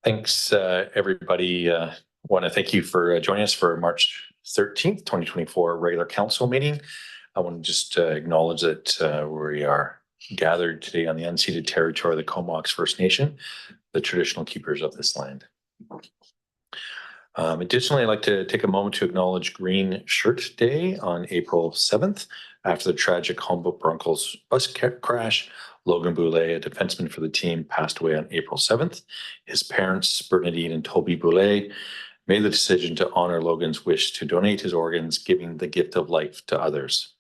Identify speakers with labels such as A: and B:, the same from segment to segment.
A: Thanks, everybody. Want to thank you for joining us for March 13th, 2024 regular council meeting. I want to just acknowledge that we are gathered today on the unceded territory of the Comox First Nation, the traditional keepers of this land. Additionally, I'd like to take a moment to acknowledge Green Shirt Day on April 7th. After the tragic Humboldt Broncos bus crash, Logan Boulay, a defenseman for the team, passed away on April 7th. His parents, Bernadine and Toby Boulay, made the decision to honor Logan's wish to donate his organs, giving the gift of life to others.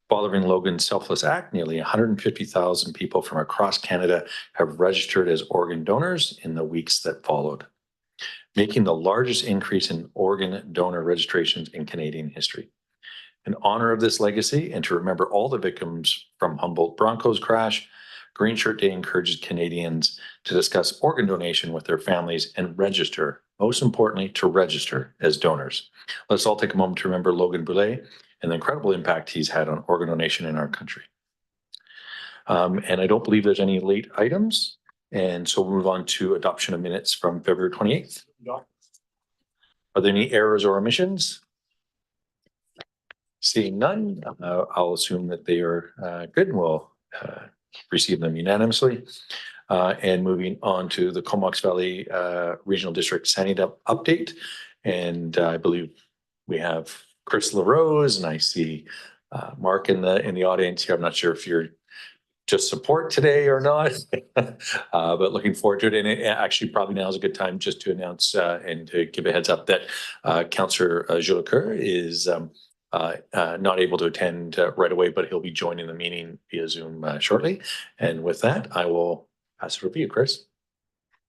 A: Following Logan's selfless act, nearly 150,000 people from across Canada have registered as organ donors in the weeks that followed, making the largest increase in organ donor registrations in Canadian history. In honor of this legacy and to remember all the victims from Humboldt Broncos crash, Green Shirt Day encourages Canadians to discuss organ donation with their families and register, most importantly, to register as donors. Let's all take a moment to remember Logan Boulay and the incredible impact he's had on organ donation in our country. And I don't believe there's any late items. And so we'll move on to adoption of minutes from February 28th. Are there any errors or omissions? Seeing none, I'll assume that they are good and we'll receive them unanimously. And moving on to the Comox Valley Regional District Sandy Dump update. And I believe we have Chris LaRose, and I see Mark in the audience here. I'm not sure if you're just support today or not, but looking forward to it. And actually probably now is a good time just to announce and to give a heads up that Councillor Jolicoeur is not able to attend right away, but he'll be joining the meeting via Zoom shortly. And with that, I will pass it over to you, Chris.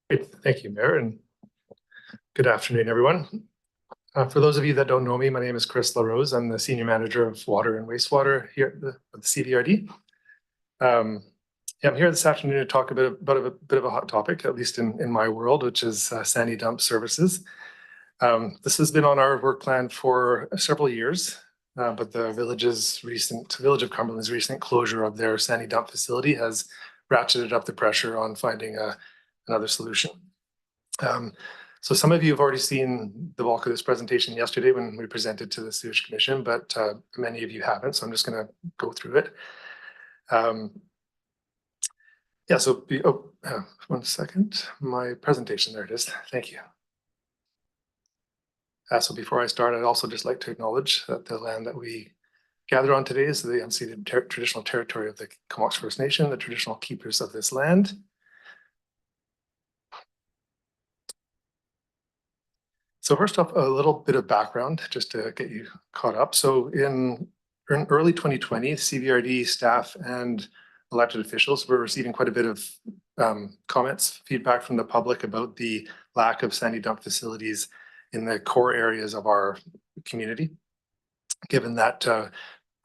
B: Great. Thank you, Mayor, and good afternoon, everyone. For those of you that don't know me, my name is Chris LaRose. I'm the Senior Manager of Water and Wastewater here at the CVRD. I'm here this afternoon to talk about a bit of a hot topic, at least in my world, which is sandy dump services. This has been on our work plan for several years, but the Village of Cumberland's recent closure of their sandy dump facility has ratcheted up the pressure on finding another solution. So some of you have already seen the bulk of this presentation yesterday when we presented to the Sewage Commission, but many of you haven't, so I'm just going to go through it. One second, my presentation, there it is. Thank you. So before I start, I'd also just like to acknowledge that the land that we gather on today is the unceded traditional territory of the Comox First Nation, the traditional keepers of this land. So first off, a little bit of background just to get you caught up. So in early 2020, CVRD staff and elected officials were receiving quite a bit of comments, feedback from the public about the lack of sandy dump facilities in the core areas of our community, given that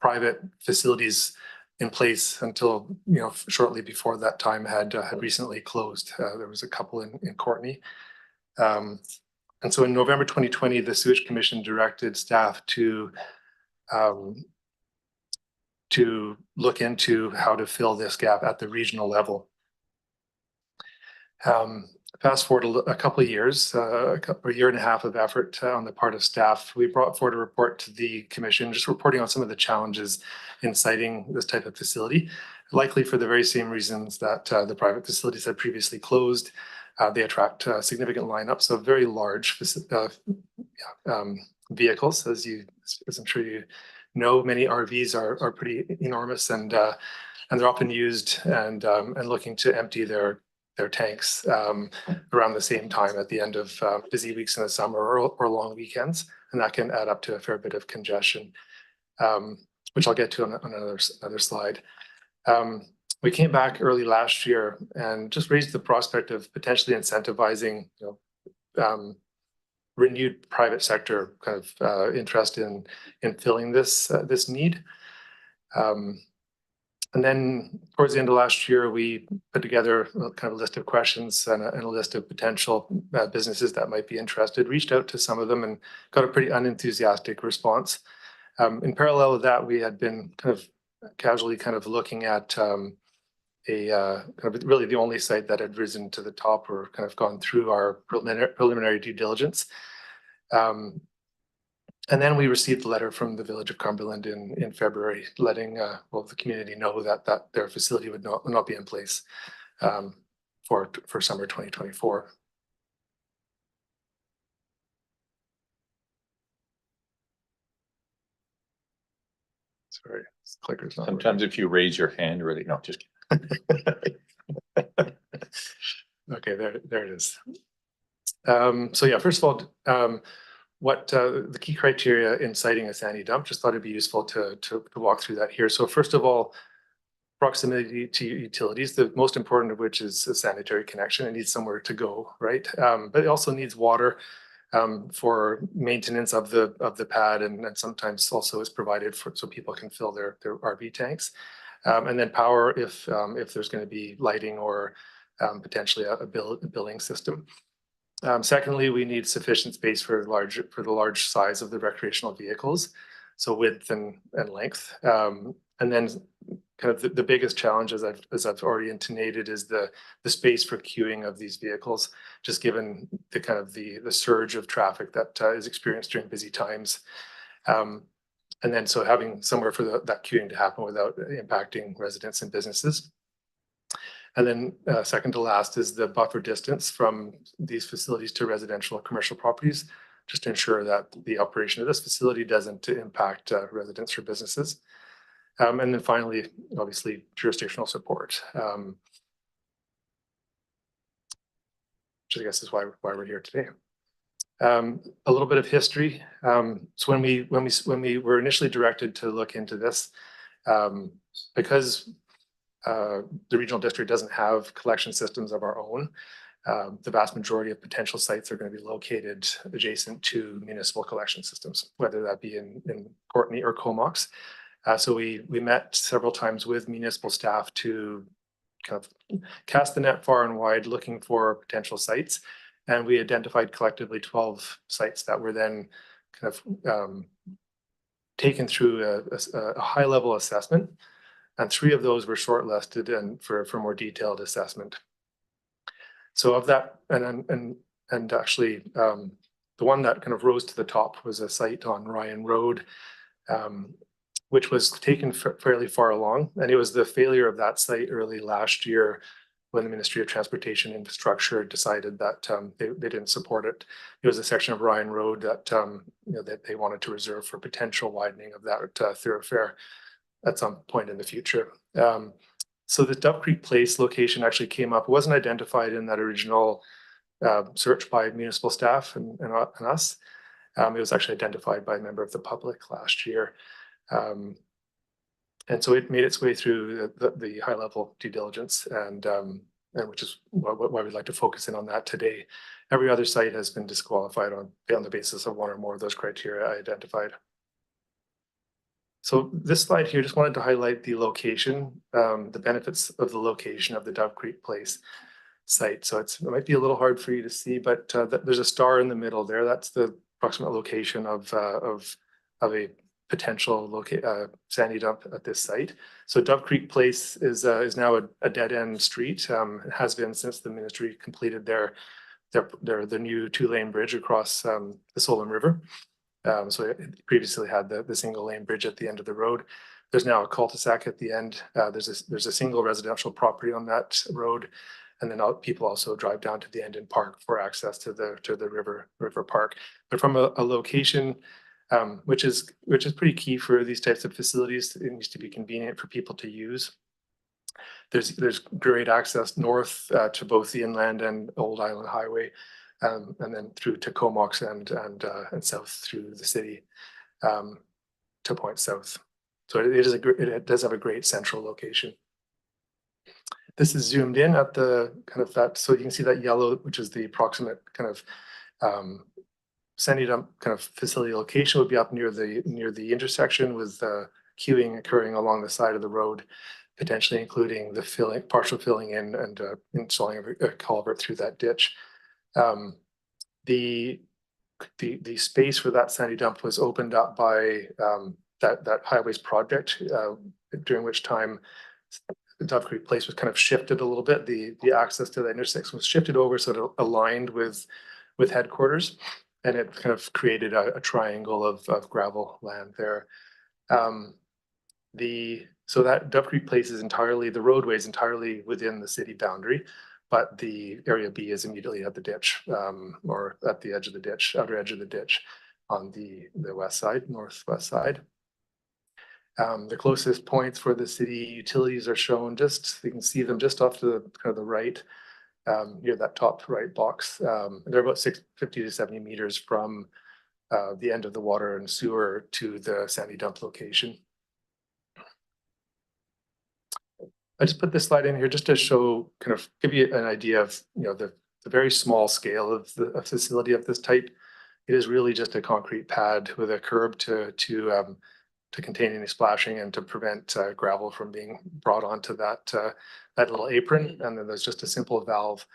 B: private facilities in place until shortly before that time had recently closed. There was a couple in Courtenay. And so in November 2020, the Sewage Commission directed staff to look into how to fill this gap at the regional level. Fast forward a couple of years, a year and a half of effort on the part of staff, we brought forward a report to the Commission, just reporting on some of the challenges in siting this type of facility, likely for the very same reasons that the private facilities had previously closed. They attract significant lineups of very large vehicles, as I'm sure you know. Many RVs are pretty enormous, and they're often used and looking to empty their tanks around the same time at the end of busy weeks in the summer or long weekends, and that can add up to a fair bit of congestion, which I'll get to on another slide. We came back early last year and just raised the prospect of potentially incentivizing renewed private sector kind of interest in filling this need. And then towards the end of last year, we put together kind of a list of questions and a list of potential businesses that might be interested, reached out to some of them and got a pretty unenthusiastic response. In parallel with that, we had been kind of casually looking at kind of really the only site that had risen to the top or kind of gone through our preliminary due diligence. And then we received a letter from the Village of Cumberland in February, letting the community know that their facility would not be in place for summer 2024. Sorry, this clicker's not
C: Sometimes if you raise your hand, really, no, just kidding.
B: Okay, there it is. So yeah, first of all, what the key criteria in citing a sandy dump, just thought it'd be useful to walk through that here. So first of all, proximity to utilities, the most important of which is a sanitary connection. It needs somewhere to go, right? But it also needs water for maintenance of the pad, and sometimes also is provided for so people can fill their RV tanks. And then power if there's going to be lighting or potentially a billing system. Secondly, we need sufficient space for the large size of the recreational vehicles, so width and length. And then kind of the biggest challenge, as I've already intimated, is the space for queuing of these vehicles, just given the kind of the surge of traffic that is experienced during busy times. And then so having somewhere for that queuing to happen without impacting residents and businesses. And then second to last is the buffer distance from these facilities to residential or commercial properties, just to ensure that the operation of this facility doesn't impact residents or businesses. And then finally, obviously, jurisdictional support, which I guess is why we're here today. A little bit of history. So when we were initially directed to look into this, because the regional district doesn't have collection systems of our own, the vast majority of potential sites are going to be located adjacent to municipal collection systems, whether that be in Courtenay or Comox. So we met several times with municipal staff to kind of cast the net far and wide looking for potential sites. And we identified collectively 12 sites that were then kind of taken through a high level assessment. And 3 of those were shortlisted and for more detailed assessment. So of that, and actually the one that kind of rose to the top was a site on Ryan Road, which was taken fairly far along. And it was the failure of that site early last year when the Ministry of Transportation Infrastructure decided that they didn't support it. It was a section of Ryan Road that that they wanted to reserve for potential widening of that thoroughfare at some point in the future. So the Dove Creek Place location actually came up. It wasn't identified in that original search by municipal staff and us. It was actually identified by a member of the public last year. And so it made its way through the high level due diligence, and which is why we'd like to focus in on that today. Every other site has been disqualified on the basis of one or more of those criteria I identified. So this slide here just wanted to highlight the location, the benefits of the location of the Dove Creek Place site. So it might be a little hard for you to see, but there's a star in the middle there. That's the approximate location of a potential sandy dump at this site. So Dove Creek Place is now a dead end street. It has been since the ministry completed their new 2-lane bridge across the Solon River. So it previously had the single lane bridge at the end of the road. There's now a cul-de-sac at the end. There's a single residential property on that road, and then people also drive down to the end and park for access to the river park. But from a location, which is pretty key for these types of facilities, it needs to be convenient for people to use. There's great access north to both the inland and Old Island Highway, and then through to Comox and south through the city to Point South. So it does have a great central location. This is zoomed in at the kind of that, so you can see that yellow, which is the approximate kind of sandy dump kind of facility location, would be up near the intersection with queuing occurring along the side of the road, potentially including the partial filling in and installing a culvert through that ditch. The space for that sandy dump was opened up by that highways project, during which time Dove Creek Place was kind of shifted a little bit. The access to the intersection was shifted over so it aligned with headquarters, and it kind of created a triangle of gravel land there. So that Dove Creek Place is entirely, the roadway is entirely within the city boundary, but the area B is immediately at the ditch, or at the edge of the ditch, outer edge of the ditch on the west side, northwest side. The closest points for the city utilities are shown just, you can see them just off to the kind of the right, near that top right box. They're about 50 to 70 meters from the end of the water and sewer to the sandy dump location. I just put this slide in here just to show, kind of give you an idea of, the very small scale of a facility of this type. It is really just a concrete pad with a curb to contain any splashing and to prevent gravel from being brought onto that little apron. And then there's just a simple valve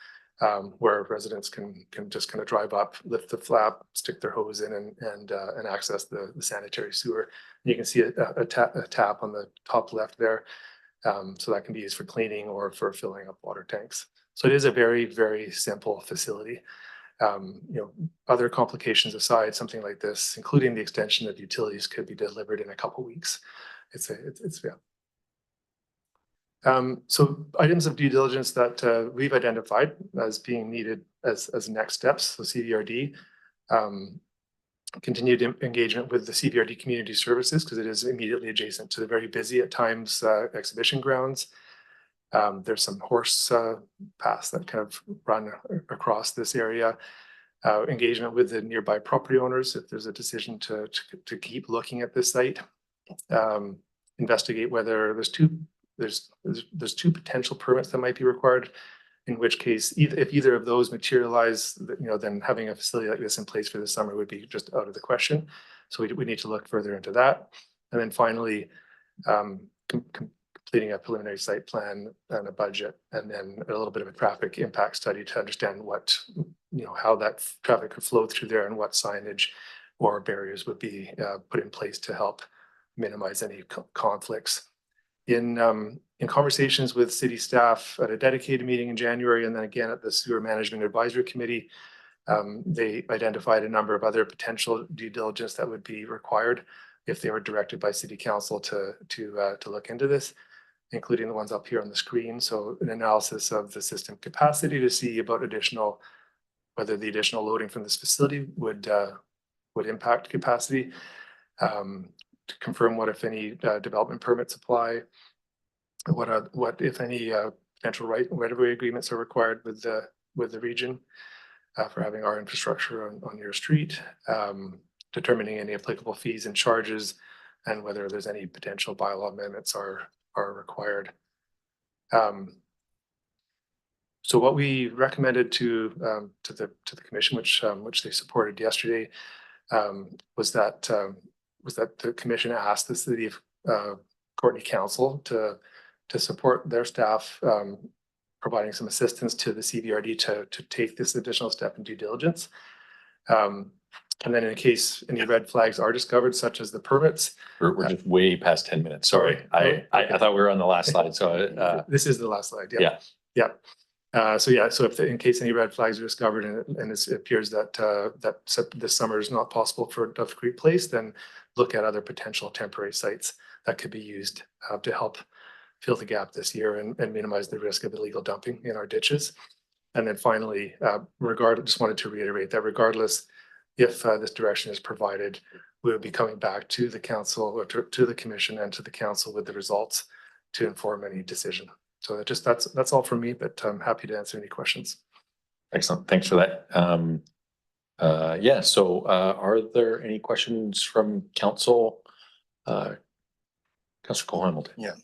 B: where residents can just kind of drive up, lift the flap, stick their hose in, and access the sanitary sewer. And you can see a tap on the top left there. So that can be used for cleaning or for filling up water tanks. So it is a very, very simple facility. Other complications aside, something like this, including the extension of utilities, could be delivered in a couple weeks. So items of due diligence that we've identified as being needed as next steps. So CVRD, continued engagement with the CVRD Community Services, because it is immediately adjacent to the very busy at times exhibition grounds. There's some horse paths that kind of run across this area. Engagement with the nearby property owners if there's a decision to keep looking at this site. Investigate whether there's two potential permits that might be required, in which case if either of those materialize, then having a facility like this in place for the summer would be just out of the question. So we need to look further into that. And then finally, completing a preliminary site plan and a budget, and then a little bit of a traffic impact study to understand what, how that traffic could flow through there and what signage or barriers would be put in place to help minimize any conflicts. In conversations with city staff at a dedicated meeting in January, and then again at the Sewer Management Advisory Committee, they identified a number of other potential due diligence that would be required if they were directed by City Council to look into this, including the ones up here on the screen. So an analysis of the system capacity to see about whether the additional loading from this facility would impact capacity, to confirm what, if any, development permits apply, what if any potential right-of-way agreements are required with the region for having our infrastructure on your street, determining any applicable fees and charges, and whether there's any potential bylaw amendments are required. So what we recommended to the commission, which they supported yesterday, was that the commission asked the city of Courtenay Council to support their staff, providing some assistance to the CVRD to take this additional step in due diligence. And then in case any red flags are discovered, such as the permits.
C: We're just way past 10 minutes. Sorry. I thought we were on the last slide. So
B: this is the last slide.
C: yeah.
B: So if in case any red flags are discovered and it appears that this summer is not possible for Dove Creek Place, then look at other potential temporary sites that could be used to help fill the gap this year and minimize the risk of illegal dumping in our ditches. And then finally, just wanted to reiterate that regardless if this direction is provided, we'll be coming back to the council or to the commission and to the council with the results to inform any decision. So that's all from me, but I'm happy to answer any questions.
C: Excellent. Thanks for that. So are there any questions from council? Councilor Cole Hamilton.
D: Yeah.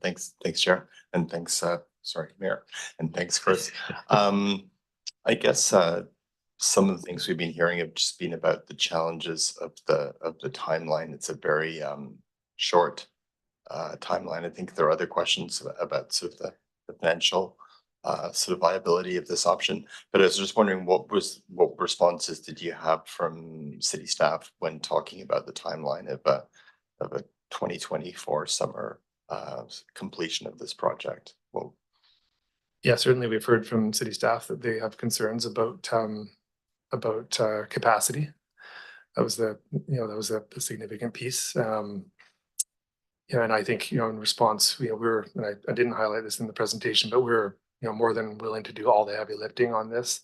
D: Thanks, Chair. And thanks, Mayor. And thanks, Chris. I guess some of the things we've been hearing have just been about the challenges of the timeline. It's a very short timeline. I think there are other questions about sort of the financial sort of viability of this option. But I was just wondering what responses did you have from city staff when talking about the timeline of a 2024 summer completion of this project? Well,
B: Yeah, certainly we've heard from city staff that they have concerns about capacity. That was the significant piece. Yeah, and I think, in response, and I didn't highlight this in the presentation, but we're, more than willing to do all the heavy lifting on this.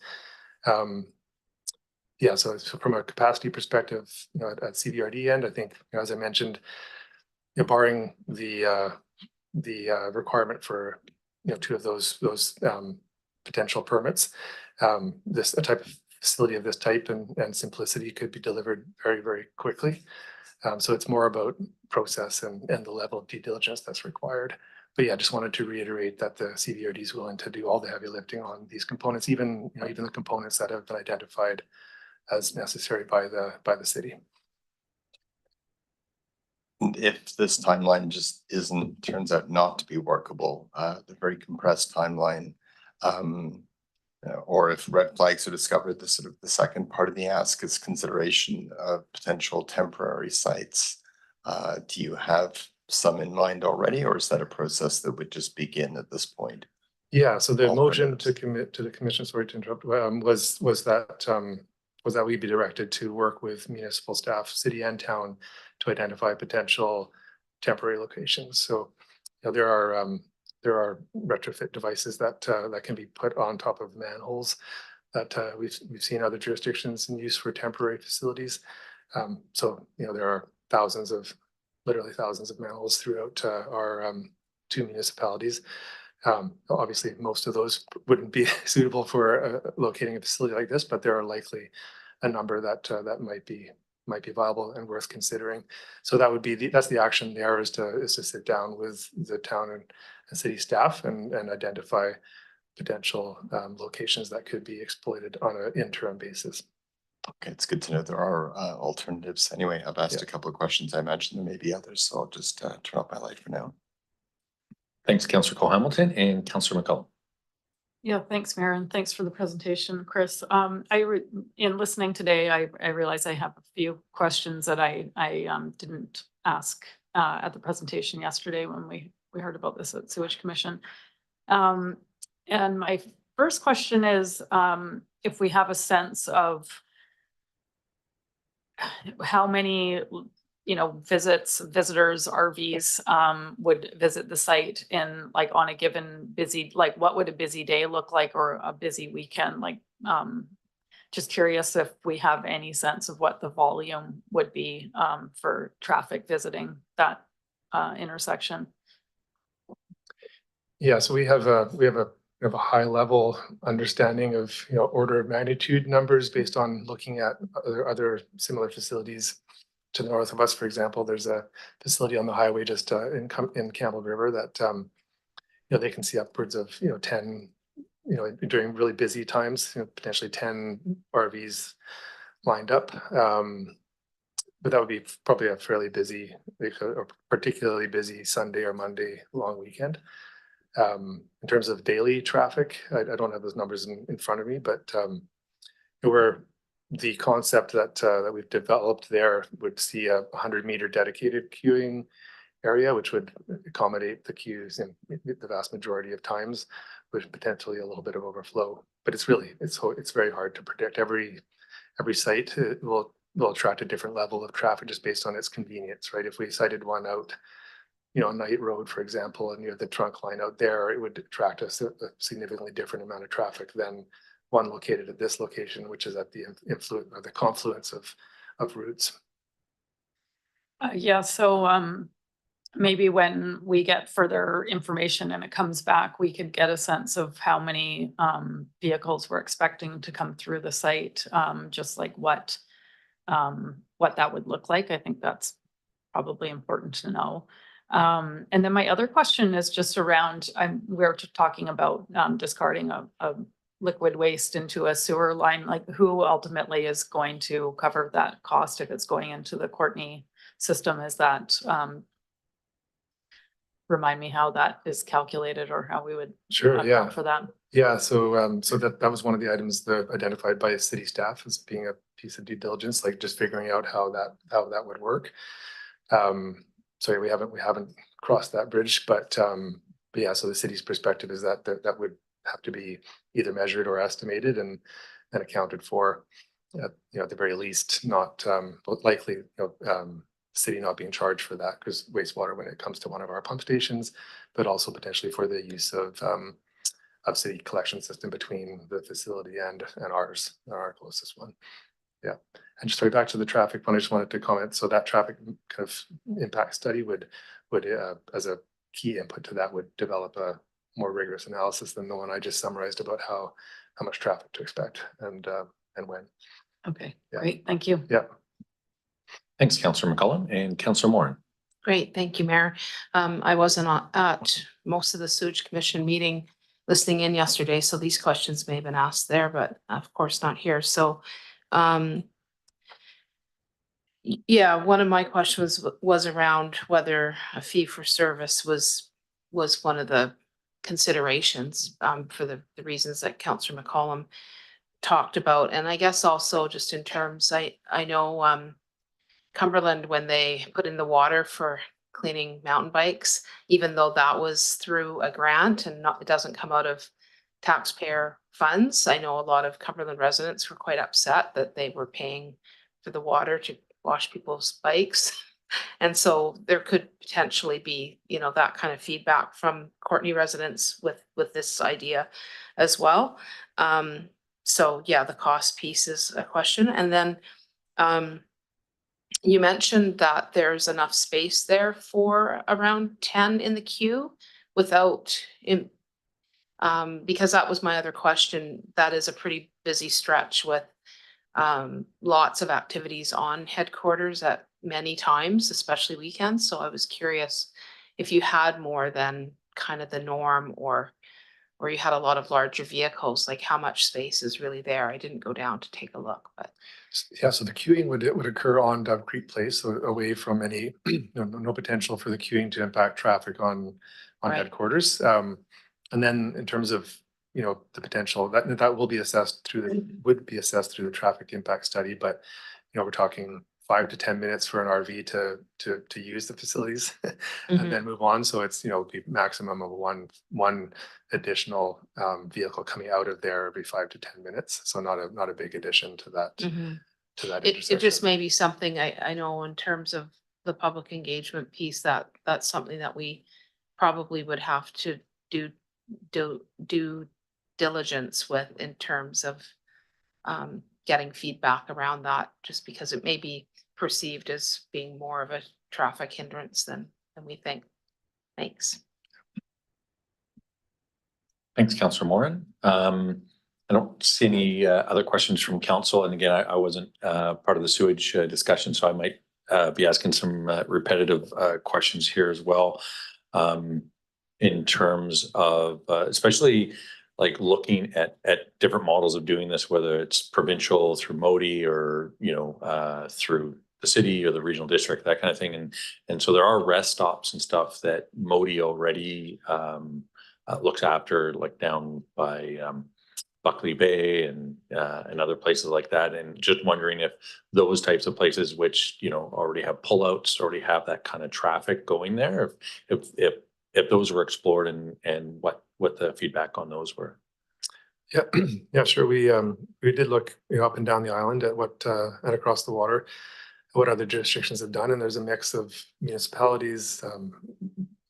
B: Yeah, so from a capacity perspective, at CVRD end, I think, as I mentioned, barring the requirement for, two of those potential permits, a type of facility of this type and simplicity could be delivered very, very quickly. So it's more about process and the level of due diligence that's required. But yeah, I just wanted to reiterate that the CVRD is willing to do all the heavy lifting on these components, even the components that have been identified as necessary by the city.
D: if this timeline just turns out not to be workable, the very compressed timeline, or if red flags are discovered, the second part of the ask is consideration of potential temporary sites. Do you have some in mind already, or is that a process that would just begin at this point?
B: Yeah, so the motion
D: Alternatives.
B: to commit to the commission, sorry to interrupt, was that we be directed to work with municipal staff, city and town, to identify potential temporary locations. So there are retrofit devices that can be put on top of manholes that we've seen other jurisdictions in use for temporary facilities. So there are literally thousands of manholes throughout our two municipalities. Obviously, most of those wouldn't be suitable for locating a facility like this, but there are likely a number that might be viable and worth considering. So that would be that's the action there, is to sit down with the town and city staff and identify potential locations that could be exploited on an interim basis.
D: Okay, it's good to know there are alternatives. Anyway, I've asked
B: Yeah.
D: a couple of questions. I imagine there may be others, so I'll just turn off my light for now.
A: Thanks, Councillor Cole Hamilton and Councillor McCullough.
E: Yeah, thanks, Mayor, and thanks for the presentation, Chris. In listening today, I realize I have a few questions that I didn't ask at the presentation yesterday when we heard about this at Sewage Commission. And my first question is, if we have a sense of how many visitors, RVs would visit the site in, like, on a given busy, like, what would a busy day look like, or a busy weekend? Like, just curious if we have any sense of what the volume would be for traffic visiting that intersection.
B: Yeah, so we have a high level understanding of order of magnitude numbers based on looking at other similar facilities to the north of us. For example, there's a facility on the highway just in Campbell River that they can see upwards of 10 during really busy times, potentially 10 RVs lined up. But that would be probably a fairly busy, or particularly busy Sunday or Monday long weekend. In terms of daily traffic, I don't have those numbers in front of me, but the concept that we've developed there would see a 100-meter dedicated queuing area, which would accommodate the queues in the vast majority of times, with potentially a little bit of overflow. But it's very hard to predict. Every site will attract a different level of traffic just based on its convenience, right? If we cited one out, on Knight Road, for example, and near the trunk line out there, it would attract a significantly different amount of traffic than one located at this location, which is at the confluence of routes.
E: Yeah, so maybe when we get further information and it comes back, we could get a sense of how many vehicles we're expecting to come through the site, just like what that would look like. I think that's probably important to know. And then my other question is just around, we're talking about discarding a liquid waste into a sewer line. Like, who ultimately is going to cover that cost if it's going into the Courtney system? Is that, remind me how that is calculated, or how we would account for that?
B: Yeah, so that was one of the items identified by city staff as being a piece of due diligence, like just figuring out how that would work. sorry, we haven't crossed that bridge, but yeah, so the city's perspective is that that would have to be either measured or estimated and accounted for. At the very least, not likely, city not being charged for that because wastewater when it comes to one of our pump stations, but also potentially for the use of city collection system between the facility and ours, our closest one. Yeah, and just back to the traffic one, I just wanted to comment. So that traffic kind of impact study would as a key input to that would develop a more rigorous analysis than the one I just summarized about how much traffic to expect and when.
E: Okay,
B: Yeah.
E: great, thank you.
B: Yeah.
A: Thanks, Councillor McCollum and Councillor Moran.
F: Great, thank you, Mayor. I wasn't at most of the sewage commission meeting listening in yesterday, so these questions may have been asked there, but of course not here. So yeah, one of my questions was around whether a fee for service was one of the considerations for the reasons that Councillor McCollum talked about. And I guess also just in terms, I know Cumberland, when they put in the water for cleaning mountain bikes, even though that was through a grant and it doesn't come out of taxpayer funds, I know a lot of Cumberland residents were quite upset that they were paying for the water to wash people's bikes. And so there could potentially be, that kind of feedback from Courtenay residents with this idea as well. So yeah, the cost piece is a question. And then you mentioned that there's enough space there for around 10 in the queue without, because that was my other question. That is a pretty busy stretch with lots of activities on headquarters at many times, especially weekends. So I was curious if you had more than kind of the norm or you had a lot of larger vehicles, like how much space is really there? I didn't go down to take a look, but.
B: Yeah, so the queuing would occur on Dove Creek Place, so away from any no potential for the queuing to impact traffic on
F: Right.
B: headquarters. And then in terms of the potential that will be assessed would be assessed through the traffic impact study, but we're talking 5 to 10 minutes for an RV to use the facilities and then move on. So it's the maximum of one additional vehicle coming out of there every 5 to 10 minutes. So not a big addition to that. To that
F: It just may be something I know in terms of the public engagement piece that's something that we probably would have to do diligence with in terms of getting feedback around that, just because it may be perceived as being more of a traffic hindrance than we think. Thanks.
A: Thanks, Councillor Moran. I don't see any other questions from council. And again, I wasn't part of the sewage discussion, so I might be asking some repetitive questions here as well. In terms of especially like looking at different models of doing this, whether it's provincial through Modi or through the city or the regional district, that kind of thing. And so there are rest stops and stuff that Modi already looks after, like down by Buckley Bay and other places like that. And just wondering if those types of places, which already have pullouts, already have that kind of traffic going there, if those were explored and what the feedback on those were.
B: Yeah, yeah, sure. We did look up and down the island at what and across the water, what other jurisdictions have done, and there's a mix of municipalities, a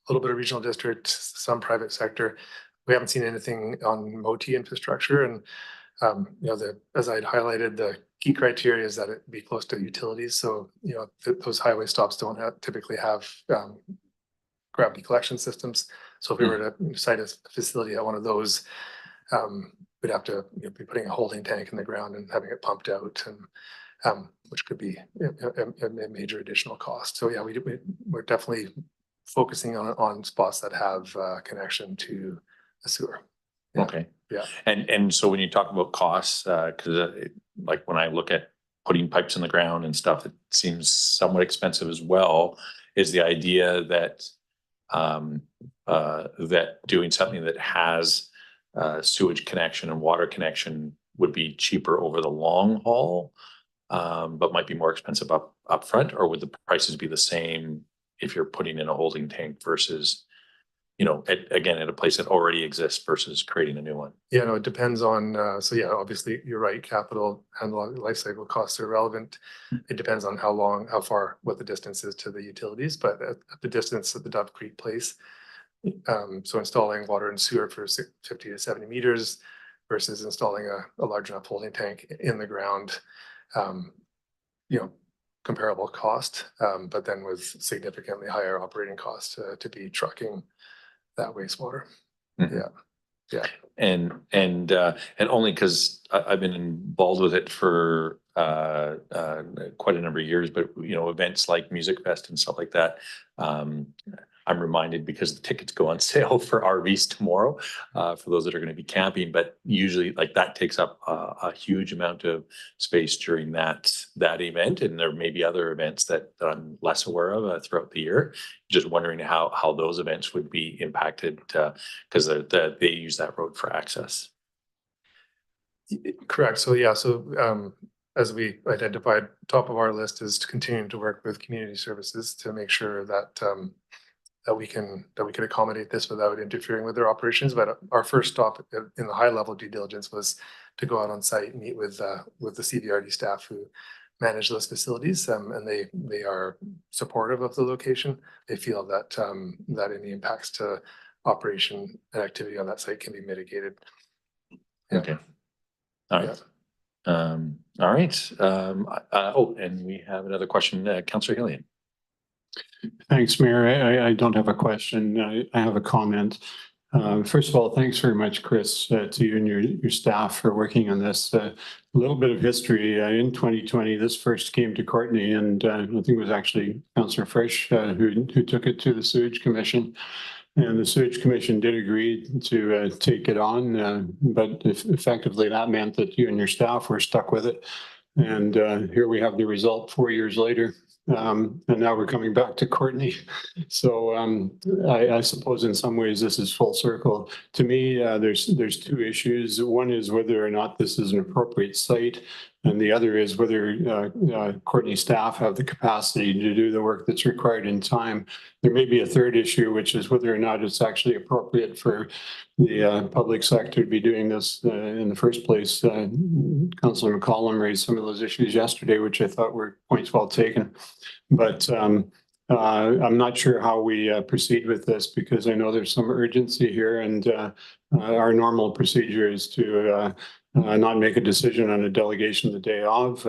B: little bit of regional district, some private sector. We haven't seen anything on MOTI infrastructure, and as I'd highlighted, the key criteria is that it be close to utilities. So those highway stops don't typically have gravity collection systems. So if we were to site a facility at one of those, we'd have to be putting a holding tank in the ground and having it pumped out, and which could be a major additional cost. So yeah, we're definitely focusing on spots that have connection to a sewer. Yeah.
A: Okay.
B: Yeah.
A: And so when you talk about costs, because like when I look at putting pipes in the ground and stuff, it seems somewhat expensive as well. Is the idea that that doing something that has sewage connection and water connection would be cheaper over the long haul, but might be more expensive up front, or would the prices be the same if you're putting in a holding tank versus, again, at a place that already exists versus creating a new one.
B: Yeah, no, it depends on, so yeah, obviously, you're right, capital and life cycle costs are relevant. It depends on how far, what the distance is to the utilities, but at the distance at the Dove Creek Place. So installing water and sewer for 50 to 70 meters versus installing a large enough holding tank in the ground. Comparable cost, but then with significantly higher operating costs to be trucking that wastewater.
A: Mhm.
B: Yeah.
A: And only because I've been involved with it for quite a number of years, but events like Music Fest and stuff like that. I'm reminded because the tickets go on sale for RVs tomorrow, for those that are going to be camping, but usually like that takes up a huge amount of space during that event. And there may be other events that I'm less aware of throughout the year. Just wondering how those events would be impacted because they use that road for access.
B: Correct. So yeah, as we identified, top of our list is to continue to work with community services to make sure that that we can accommodate this without interfering with their operations. But our first stop in the high level due diligence was to go out on site and meet with the CVRD staff who manage those facilities, and they are supportive of the location. They feel that that any impacts to operation and activity on that site can be mitigated. Yeah.
A: Okay. All right.
B: Yeah.
A: All right. And we have another question, Councillor Hillian.
G: Thanks, Mayor. I don't have a question. I have a comment. First of all, thanks very much, Chris, to you and your staff for working on this. A little bit of history. In 2020, this first came to Courtenay, and I think it was actually Councillor Frisch who took it to the Sewage Commission. And the Sewage Commission did agree to take it on, but effectively that meant that you and your staff were stuck with it. And here we have the result 4 years later. And now we're coming back to Courtenay. So I suppose in some ways this is full circle. To me, there's two issues. One is whether or not this is an appropriate site. And the other is whether Courtenay staff have the capacity to do the work that's required in time. There may be a third issue, which is whether or not it's actually appropriate for the public sector to be doing this in the first place. Councillor McCollum raised some of those issues yesterday, which I thought were points well taken. But I'm not sure how we proceed with this because I know there's some urgency here, and our normal procedure is to not make a decision on a delegation the day of.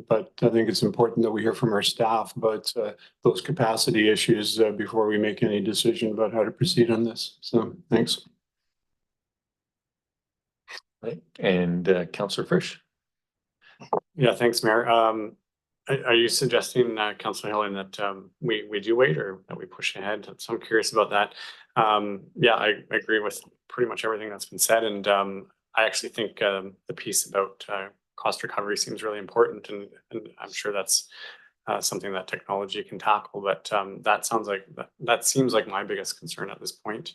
G: But I think it's important that we hear from our staff about those capacity issues before we make any decision about how to proceed on this. So thanks.
A: Right. And Councillor Frisch.
H: Yeah, thanks, Mayor. Are you suggesting, Councillor Hillian, that we do wait or that we push ahead? So I'm curious about that. Yeah, I agree with pretty much everything that's been said, and I actually think the piece about cost recovery seems really important, and I'm sure that's something that technology can tackle. But that seems like my biggest concern at this point.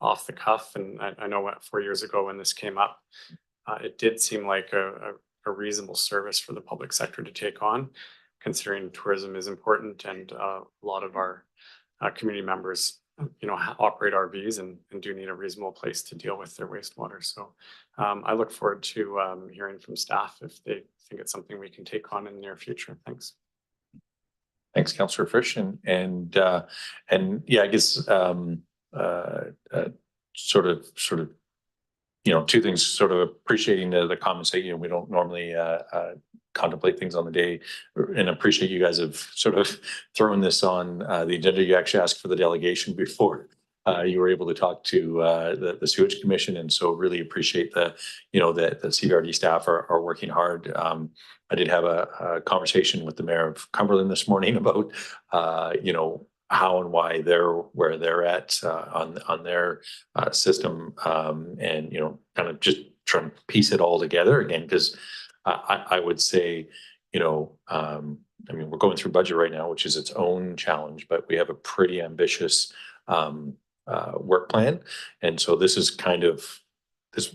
H: Off the cuff, and I know what 4 years ago when this came up, it did seem like a reasonable service for the public sector to take on, considering tourism is important and a lot of our community members, operate RVs and do need a reasonable place to deal with their wastewater. So I look forward to hearing from staff if they think it's something we can take on in the near future. Thanks.
A: Thanks, Councillor Frisch. And yeah, I guess sort of two things, sort of appreciating the comments that, we don't normally contemplate things on the day, and appreciate you guys have sort of thrown this on the agenda. You actually asked for the delegation before you were able to talk to the Sewage Commission, and so really appreciate the CVRD staff are working hard. I did have a conversation with the Mayor of Cumberland this morning about how and why they're where they're at on their system, and kind of just trying to piece it all together again, because I would say, we're going through budget right now, which is its own challenge, but we have a pretty ambitious work plan, and so this is kind of this.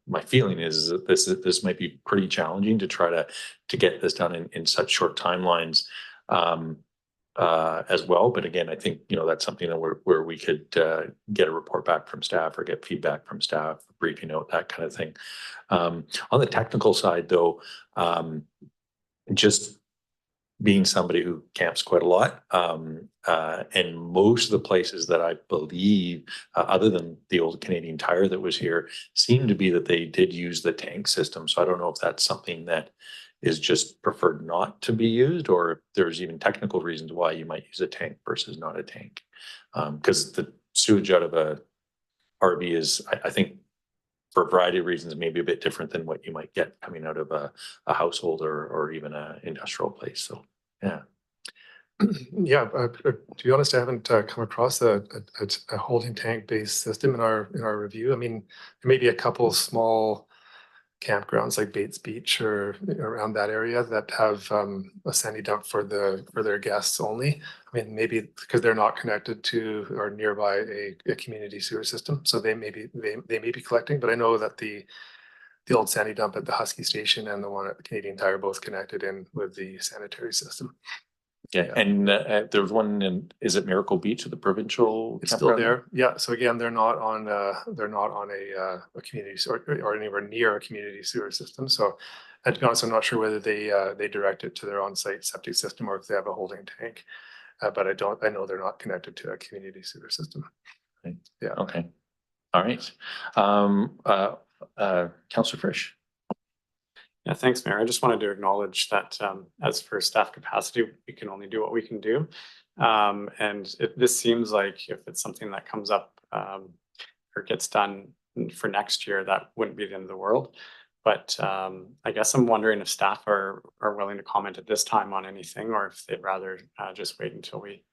A: My feeling is that this might be pretty challenging to try to get this done in such short timelines. as well. But again, I think, that's something that where we could get a report back from staff or get feedback from staff, briefing note, that kind of thing. On the technical side, though, just being somebody who camps quite a lot, and most of the places that I believe, other than the old Canadian Tire that was here, seemed to be that they did use the tank system. So I don't know if that's something that is just preferred not to be used, or if there's even technical reasons why you might use a tank versus not a tank. Because the sewage out of a RV is, I think, for a variety of reasons, maybe a bit different than what you might get coming out of a household or even a industrial place. So, yeah.
B: Yeah, to be honest, I haven't come across a holding tank based system in our review. I mean, there may be a couple small campgrounds like Bates Beach or around that area that have a sandy dump for their guests only. I mean, maybe because they're not connected to or nearby a community sewer system, so they may be collecting. But I know that the old sandy dump at the Husky station and the one at the Canadian Tire both connected in with the sanitary system.
A: Yeah, and there was one in, is it Miracle Beach at the provincial?
B: It's still
A: campground?
B: there. Yeah. So again, they're not on a community or anywhere near a community sewer system. So, and to be honest, I'm not sure whether they direct it to their on-site septic system or if they have a holding tank. But I know they're not connected to a community sewer system.
A: Okay.
B: Yeah.
A: Okay. All right. Councillor Frisch.
H: Yeah, thanks, Mayor. I just wanted to acknowledge that as for staff capacity, we can only do what we can do. And this seems like if it's something that comes up or gets done for next year, that wouldn't be the end of the world. But I guess I'm wondering if staff are willing to comment at this time on anything, or if they'd rather just wait until we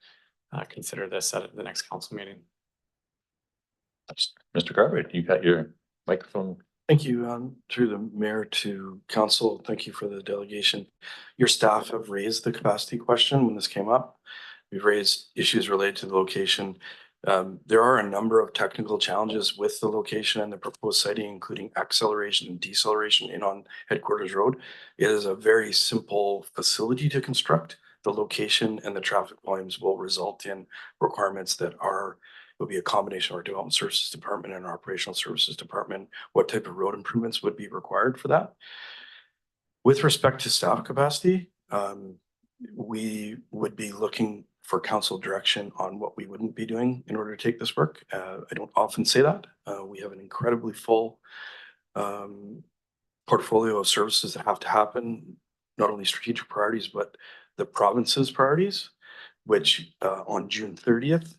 H: consider this at the next council meeting.
A: Mr. Garbutt, you got your microphone.
I: Thank you. Through the mayor to council, thank you for the delegation. Your staff have raised the capacity question when this came up. We've raised issues related to the location. There are a number of technical challenges with the location and the proposed siting, including acceleration and deceleration in on Headquarters Road. It is a very simple facility to construct. The location and the traffic volumes will result in requirements that will be a combination of our Development Services Department and our Operational Services Department. What type of road improvements would be required for that? With respect to staff capacity, we would be looking for council direction on what we wouldn't be doing in order to take this work. I don't often say that. We have an incredibly full portfolio of services that have to happen, not only strategic priorities, but the province's priorities, which on June 30th,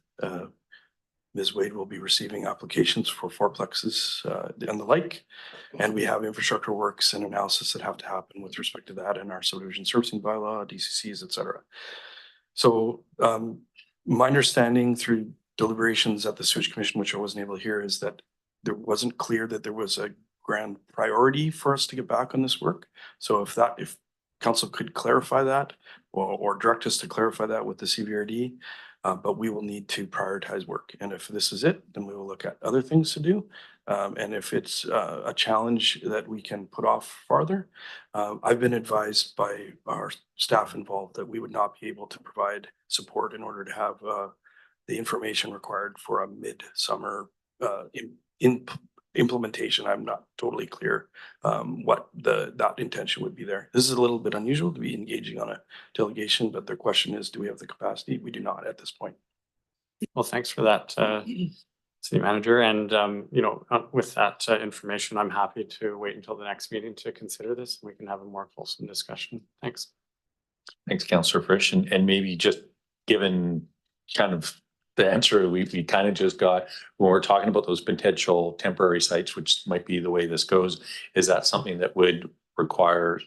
I: Ms. Wade will be receiving applications for fourplexes and the like. And we have infrastructure works and analysis that have to happen with respect to that and our subdivision servicing bylaw, DCCs, et cetera. So my understanding through deliberations at the Sewage Commission, which I wasn't able to hear, is that there wasn't clear that there was a grand priority for us to get back on this work. So if council could clarify that or direct us to clarify that with the CVRD, but we will need to prioritize work. And if this is it, then we will look at other things to do. And if it's a challenge that we can put off farther, I've been advised by our staff involved that we would not be able to provide support in order to have the information required for a mid-summer implementation. I'm not totally clear what that intention would be there. This is a little bit unusual to be engaging on a delegation, but their question is, do we have the capacity? We do not at this point.
H: Well, thanks for that, City Manager. And, with that information, I'm happy to wait until the next meeting to consider this. And we can have a more fulsome discussion. Thanks.
A: Thanks, Councillor Frisch. And maybe just given kind of the answer we kind of just got when we're talking about those potential temporary sites, which might be the way this goes, is that something that would require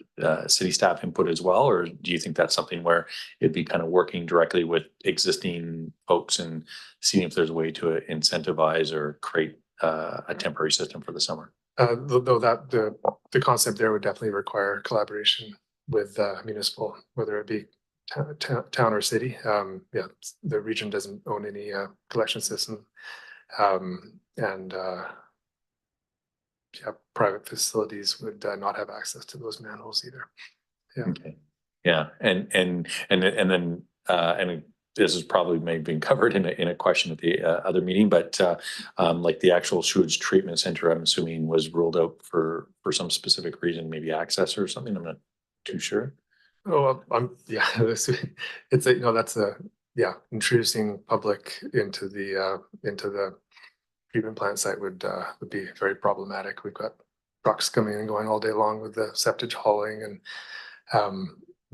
A: city staff input as well? Or do you think that's something where it'd be kind of working directly with existing folks and seeing if there's a way to incentivize or create a temporary system for the summer?
B: Though that the concept there would definitely require collaboration with municipal, whether it be town or city. Yeah, the region doesn't own any collection system, and yeah, private facilities would not have access to those manholes either. Yeah.
A: Okay. Yeah, and then this is probably may have been covered in a question at the other meeting, but like the actual sewage treatment center, I'm assuming was ruled out for some specific reason, maybe access or something. I'm not too sure.
B: Oh, yeah, it's a, that's a, yeah, introducing public into the treatment plant site would be very problematic. We've got trucks coming and going all day long with the septic hauling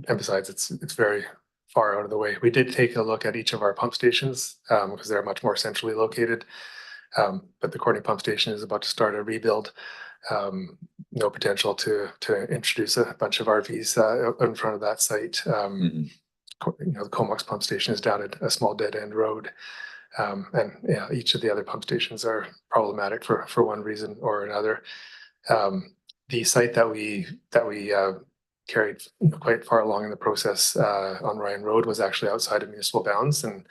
B: and besides, it's very far out of the way. We did take a look at each of our pump stations because they're much more centrally located. But the Courtney pump station is about to start a rebuild. No potential to introduce a bunch of RVs out in front of that site. The Comox pump station is down at a small dead end road. And yeah, each of the other pump stations are problematic for one reason or another. The site that we carried quite far along in the process on Ryan Road was actually outside of municipal bounds, and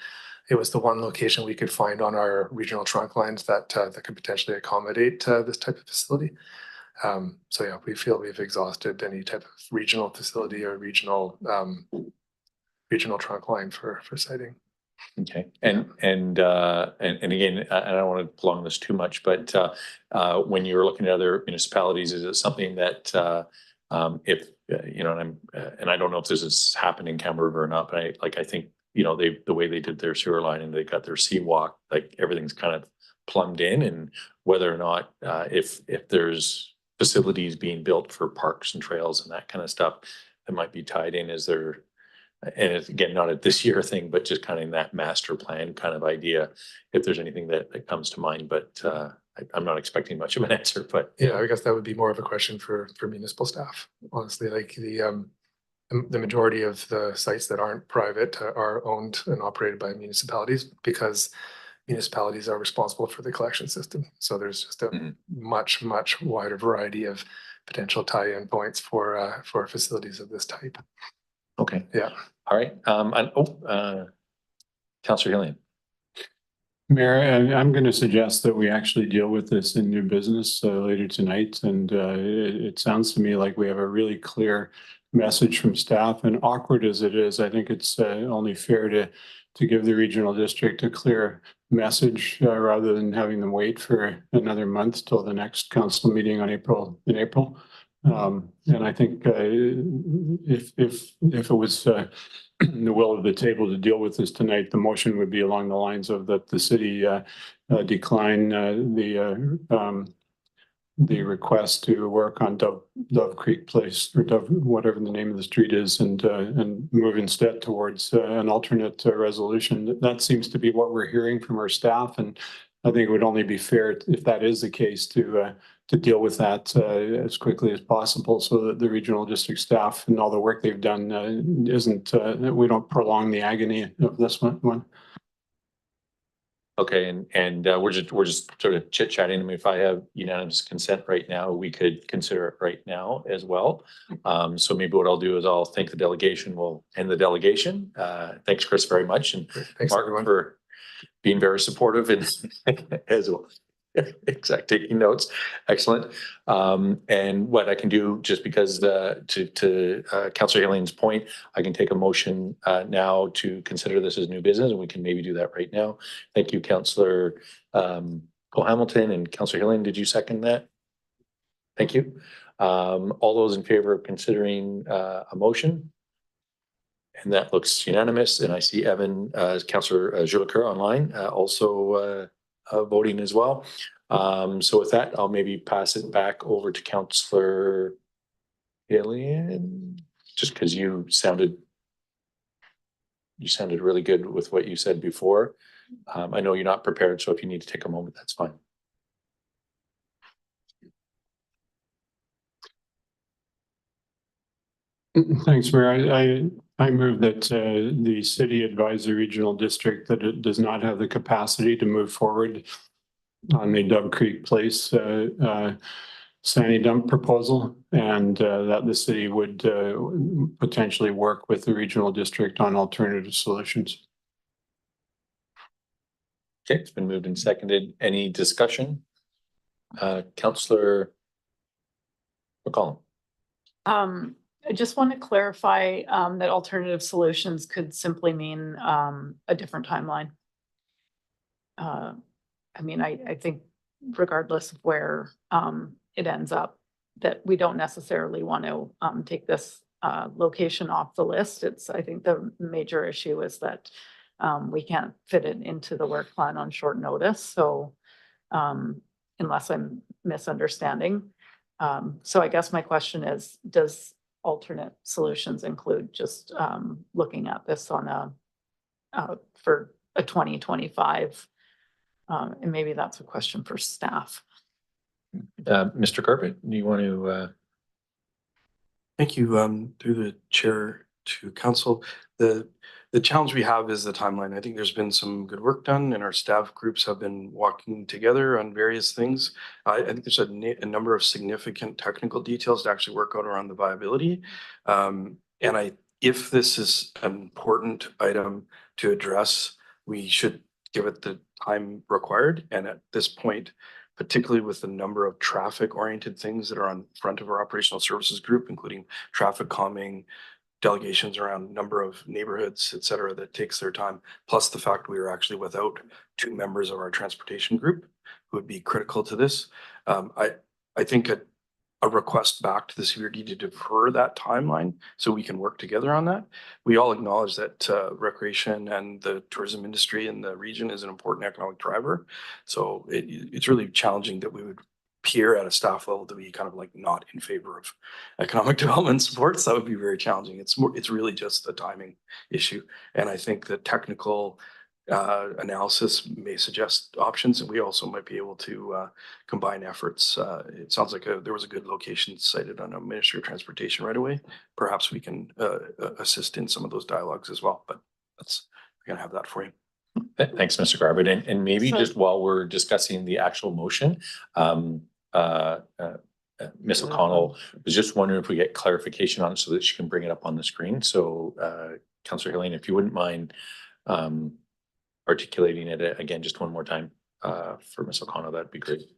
B: it was the one location we could find on our regional trunk lines that could potentially accommodate this type of facility. So yeah, we feel we've exhausted any type of regional facility or regional trunk line for siting.
A: Okay, and again, I don't want to prolong this too much, but when you're looking at other municipalities, is it something that if and I don't know if this has happened in Campbell River or not, but I think the way they did their sewer line and they got their seawalk, like everything's kind of plumbed in, and whether or not if there's facilities being built for parks and trails and that kind of stuff that might be tied in, is there? And it's again, not a this year thing, but just kind of in that master plan kind of idea, if there's anything that comes to mind, but I'm not expecting much of an answer, but.
B: Yeah, I guess that would be more of a question for municipal staff, honestly. Like the majority of the sites that aren't private are owned and operated by municipalities because municipalities are responsible for the collection system. So there's just a much wider variety of potential tie-in points for facilities of this type.
A: Okay.
B: Yeah.
A: All right. Councillor Hillian.
G: Mayor, I'm going to suggest that we actually deal with this in new business later tonight. And it sounds to me like we have a really clear message from staff, and awkward as it is, I think it's only fair to give the regional district a clear message rather than having them wait for another month till the next council meeting in April. And I think if it was the will of the table to deal with this tonight, the motion would be along the lines of that the city decline the request to work on Dove Creek Place, or Dove, whatever the name of the street is, and move instead towards an alternate resolution. That seems to be what we're hearing from our staff, and I think it would only be fair if that is the case to deal with that as quickly as possible, so that the regional district staff and all the work they've done we don't prolong the agony of this one.
A: Okay, and we're just sort of chit chatting. I mean, if I have unanimous consent right now, we could consider it right now as well. So maybe what I'll do is I'll thank the delegation. We'll end the delegation. Thanks, Chris, very much, and
B: Thanks,
A: Mark
B: everyone.
A: for being very supportive and as well. Exact, taking notes. Excellent. And what I can do, just because to Councillor Hillian's point, I can take a motion now to consider this as new business, and we can maybe do that right now. Thank you, Councillor Cole-Hamilton, and Councillor Hillian. Did you second that? Thank you. All those in favor of considering a motion? And that looks unanimous. And I see Evan, Councillor Jolicoeur online, also voting as well. So with that, I'll maybe pass it back over to Councillor Hillian, just because you sounded really good with what you said before. I know you're not prepared, so if you need to take a moment, that's fine.
G: Thanks, Mayor. I move that the city advise the regional district that it does not have the capacity to move forward on the Dove Creek Place sandy dump proposal, and that the city would potentially work with the regional district on alternative solutions.
A: Okay, it's been moved and seconded. Any discussion? Councillor McCollum.
E: I just want to clarify that alternative solutions could simply mean a different timeline. I mean, I think regardless of where it ends up, that we don't necessarily want to take this location off the list. I think the major issue is that we can't fit it into the work plan on short notice. So unless I'm misunderstanding. So I guess my question is, does alternate solutions include just looking at this on for a 2025? And maybe that's a question for staff.
A: Mr. Carpet, do you want to?
I: Thank you, through the chair to council. The challenge we have is the timeline. I think there's been some good work done and our staff groups have been walking together on various things. I think there's a number of significant technical details to actually work out around the viability. If this is an important item to address, we should give it the time required. And at this point, particularly with the number of traffic oriented things that are on front of our operational services group, including traffic calming, delegations around number of neighborhoods, et cetera, that takes their time. Plus the fact we are actually without 2 members of our transportation group who would be critical to this. I think a request back to the CVRD to defer that timeline so we can work together on that. We all acknowledge that recreation and the tourism industry in the region is an important economic driver. So it's really challenging that we would appear at a staff level to be kind of like not in favor of economic development supports. That would be very challenging. It's really just a timing issue. And I think the technical analysis may suggest options, and we also might be able to combine efforts. It sounds like there was a good location cited on a Ministry of Transportation right away. Perhaps we can assist in some of those dialogues as well, but we're gonna have that for you.
A: Thanks, Mr. Garbutt. And maybe
E: So-
A: just while we're discussing the actual motion, Ms. O'Connell was just wondering if we get clarification on it so that she can bring it up on the screen. So Councillor Helene, if you wouldn't mind articulating it again just one more time for Ms. O'Connell, that'd be great.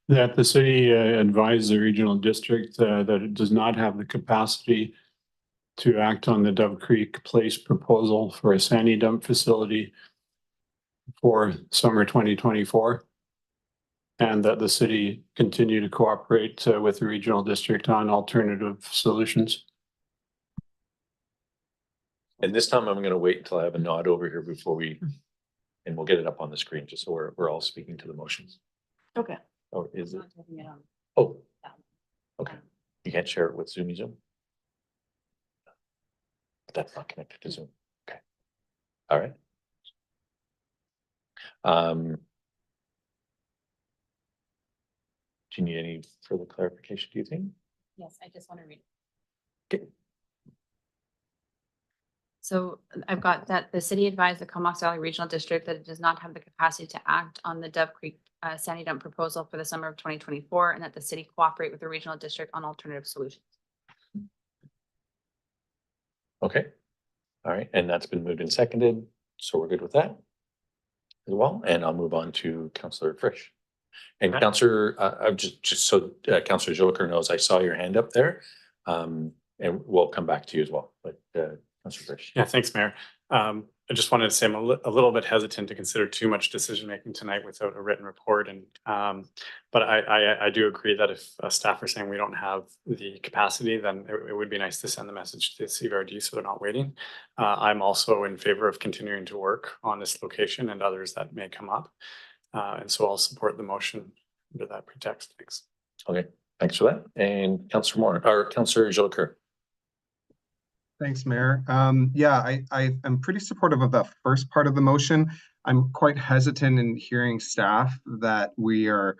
G: That the city advised the regional district that it does not have the capacity to act on the Dove Creek Place proposal for a sandy dump facility for summer 2024. And that the city continue to cooperate with the regional district on alternative solutions.
A: And this time I'm going to wait until I have a nod over here before and we'll get it up on the screen just so we're all speaking to the motions.
E: Okay.
A: Or is it? Oh, okay. You can't share it with Zoom? That's not connected to Zoom. Okay. All right. Do you need any further clarification, do you think?
J: Yes, I just want to read.
A: Okay.
J: So I've got that the city advised the Comox Valley Regional District that it does not have the capacity to act on the Dove Creek sandy dump proposal for the summer of 2024, and that the city cooperate with the regional district on alternative solutions.
A: Okay. All right. And that's been moved and seconded. So we're good with that as well. And I'll move on to Councillor Frisch. And Councillor, I'm just so Councillor Joker knows I saw your hand up there. And we'll come back to you as well. But Councillor Frisch.
H: Yeah, thanks, Mayor. I just wanted to say I'm a little bit hesitant to consider too much decision making tonight without a written report. And but I do agree that if staff are saying we don't have the capacity, then it would be nice to send the message to the CVRD so they're not waiting. I'm also in favor of continuing to work on this location and others that may come up. And so I'll support the motion under that pretext. Thanks.
A: Okay, thanks for that. And Councillor Moore or Councillor Joker.
K: Thanks, Mayor. Yeah, I'm pretty supportive of the first part of the motion. I'm quite hesitant in hearing staff that we are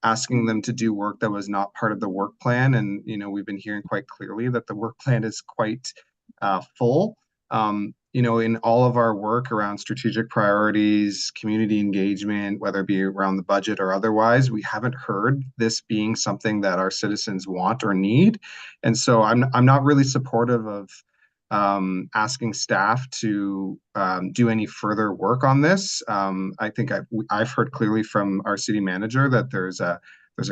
K: asking them to do work that was not part of the work plan. And, you know, we've been hearing quite clearly that the work plan is quite full. You know, in all of our work around strategic priorities, community engagement, whether it be around the budget or otherwise, we haven't heard this being something that our citizens want or need. And so I'm not really supportive of asking staff to do any further work on this. I think I've heard clearly from our city manager that there's a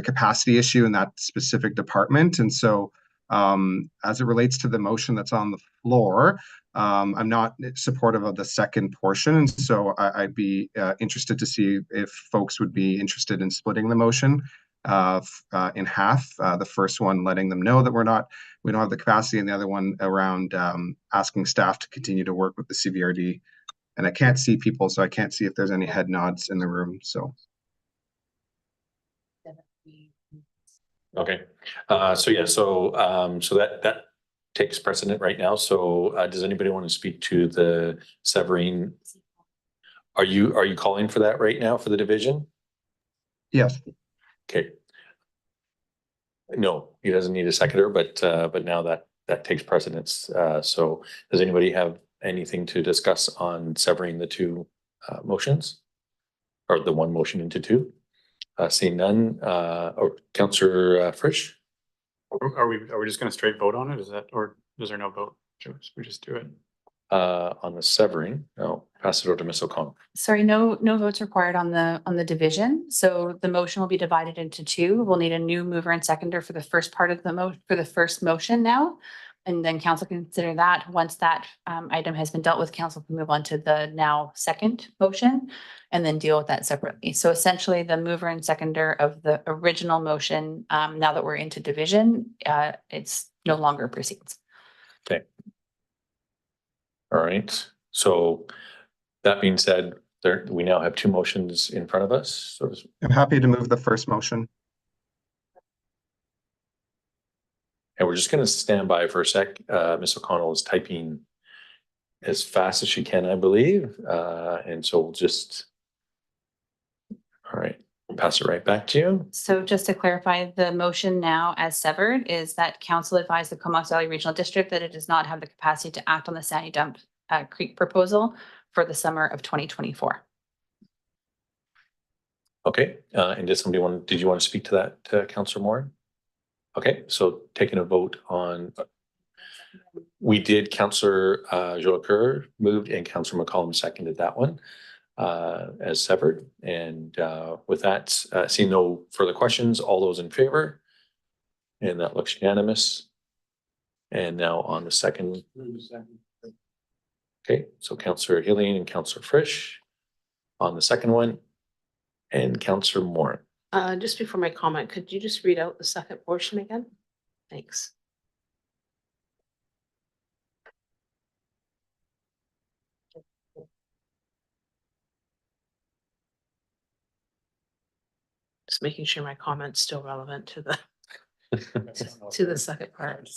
K: capacity issue in that specific department. And so As it relates to the motion that's on the floor, I'm not supportive of the second portion, and so I'd be interested to see if folks would be interested in splitting the motion in half. The first one letting them know that we don't have the capacity, and the other one around asking staff to continue to work with the CVRD. And I can't see people, so I can't see if there's any head nods in the room, so.
A: Okay, so yeah, so that takes precedent right now. So does anybody want to speak to the severing? Are you calling for that right now for the division?
K: Yes.
A: Okay. No, he doesn't need a seconder, but now that takes precedence. So does anybody have anything to discuss on severing the two motions? Or the one motion into two? Seeing none, or Councillor Frisch?
H: Are we just gonna straight vote on it? Is that, or is there no vote? Should we just do it?
A: On the severing, no, pass it over to Ms. O'Connell.
J: Sorry, no votes required on the division. So the motion will be divided into two. We'll need a new mover and seconder for the first part of for the first motion now. And then council can consider that. Once that item has been dealt with, council can move on to the now second motion and then deal with that separately. So essentially the mover and seconder of the original motion, now that we're into division, it's no longer proceeds.
A: Okay. All right, so that being said, we now have two motions in front of us. So
K: I'm happy to move the first motion.
A: and we're just going to stand by for a sec. Ms. O'Connell is typing as fast as she can, I believe. And so we'll just, all right, pass it right back to you.
J: So just to clarify, the motion now as severed is that council advised the Comox Valley Regional District that it does not have the capacity to act on the Sandy Dump Creek proposal for the summer of 2024.
A: Okay, and did you want to speak to that, Councillor Moore? Okay, so taking a vote on, we did, Councillor Jolicoeur moved and Councillor McCollum seconded that one as severed. And with that, seeing no further questions, all those in favor? And that looks unanimous. And now on the second. Okay, so Councillor Hillian and Councillor Frisch on the second one. And Councillor Moore.
F: Just before my comment, could you just read out the second portion again? Thanks. Just making sure my comment's still relevant to the to the second part.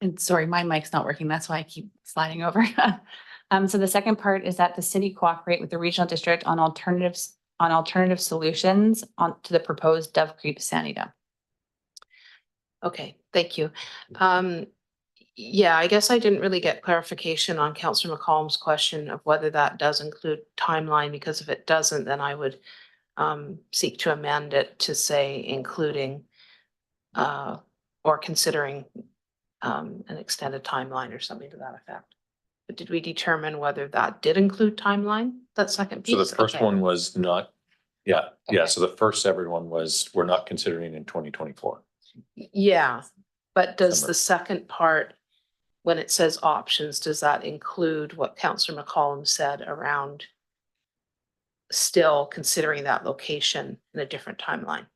J: And sorry, my mic's not working. That's why I keep sliding over. So the second part is that the city cooperate with the regional district on alternative solutions to the proposed Dove Creek Sandy Dump.
F: Okay, thank you. Yeah, I guess I didn't really get clarification on Councillor McCollum's question of whether that does include timeline, because if it doesn't, then I would seek to amend it to say including or considering an extended timeline or something to that effect. But did we determine whether that did include timeline, that second piece?
A: So the first
F: Okay.
A: one was not, yeah.
F: Okay.
A: So the first severed one was, we're not considering in 2024.
F: Yeah, but does
A: Summer.
F: the second part, when it says options, does that include what Councillor McCollum said around still considering that location in a different timeline?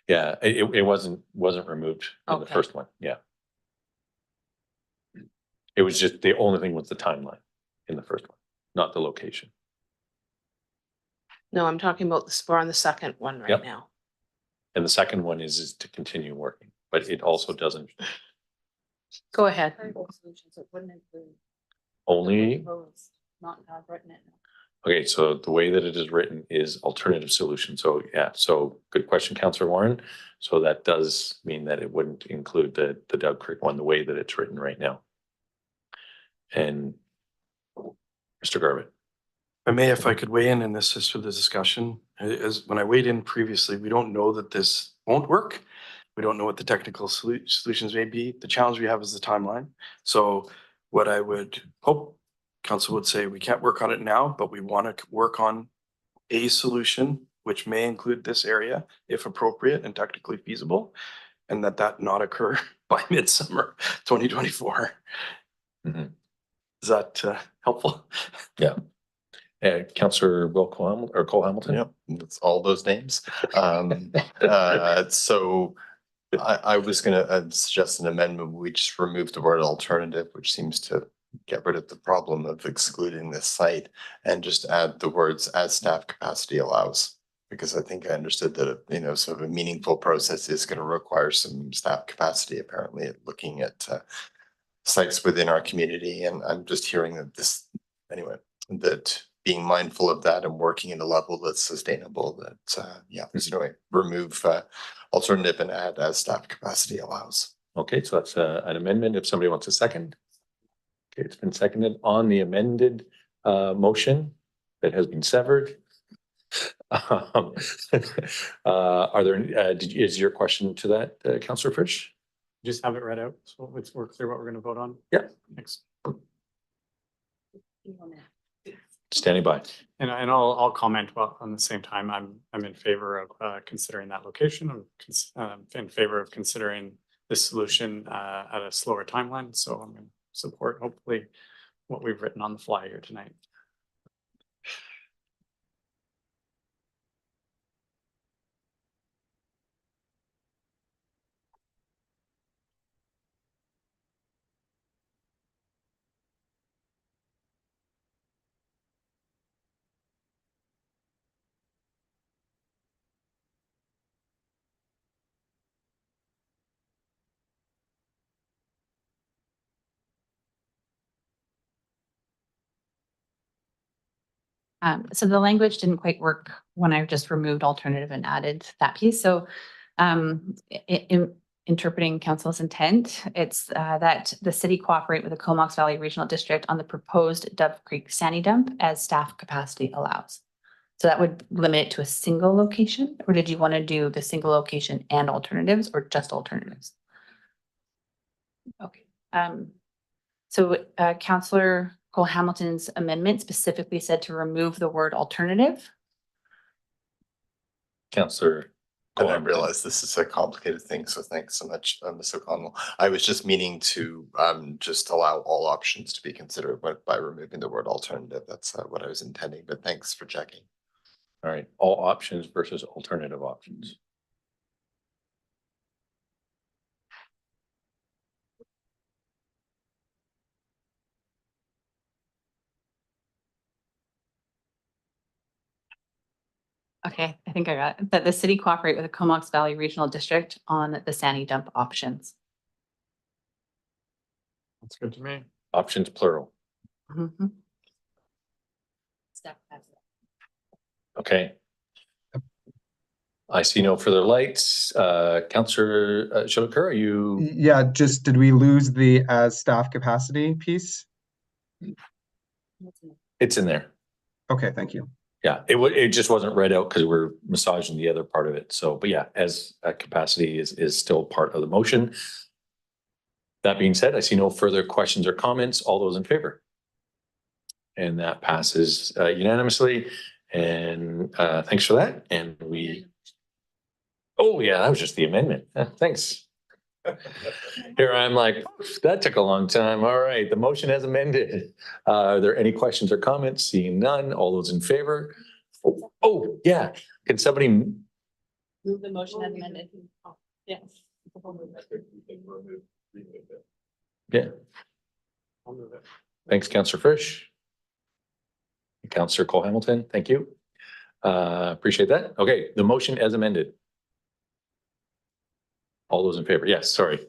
A: Yeah, it wasn't removed in the
F: Okay.
A: first one, yeah. It was just, the only thing was the timeline in the first one, not the location.
F: No, I'm talking about we're on the second one right
A: Yep.
F: now.
A: And the second one is to continue working, but it also doesn't
F: Go ahead.
A: only,
J: Not have written it.
A: okay, so the way that it is written is alternative solution. So yeah, so good question, Councillor Warren. So that does mean that it wouldn't include the Dove Creek one, the way that it's written right now. And Mr. Garbutt.
I: If I could weigh in, and this is for the discussion, as when I weighed in previously, we don't know that this won't work. We don't know what the technical solutions may be. The challenge we have is the timeline. So what I would hope council would say, we can't work on it now, but we want to work on a solution, which may include this area if appropriate and technically feasible, and that not occur by midsummer 2024.
A: Mhm.
I: Is that helpful?
A: Councillor Will Cole Hamilton?
D: Yep, it's all those names. So I was gonna suggest an amendment. We just remove the word alternative, which seems to get rid of the problem of excluding this site, and just add the words as staff capacity allows. Because I think I understood that, you know, sort of a meaningful process is going to require some staff capacity, apparently, at looking at sites within our community. And I'm just hearing that that being mindful of that and working at a level that's sustainable, that, so anyway, remove alternative and add as staff capacity allows.
A: Okay, so that's an amendment. If somebody wants a second. Okay, it's been seconded on the amended motion that has been severed. Are there, is your question to that, Councillor Frisch?
H: Just have it read out, so we're clear what we're gonna vote on.
A: Yeah.
H: Thanks.
A: Standing by.
H: And I'll comment well on the same time. I'm in favor of considering that location. I'm in favor of considering this solution at a slower timeline. So I'm going to support hopefully what we've written on the fly here tonight.
J: So the language didn't quite work when I just removed alternative and added that piece. So in interpreting council's intent, it's that the city cooperate with the Comox Valley Regional District on the proposed Dove Creek Sandy dump as staff capacity allows. So that would limit it to a single location, or did you want to do the single location and alternatives, or just alternatives? Okay. So Councillor Cole Hamilton's amendment specifically said to remove the word alternative.
A: Councillor.
D: And I realize this is a complicated thing, so thanks so much, Ms. O'Connell. I was just meaning to just allow all options to be considered by removing the word alternative. That's what I was intending, but thanks for checking.
A: All right, all options versus alternative options.
J: Okay, I think I got it. That the city cooperate with the Comox Valley Regional District on the Sandy dump options.
H: That's good to me.
A: Options plural.
J: Mhm.
A: Okay. I see no further lights. Councillor Shillaker, are you?
K: Yeah, just did we lose the as staff capacity piece?
A: It's in there.
K: Okay, thank you.
A: Yeah, it just wasn't read out because we're massaging the other part of it. So, but yeah, as capacity is still part of the motion. That being said, I see no further questions or comments. All those in favor? And that passes unanimously. And thanks for that. And we. Oh yeah, that was just the amendment. Thanks. Here I'm like, that took a long time. All right, the motion has amended. Are there any questions or comments? Seeing none, all those in favor? Oh, yeah. Can somebody?
J: Move the motion as amended. Yes.
A: Yeah.
H: I'll move it.
A: Thanks, Councillor Frisch. Councillor Cole Hamilton, thank you. Appreciate that. Okay, the motion as amended. All those in favor? Yes, sorry.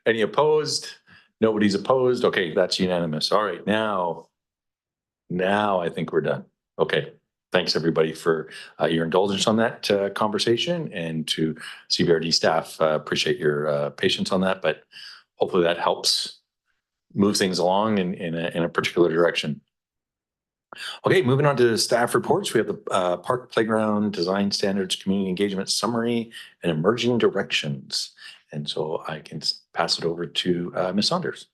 A: Any opposed? Nobody's opposed. Okay, that's unanimous. All right, now I think we're done. Okay, thanks everybody for your indulgence on that conversation, and to CVRD staff, appreciate your patience on that, but hopefully that helps move things along in a particular direction. Okay, moving on to staff reports. We have the Park Playground Design Standards Community Engagement Summary and Emerging Directions. And so I can pass it over to Ms. Saunders.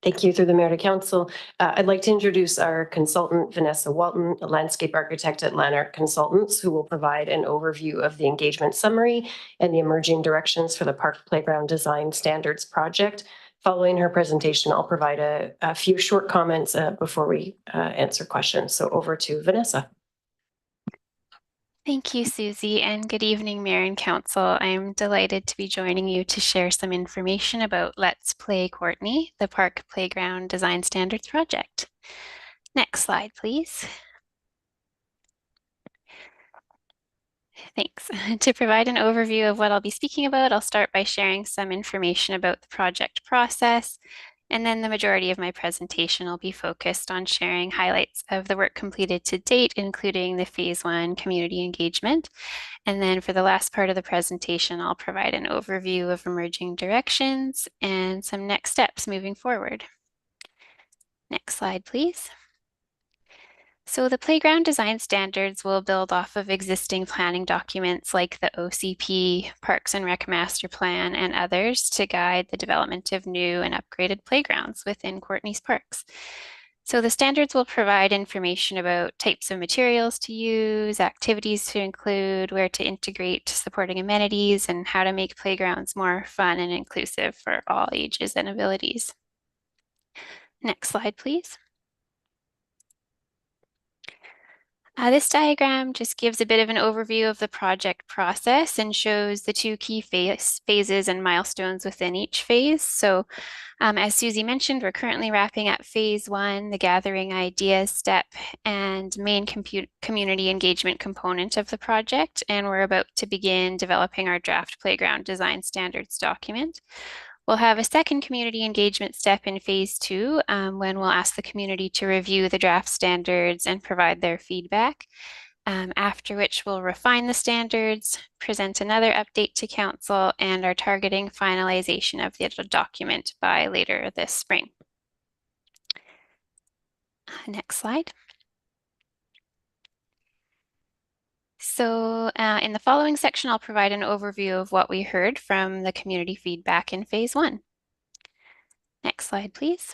L: Thank you through the mayor to council. I'd like to introduce our consultant, Vanessa Walton, a landscape architect at Lanark Consultants, who will provide an overview of the engagement summary and the emerging directions for the Park Playground Design Standards project. Following her presentation, I'll provide a few short comments before we answer questions. So over to Vanessa.
M: Thank you, Susie, and good evening, Mayor and Council. I'm delighted to be joining you to share some information about Let's Play Courtenay, the Park Playground Design Standards project. Next slide, please. Thanks. To provide an overview of what I'll be speaking about, I'll start by sharing some information about the project process, and then the majority of my presentation will be focused on sharing highlights of the work completed to date, including the Phase 1 community engagement. And then for the last part of the presentation, I'll provide an overview of emerging directions and some next steps moving forward. Next slide, please. So the playground design standards will build off of existing planning documents like the OCP, Parks and Rec Master Plan, and others to guide the development of new and upgraded playgrounds within Courtenay's parks. So the standards will provide information about types of materials to use, activities to include, where to integrate supporting amenities, and how to make playgrounds more fun and inclusive for all ages and abilities. Next slide, please. This diagram just gives a bit of an overview of the project process and shows the two key phases and milestones within each phase. So as Susie mentioned, we're currently wrapping up Phase 1, the gathering ideas step and main community engagement component of the project. And we're about to begin developing our draft playground design standards document. We'll have a second community engagement step in Phase 2 when we'll ask the community to review the draft standards and provide their feedback, after which we'll refine the standards, present another update to council, and are targeting finalization of the document by later this spring. Next slide. So in the following section, I'll provide an overview of what we heard from the community feedback in Phase 1. Next slide, please.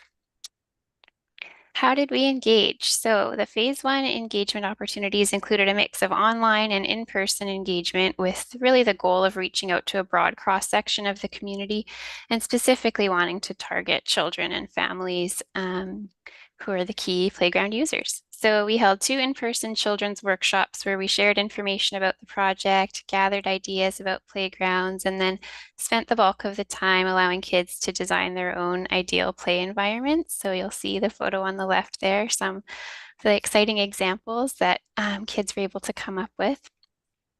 M: How did we engage? So the Phase 1 engagement opportunities included a mix of online and in-person engagement with really the goal of reaching out to a broad cross-section of the community and specifically wanting to target children and families who are the key playground users. So we held 2 in-person children's workshops where we shared information about the project, gathered ideas about playgrounds, and then spent the bulk of the time allowing kids to design their own ideal play environments. So you'll see the photo on the left there, some of the exciting examples that kids were able to come up with.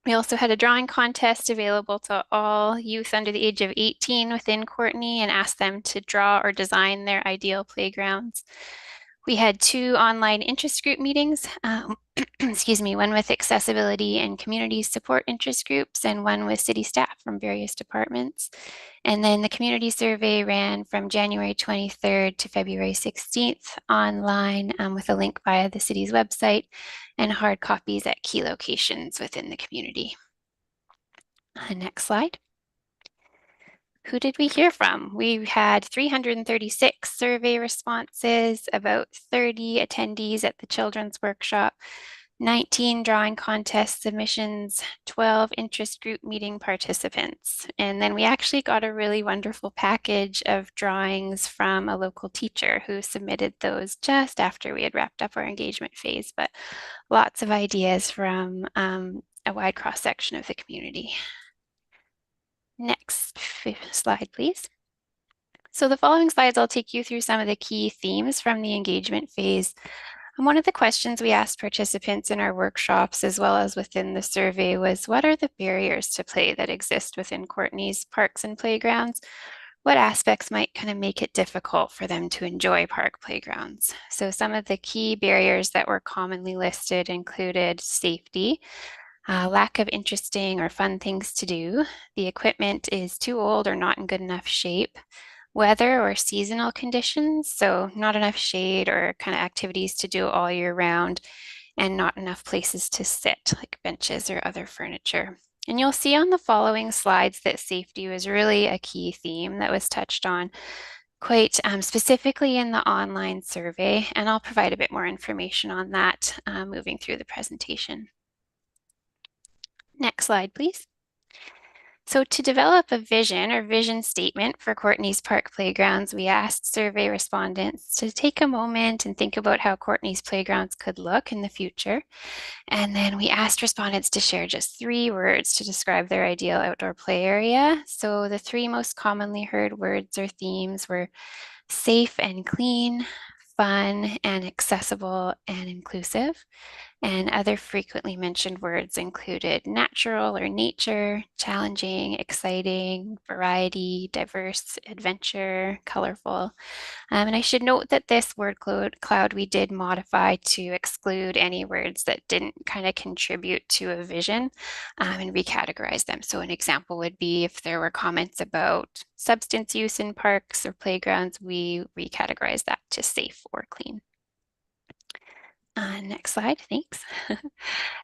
M: We also had a drawing contest available to all youth under the age of 18 within Courtenay and asked them to draw or design their ideal playgrounds. We had 2 online interest group meetings, excuse me, one with accessibility and community support interest groups and one with city staff from various departments. And then the community survey ran from January 23rd to February 16th online with a link via the city's website and hard copies at key locations within the community. Next slide. Who did we hear from? We had 336 survey responses, about 30 attendees at the children's workshop, 19 drawing contest submissions, 12 interest group meeting participants. And then we actually got a really wonderful package of drawings from a local teacher who submitted those just after we had wrapped up our engagement phase, but lots of ideas from a wide cross-section of the community. Next slide, please. So the following slides, I'll take you through some of the key themes from the engagement phase. And one of the questions we asked participants in our workshops, as well as within the survey, was what are the barriers to play that exist within Courtenay's parks and playgrounds? What aspects might kind of make it difficult for them to enjoy park playgrounds? So some of the key barriers that were commonly listed included safety, lack of interesting or fun things to do, the equipment is too old or not in good enough shape, weather or seasonal conditions, so not enough shade or kind of activities to do all year round, and not enough places to sit, like benches or other furniture. And you'll see on the following slides that safety was really a key theme that was touched on. quite specifically in the online survey, and I'll provide a bit more information on that moving through the presentation. Next slide, please. So to develop a vision or vision statement for Courtney's Park Playgrounds, we asked survey respondents to take a moment and think about how Courtney's Playgrounds could look in the future. And then we asked respondents to share just 3 words to describe their ideal outdoor play area. So the 3 most commonly heard words or themes were safe and clean, fun and accessible and inclusive. And other frequently mentioned words included natural or nature, challenging, exciting, variety, diverse, adventure, colorful. And I should note that this word cloud we did modify to exclude any words that didn't kind of contribute to a vision and recategorize them. So an example would be if there were comments about substance use in parks or playgrounds, we recategorize that to safe or clean. Next slide, thanks.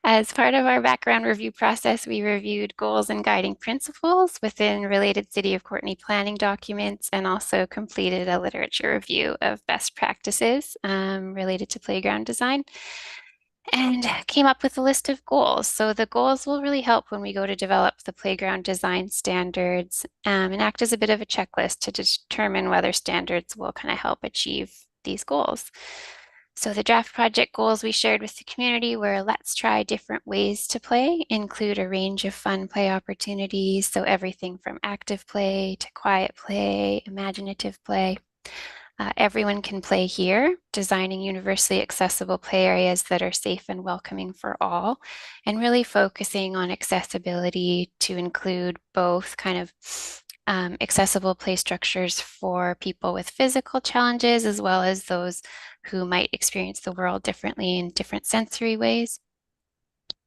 M: As part of our background review process, we reviewed goals and guiding principles within related City of Courtenay planning documents and also completed a literature review of best practices related to playground design and came up with a list of goals. So the goals will really help when we go to develop the playground design standards and act as a bit of a checklist to determine whether standards will kind of help achieve these goals. So the draft project goals we shared with the community were let's try different ways to play, include a range of fun play opportunities. So everything from active play to quiet play, imaginative play. Everyone can play here, designing universally accessible play areas that are safe and welcoming for all, and really focusing on accessibility to include both kind of accessible play structures for people with physical challenges, as well as those who might experience the world differently in different sensory ways.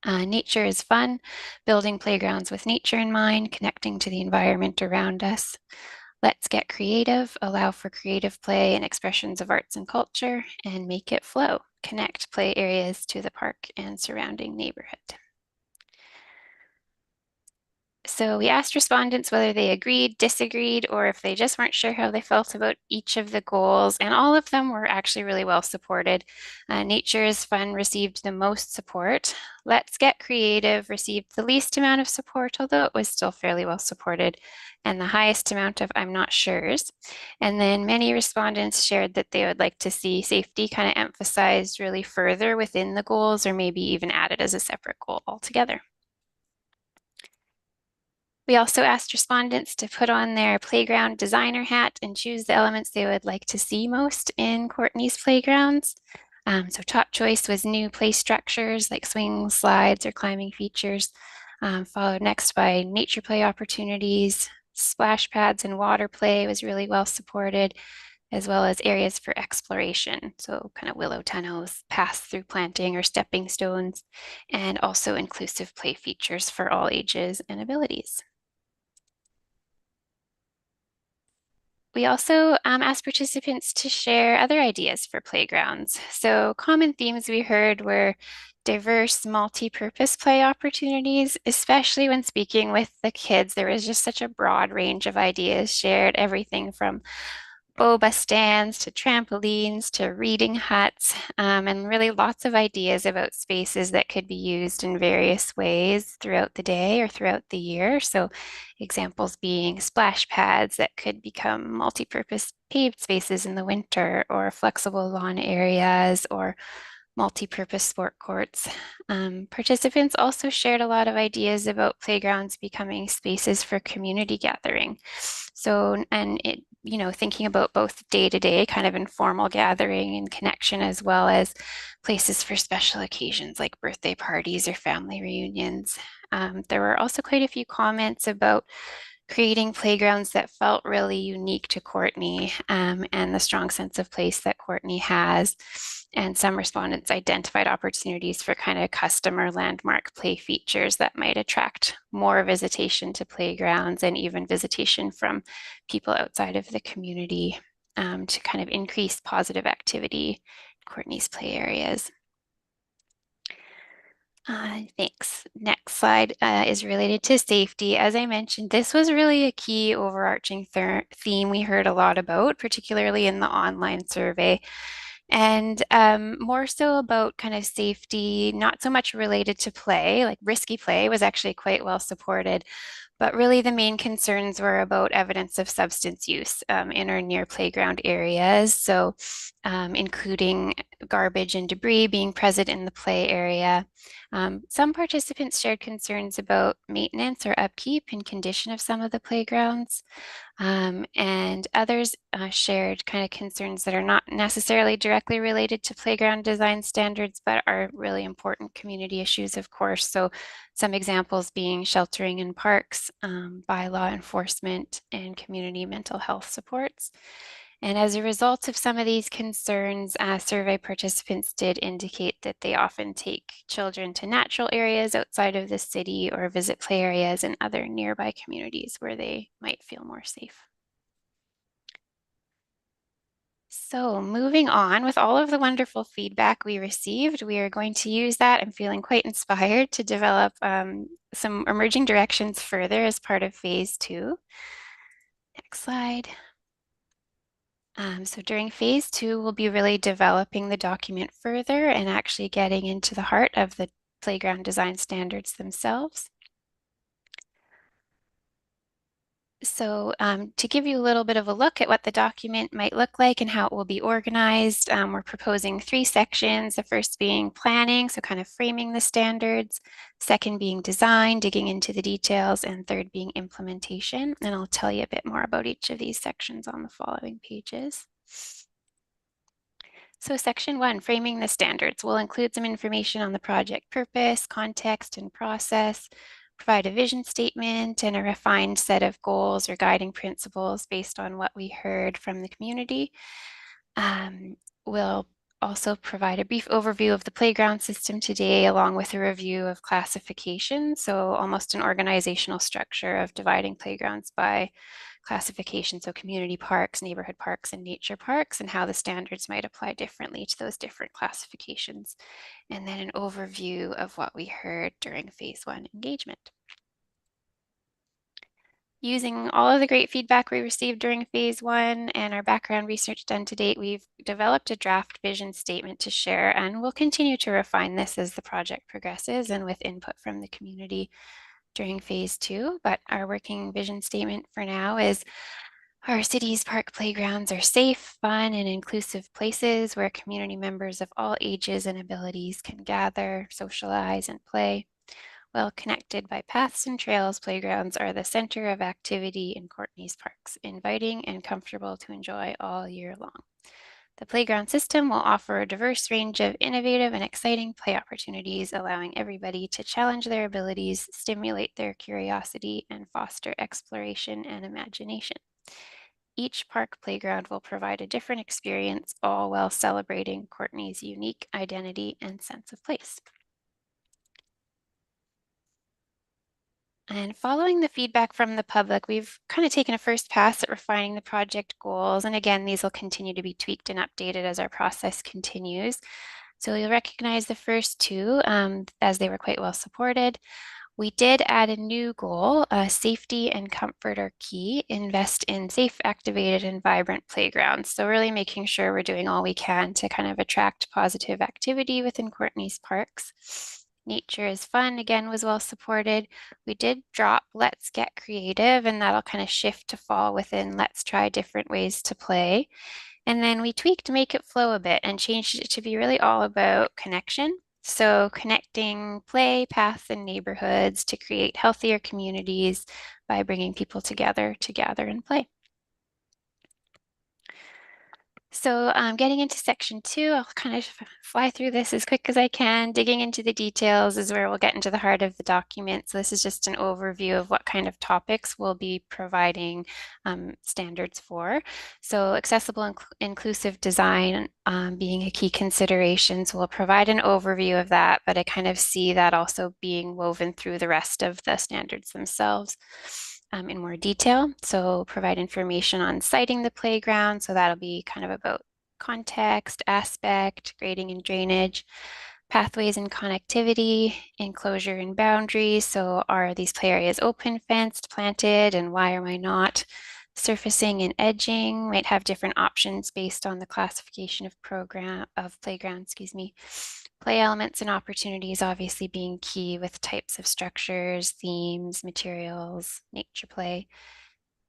M: Nature is fun, building playgrounds with nature in mind, connecting to the environment around us. Let's get creative, allow for creative play and expressions of arts and culture, and make it flow. Connect play areas to the park and surrounding neighborhood. So we asked respondents whether they agreed, disagreed, or if they just weren't sure how they felt about each of the goals, and all of them were actually really well supported. Nature is Fun received the most support. Let's Get Creative received the least amount of support, although it was still fairly well supported, and the highest amount of I'm not sure's. And then many respondents shared that they would like to see safety kind of emphasized really further within the goals, or maybe even added as a separate goal altogether. We also asked respondents to put on their playground designer hat and choose the elements they would like to see most in Courtenay's playgrounds. So top choice was new play structures like swings, slides, or climbing features, followed next by nature play opportunities. Splash pads and water play was really well supported, as well as areas for exploration. So kind of willow tunnels, pass-through planting or stepping stones, and also inclusive play features for all ages and abilities. We also asked participants to share other ideas for playgrounds. So common themes we heard were diverse multi-purpose play opportunities, especially when speaking with the kids. There was just such a broad range of ideas shared, everything from boba stands to trampolines to reading huts, and really lots of ideas about spaces that could be used in various ways throughout the day or throughout the year. So examples being splash pads that could become multi-purpose paved spaces in the winter, or flexible lawn areas, or multi-purpose sport courts. Participants also shared a lot of ideas about playgrounds becoming spaces for community gathering. So, and it, you know, thinking about both day-to-day kind of informal gathering and connection, as well as places for special occasions like birthday parties or family reunions. There were also quite a few comments about creating playgrounds that felt really unique to Courtenay and the strong sense of place that Courtenay has. And some respondents identified opportunities for kind of custom or landmark play features that might attract more visitation to playgrounds and even visitation from people outside of the community to kind of increase positive activity in Courtenay's play areas. Thanks. Next slide is related to safety. As I mentioned, this was really a key overarching theme we heard a lot about, particularly in the online survey. And more so about kind of safety, not so much related to play, like risky play was actually quite well supported. But really the main concerns were about evidence of substance use in or near playground areas. So including garbage and debris being present in the play area. Some participants shared concerns about maintenance or upkeep and condition of some of the playgrounds. And others shared kind of concerns that are not necessarily directly related to playground design standards, but are really important community issues, of course. So some examples being sheltering in parks, bylaw enforcement, and community mental health supports. And as a result of some of these concerns, survey participants did indicate that they often take children to natural areas outside of the city or visit play areas in other nearby communities where they might feel more safe. So moving on, with all of the wonderful feedback we received, we are going to use that. I'm feeling quite inspired to develop some emerging directions further as part of phase 2. Next slide. So during phase 2, we'll be really developing the document further and actually getting into the heart of the playground design standards themselves. So to give you a little bit of a look at what the document might look like and how it will be organized, we're proposing 3 sections. The first being planning, so kind of framing the standards. Second being design, digging into the details. And third being implementation. And I'll tell you a bit more about each of these sections on the following pages. So section 1, framing the standards, will include some information on the project purpose, context, and process. Provide a vision statement and a refined set of goals or guiding principles based on what we heard from the community. We'll also provide a brief overview of the playground system today, along with a review of classification. So almost an organizational structure of dividing playgrounds by classification. So community parks, neighborhood parks, and nature parks, and how the standards might apply differently to those different classifications. And then an overview of what we heard during phase 1 engagement. Using all of the great feedback we received during phase 1 and our background research done to date, we've developed a draft vision statement to share, and we'll continue to refine this as the project progresses and with input from the community during phase 2. But our working vision statement for now is: our city's park playgrounds are safe, fun, and inclusive places where community members of all ages and abilities can gather, socialize, and play. Well connected by paths and trails, playgrounds are the center of activity in Courtney's Parks, inviting and comfortable to enjoy all year long. The playground system will offer a diverse range of innovative and exciting play opportunities, allowing everybody to challenge their abilities, stimulate their curiosity, and foster exploration and imagination. Each park playground will provide a different experience, all while celebrating Courtney's unique identity and sense of place. And following the feedback from the public, we've kind of taken a first pass at refining the project goals. And again, these will continue to be tweaked and updated as our process continues. So you'll recognize the first 2 as they were quite well supported. We did add a new goal: safety and comfort are key. Invest in safe, activated, and vibrant playgrounds. So really making sure we're doing all we can to kind of attract positive activity within Courtney's Parks. Nature is fun, again, was well supported. We did drop let's get creative, and that'll kind of shift to fall within let's try different ways to play. And then we tweaked make it flow a bit and changed it to be really all about connection. So connecting play, paths, and neighborhoods to create healthier communities by bringing people together to gather and play. So getting into section 2, I'll kind of fly through this as quick as I can. Digging into the details is where we'll get into the heart of the document. So this is just an overview of what kind of topics we'll be providing standards for. So accessible inclusive design being a key consideration. So we'll provide an overview of that, but I kind of see that also being woven through the rest of the standards themselves. In more detail. So provide information on siting the playground. So that'll be kind of about context, aspect, grading and drainage. pathways and connectivity, enclosure and boundaries. So are these play areas open, fenced, planted, and why or why not? Surfacing and edging might have different options based on the classification of playground, Play elements and opportunities obviously being key with types of structures, themes, materials, nature play.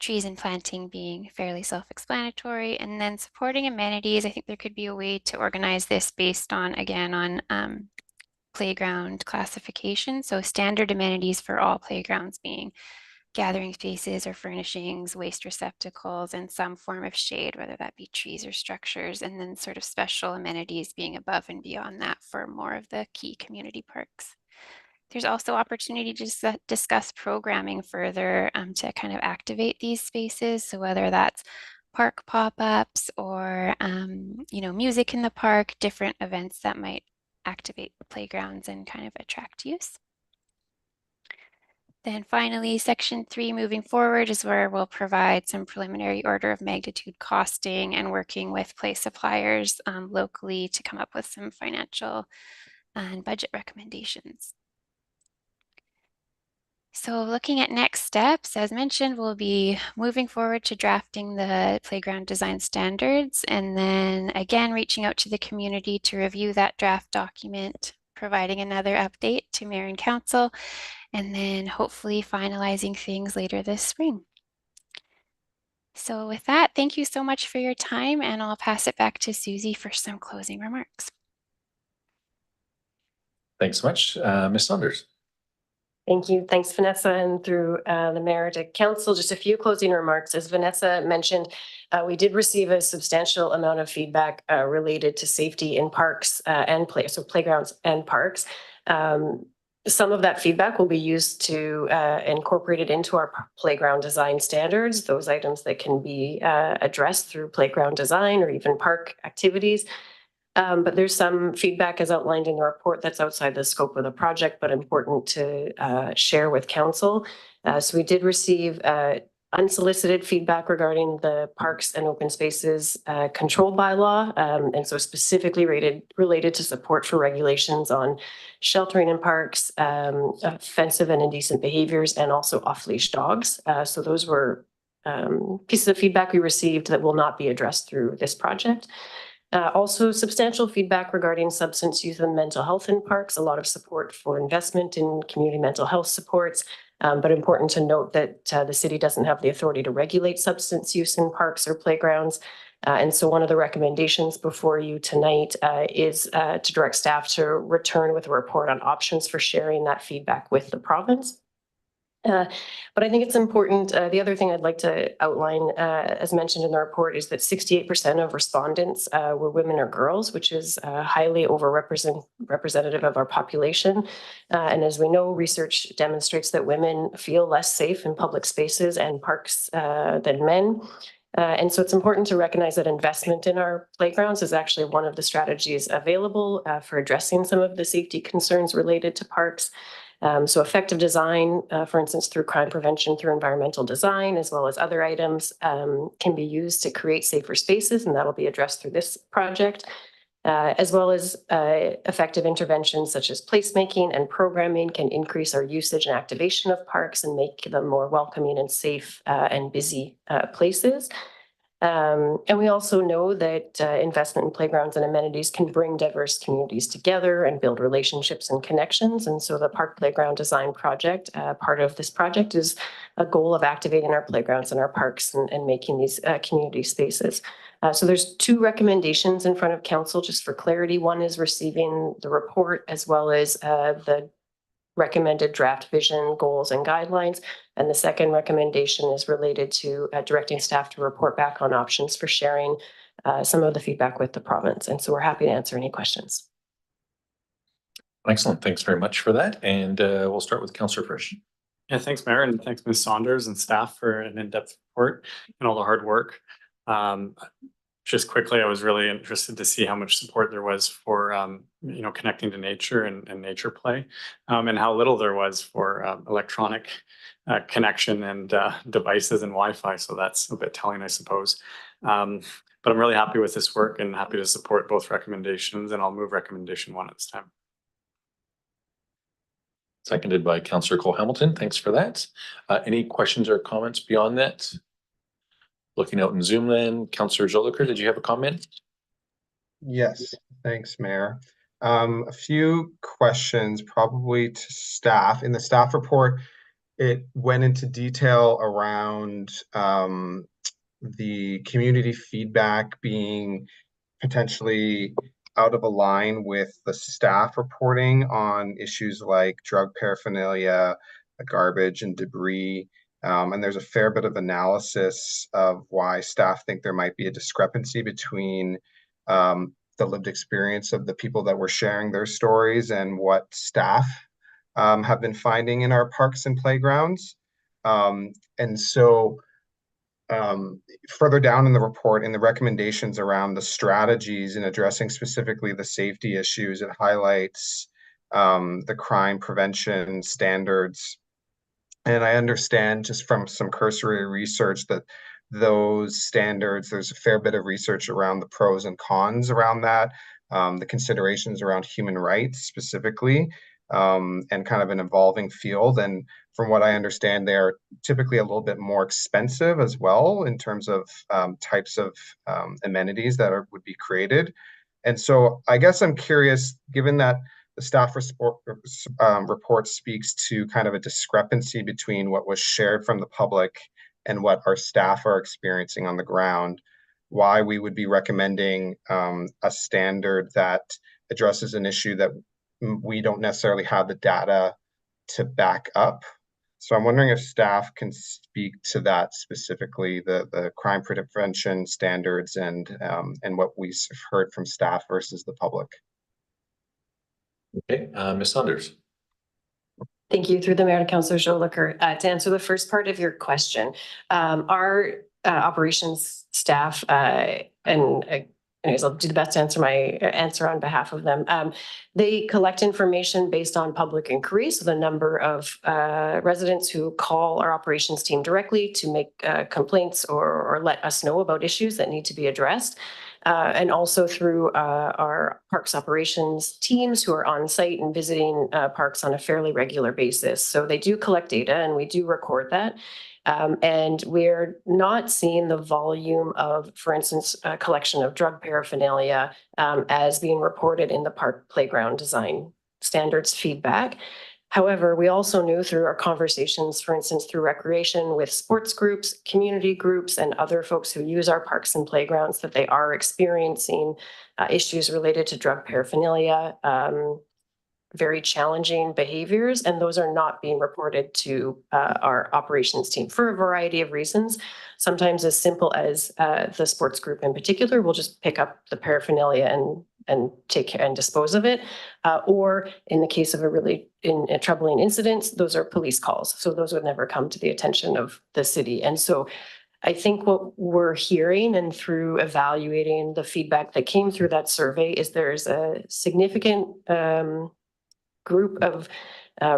M: Trees and planting being fairly self-explanatory, and then supporting amenities. I think there could be a way to organize this based on, again, on playground classification. So standard amenities for all playgrounds being gathering spaces or furnishings, waste receptacles, and some form of shade, whether that be trees or structures, and then sort of special amenities being above and beyond that for more of the key community parks. There's also opportunity to discuss programming further to kind of activate these spaces. So whether that's park pop-ups or, music in the park, different events that might activate playgrounds and kind of attract use. Then finally, section 3 moving forward is where we'll provide some preliminary order of magnitude costing and working with play suppliers locally to come up with some financial and budget recommendations. So looking at next steps, as mentioned, we'll be moving forward to drafting the playground design standards, and then again, reaching out to the community to review that draft document, providing another update to Mayor and Council, and then hopefully finalizing things later this spring. So with that, thank you so much for your time, and I'll pass it back to Susie for some closing remarks.
A: Thanks so much. Ms. Saunders.
L: Thank you. Thanks, Vanessa, and through the mayor to council. Just a few closing remarks. As Vanessa mentioned, we did receive a substantial amount of feedback related to safety in parks and playgrounds and parks. Some of that feedback will be used to incorporate it into our playground design standards, those items that can be addressed through playground design or even park activities. But there's some feedback as outlined in the report that's outside the scope of the project, but important to share with council. So we did receive unsolicited feedback regarding the parks and open spaces control bylaw, and so specifically related to support for regulations on sheltering in parks, offensive and indecent behaviors, and also off-leash dogs. So those were pieces of feedback we received that will not be addressed through this project. Also substantial feedback regarding substance use and mental health in parks, a lot of support for investment in community mental health supports, but important to note that the city doesn't have the authority to regulate substance use in parks or playgrounds. And so one of the recommendations before you tonight is to direct staff to return with a report on options for sharing that feedback with the province. But I think it's important. The other thing I'd like to outline, as mentioned in the report, is that 68% of respondents were women or girls, which is highly representative of our population. And as we know, research demonstrates that women feel less safe in public spaces and parks than men. And so it's important to recognize that investment in our playgrounds is actually one of the strategies available for addressing some of the safety concerns related to parks. So effective design, for instance, through crime prevention, through environmental design, as well as other items, can be used to create safer spaces, and that'll be addressed through this project, as well as effective interventions such as placemaking and programming can increase our usage and activation of parks and make them more welcoming and safe and busy places. And we also know that investment in playgrounds and amenities can bring diverse communities together and build relationships and connections. And so the Park Playground Design Project, part of this project is a goal of activating our playgrounds and our parks and making these community spaces. So there's 2 recommendations in front of council, just for clarity. One is receiving the report as well as the recommended draft vision, goals, and guidelines. And the second recommendation is related to directing staff to report back on options for sharing some of the feedback with the province. And so we're happy to answer any questions.
A: Excellent. Thanks very much for that. And we'll start with Councillor Frisch.
H: Yeah, thanks, Mayor, and thanks, Ms. Saunders and staff for an in-depth report and all the hard work. Just quickly, I was really interested to see how much support there was for, connecting to nature and nature play, and how little there was for electronic connection and devices and Wi-Fi. So that's a bit telling, I suppose. But I'm really happy with this work and happy to support both recommendations, and I'll move recommendation 1 at this time.
A: Seconded by Councillor Cole Hamilton. Thanks for that. Any questions or comments beyond that? Looking out in Zoom land, Councillor Jolicoeur, did you have a comment?
K: Yes, thanks, Mayor. A few questions probably to staff. In the staff report, it went into detail around the community feedback being potentially out of a line with the staff reporting on issues like drug paraphernalia, garbage and debris. And there's a fair bit of analysis of why staff think there might be a discrepancy between the lived experience of the people that were sharing their stories and what staff have been finding in our parks and playgrounds. And so further down in the report, in the recommendations around the strategies in addressing specifically the safety issues, it highlights the crime prevention standards. And I understand just from some cursory research that those standards, there's a fair bit of research around the pros and cons around that, the considerations around human rights specifically, and kind of an evolving field. And from what I understand, they're typically a little bit more expensive as well in terms of types of amenities that would be created. And so I guess I'm curious, given that the staff report speaks to kind of a discrepancy between what was shared from the public and what our staff are experiencing on the ground, why we would be recommending a standard that addresses an issue that we don't necessarily have the data to back up. So I'm wondering if staff can speak to that specifically, the crime prevention standards and what we've heard from staff versus the public.
A: Okay, Ms. Saunders.
L: Thank you. Through the mayor to Councillor Jolicoeur. To answer the first part of your question, our operations staff anyways, I'll do the best to answer on behalf of them. They collect information based on public inquiry, so the number of residents who call our operations team directly to make complaints or let us know about issues that need to be addressed. And also through our parks operations teams who are on site and visiting parks on a fairly regular basis. So they do collect data and we do record that. And we're not seeing the volume of, for instance, collection of drug paraphernalia as being reported in the park playground design standards feedback. However, we also knew through our conversations, for instance, through recreation with sports groups, community groups, and other folks who use our parks and playgrounds, that they are experiencing issues related to drug paraphernalia, very challenging behaviors, and those are not being reported to our operations team for a variety of reasons. Sometimes as simple as the sports group in particular will just pick up the paraphernalia and take care and dispose of it. Or in the case of a troubling incident, those are police calls. So those would never come to the attention of the city. And so I think what we're hearing and through evaluating the feedback that came through that survey is there's a significant group of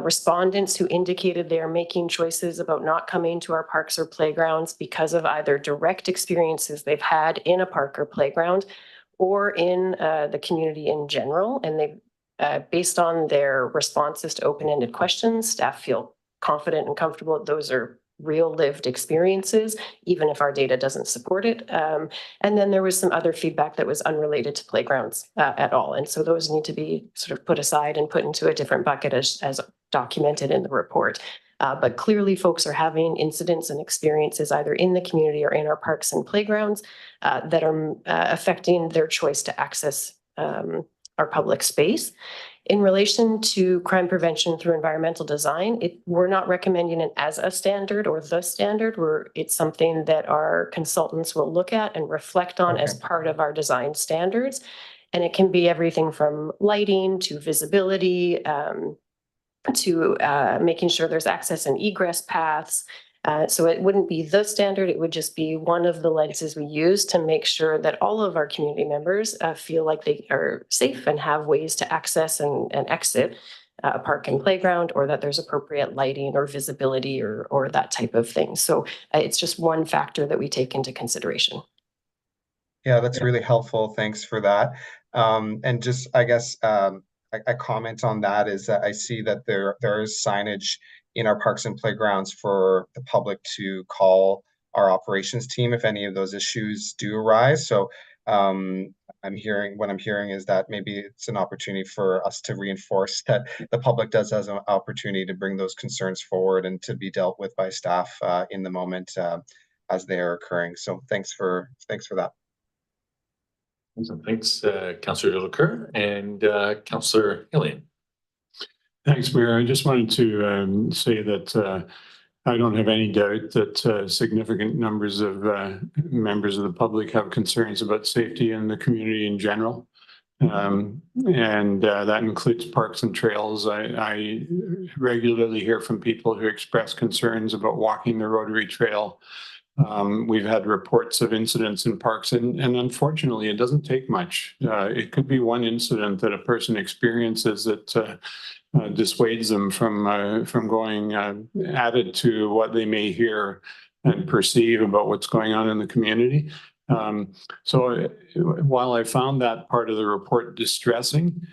L: respondents who indicated they are making choices about not coming to our parks or playgrounds because of either direct experiences they've had in a park or playground or in the community in general. And they, based on their responses to open-ended questions, staff feel confident and comfortable that those are real lived experiences, even if our data doesn't support it. And then there was some other feedback that was unrelated to playgrounds at all. And so those need to be sort of put aside and put into a different bucket as documented in the report. But clearly folks are having incidents and experiences either in the community or in our parks and playgrounds that are affecting their choice to access our public space. In relation to crime prevention through environmental design, we're not recommending it as a standard or the standard. It's something that our consultants will look at and reflect on as part of our design standards. And it can be everything from lighting to visibility, to making sure there's access and egress paths. So it wouldn't be the standard, it would just be one of the lenses we use to make sure that all of our community members feel like they are safe and have ways to access and exit a park and playground, or that there's appropriate lighting or visibility or that type of thing. So it's just one factor that we take into consideration.
K: Yeah, that's really helpful. Thanks for that. And just, I guess, a comment on that is that I see that there is signage in our parks and playgrounds for the public to call our operations team if any of those issues do arise. So what I'm hearing is that maybe it's an opportunity for us to reinforce that the public does has an opportunity to bring those concerns forward and to be dealt with by staff in the moment as they are occurring. So thanks for that.
A: Thanks, Councillor Delacour and Councillor Hillian.
G: Thanks, Mayor. I just wanted to say that I don't have any doubt that significant numbers of members of the public have concerns about safety in the community in general. And that includes parks and trails. I regularly hear from people who express concerns about walking the Rotary Trail. We've had reports of incidents in parks, and unfortunately, it doesn't take much. It could be one incident that a person experiences that dissuades them from going added to what they may hear and perceive about what's going on in the community. So while I found that part of the report distressing,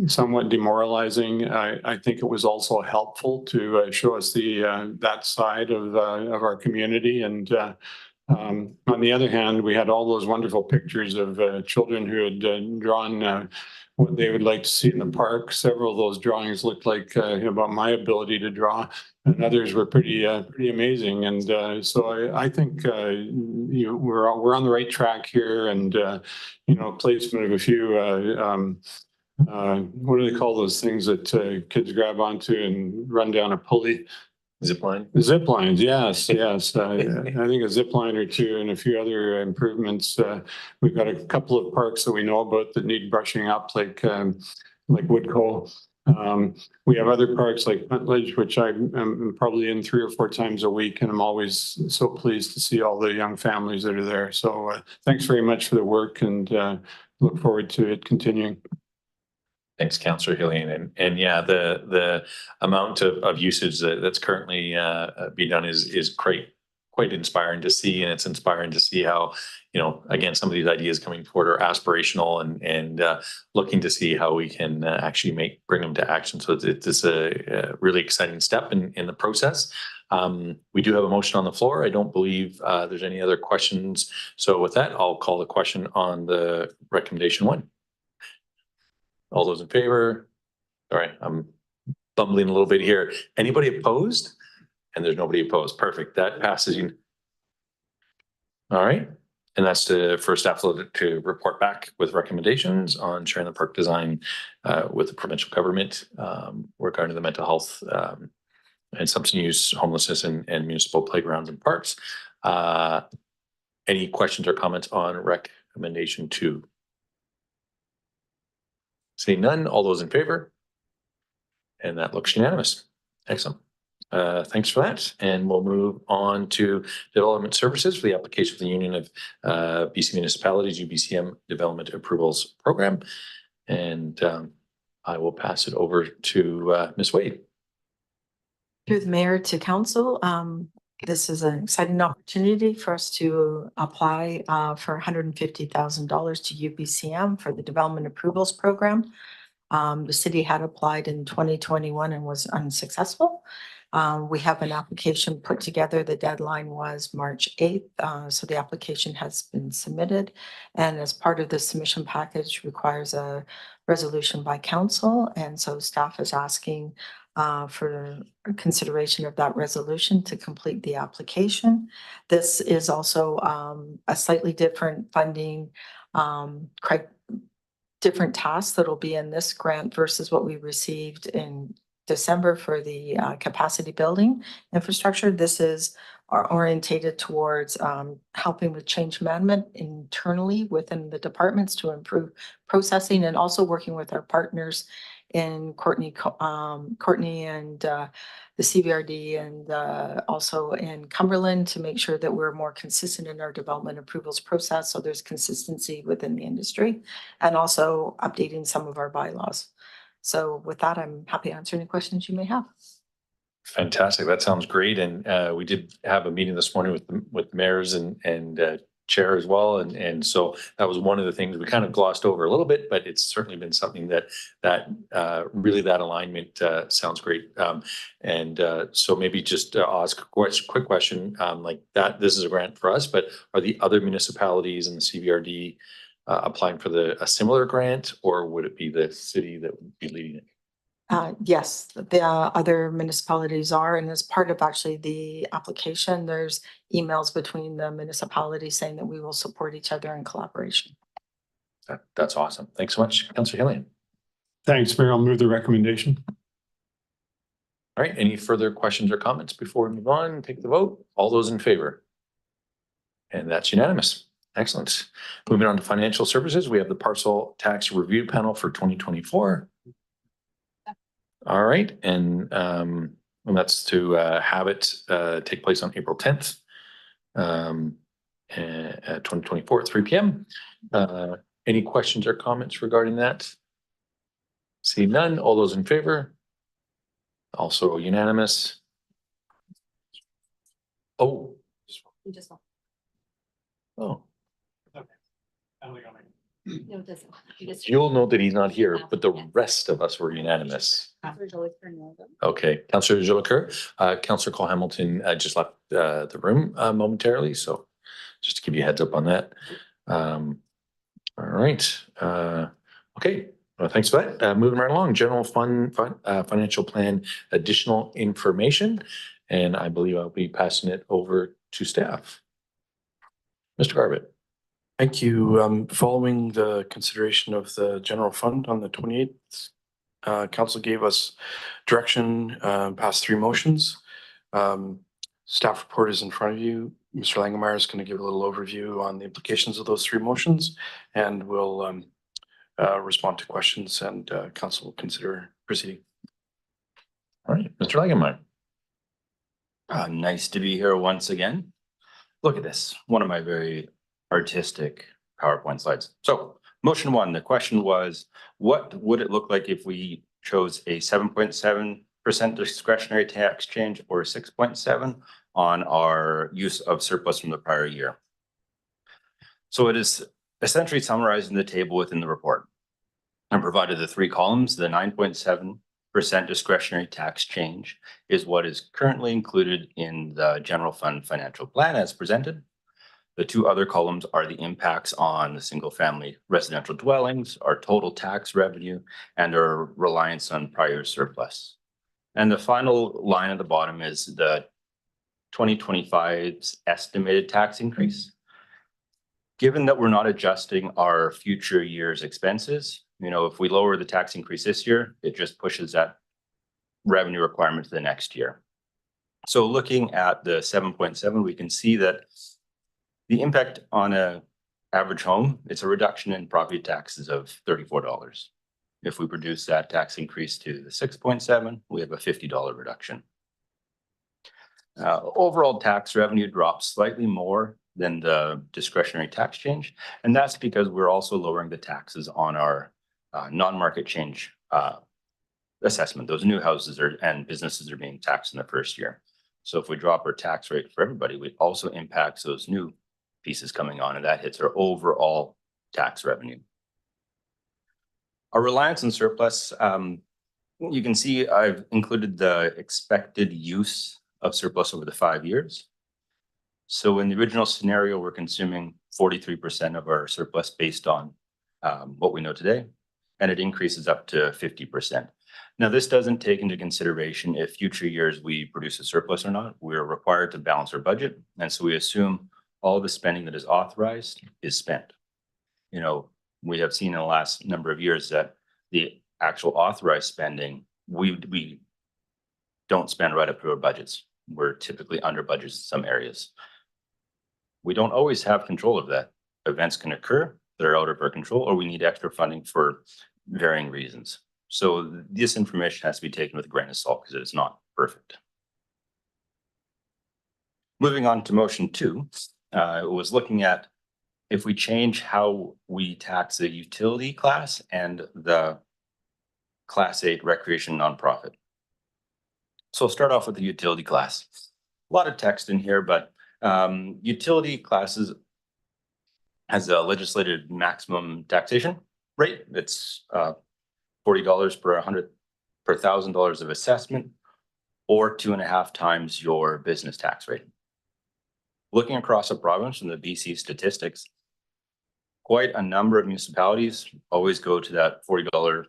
G: somewhat demoralizing, I think it was also helpful to show us that side of our community. And on the other hand, we had all those wonderful pictures of children who had drawn what they would like to see in the park. Several of those drawings looked like about my ability to draw, and others were pretty amazing. And so I think we're on the right track here, and placement of a few what do they call those things that kids grab onto and run down a pulley?
A: Zip line.
G: Zip lines, yes. I think a zip line or two and a few other improvements. We've got a couple of parks that we know about that need brushing up, like Woodco. We have other parks like Puntledge, which I'm probably in 3 or 4 times a week, and I'm always so pleased to see all the young families that are there. So thanks very much for the work, and look forward to it continuing.
A: Thanks, Councillor Hillian. And yeah, the amount of usage that's currently being done is quite inspiring to see. And it's inspiring to see how, again, some of these ideas coming forward are aspirational and looking to see how we can actually bring them to action. So it's a really exciting step in the process. We do have a motion on the floor. I don't believe there's any other questions. So with that, I'll call the question on the recommendation 1. All those in favor? All right, I'm bumbling a little bit here. Anybody opposed? And there's nobody opposed. Perfect. That passes. All right. And that's for staff to report back with recommendations on sharing the park design with the provincial government regarding the mental health and substance use, homelessness, and municipal playgrounds and parks. Any questions or comments on recommendation 2? Seeing none, all those in favor? And that looks unanimous. Excellent. Thanks for that. And we'll move on to development services for the application for the Union of BC Municipalities UBCM Development Approvals Program. And I will pass it over to Ms. Wade.
N: Through the mayor to council, this is an exciting opportunity for us to apply for $150,000 to UBCM for the Development Approvals Program. The city had applied in 2021 and was unsuccessful. We have an application put together. The deadline was March 8th. So the application has been submitted. And as part of the submission package requires a resolution by council. And so staff is asking for consideration of that resolution to complete the application. This is also a slightly different funding, different tasks that'll be in this grant versus what we received in December for the capacity building infrastructure. This is orientated towards helping with change management internally within the departments to improve processing, and also working with our partners in Courtney and the CVRD, and also in Cumberland, to make sure that we're more consistent in our development approvals process. So there's consistency within the industry, and also updating some of our bylaws. So with that, I'm happy to answer any questions you may have.
A: Fantastic. That sounds great. And we did have a meeting this morning with mayors and chair as well. And so that was one of the things we kind of glossed over a little bit, but it's certainly been something that really that alignment sounds great. So maybe just ask a quick question, like that, this is a grant for us, but are the other municipalities in the CVRD applying for a similar grant, or would it be the city that would be leading it?
N: Yes, the other municipalities are, and as part of actually the application, there's emails between the municipalities saying that we will support each other in collaboration.
A: That's awesome. Thanks so much, Councillor Hillian.
G: Thanks, Mayor. I'll move the recommendation.
A: All right, any further questions or comments before we move on? Take the vote. All those in favor? And that's unanimous. Excellent. Moving on to financial services, we have the parcel tax review panel for 2024. All right, and that's to have it take place on April 10th, at 2024 at 3 p.m. Any questions or comments regarding that? See none. All those in favor? Also unanimous. Oh. Oh.
J: No, it doesn't. You just-
A: You'll know that he's not here, but the rest of us were unanimous. Okay, Councillor Jolicoeur, Councillor Cole Hamilton just left the room momentarily, so just to give you a heads up on that. All right, okay, well, thanks for that. Moving right along, general fund financial plan, additional information, and I believe I'll be passing it over to staff. Mr. Garbutt.
I: Thank you. Following the consideration of the general fund on the 28th, council gave us direction, past 3 motions. Staff report is in front of you. Mr. Langemeyer is going to give a little overview on the implications of those 3 motions, and we'll respond to questions, and council will consider proceeding.
A: All right, Mr. Langemeyer.
O: Nice to be here once again. Look at this, one of my very artistic PowerPoint slides. So motion 1, the question was, what would it look like if we chose a 7.7% discretionary tax change or 6.7 on our use of surplus from the prior year? So it is essentially summarized in the table within the report. I provided the 3 columns. The 9.7% discretionary tax change is what is currently included in the general fund financial plan as presented. The 2 other columns are the impacts on the single family residential dwellings, our total tax revenue, and our reliance on prior surplus. And the final line at the bottom is the 2025's estimated tax increase. Given that we're not adjusting our future year's expenses, if we lower the tax increase this year, it just pushes that revenue requirement to the next year. So looking at the 7.7, we can see that the impact on an average home, it's a reduction in property taxes of $34. If we reduce that tax increase to the 6.7, we have a $50 reduction. Overall tax revenue drops slightly more than the discretionary tax change, and that's because we're also lowering the taxes on our non-market change assessment. Those new houses and businesses are being taxed in the first year. So if we drop our tax rate for everybody, it also impacts those new pieces coming on, and that hits our overall tax revenue. Our reliance on surplus, you can see I've included the expected use of surplus over the 5 years. So in the original scenario, we're consuming 43% of our surplus based on what we know today, and it increases up to 50%. Now, this doesn't take into consideration if future years we produce a surplus or not. We're required to balance our budget, and so we assume all the spending that is authorized is spent. We have seen in the last number of years that the actual authorized spending, we don't spend right up to our budgets. We're typically under budgets in some areas. We don't always have control of that. Events can occur that are out of our control, or we need extra funding for varying reasons. So this information has to be taken with a grain of salt because it is not perfect. Moving on to motion 2. It was looking at if we change how we tax the utility class and the Class 8 recreation nonprofit. So I'll start off with the utility class. A lot of text in here, but utility classes has a legislated maximum taxation rate. It's $40 per $1,000 of assessment, or 2.5 times your business tax rate. Looking across the province from the BC statistics, quite a number of municipalities always go to that $40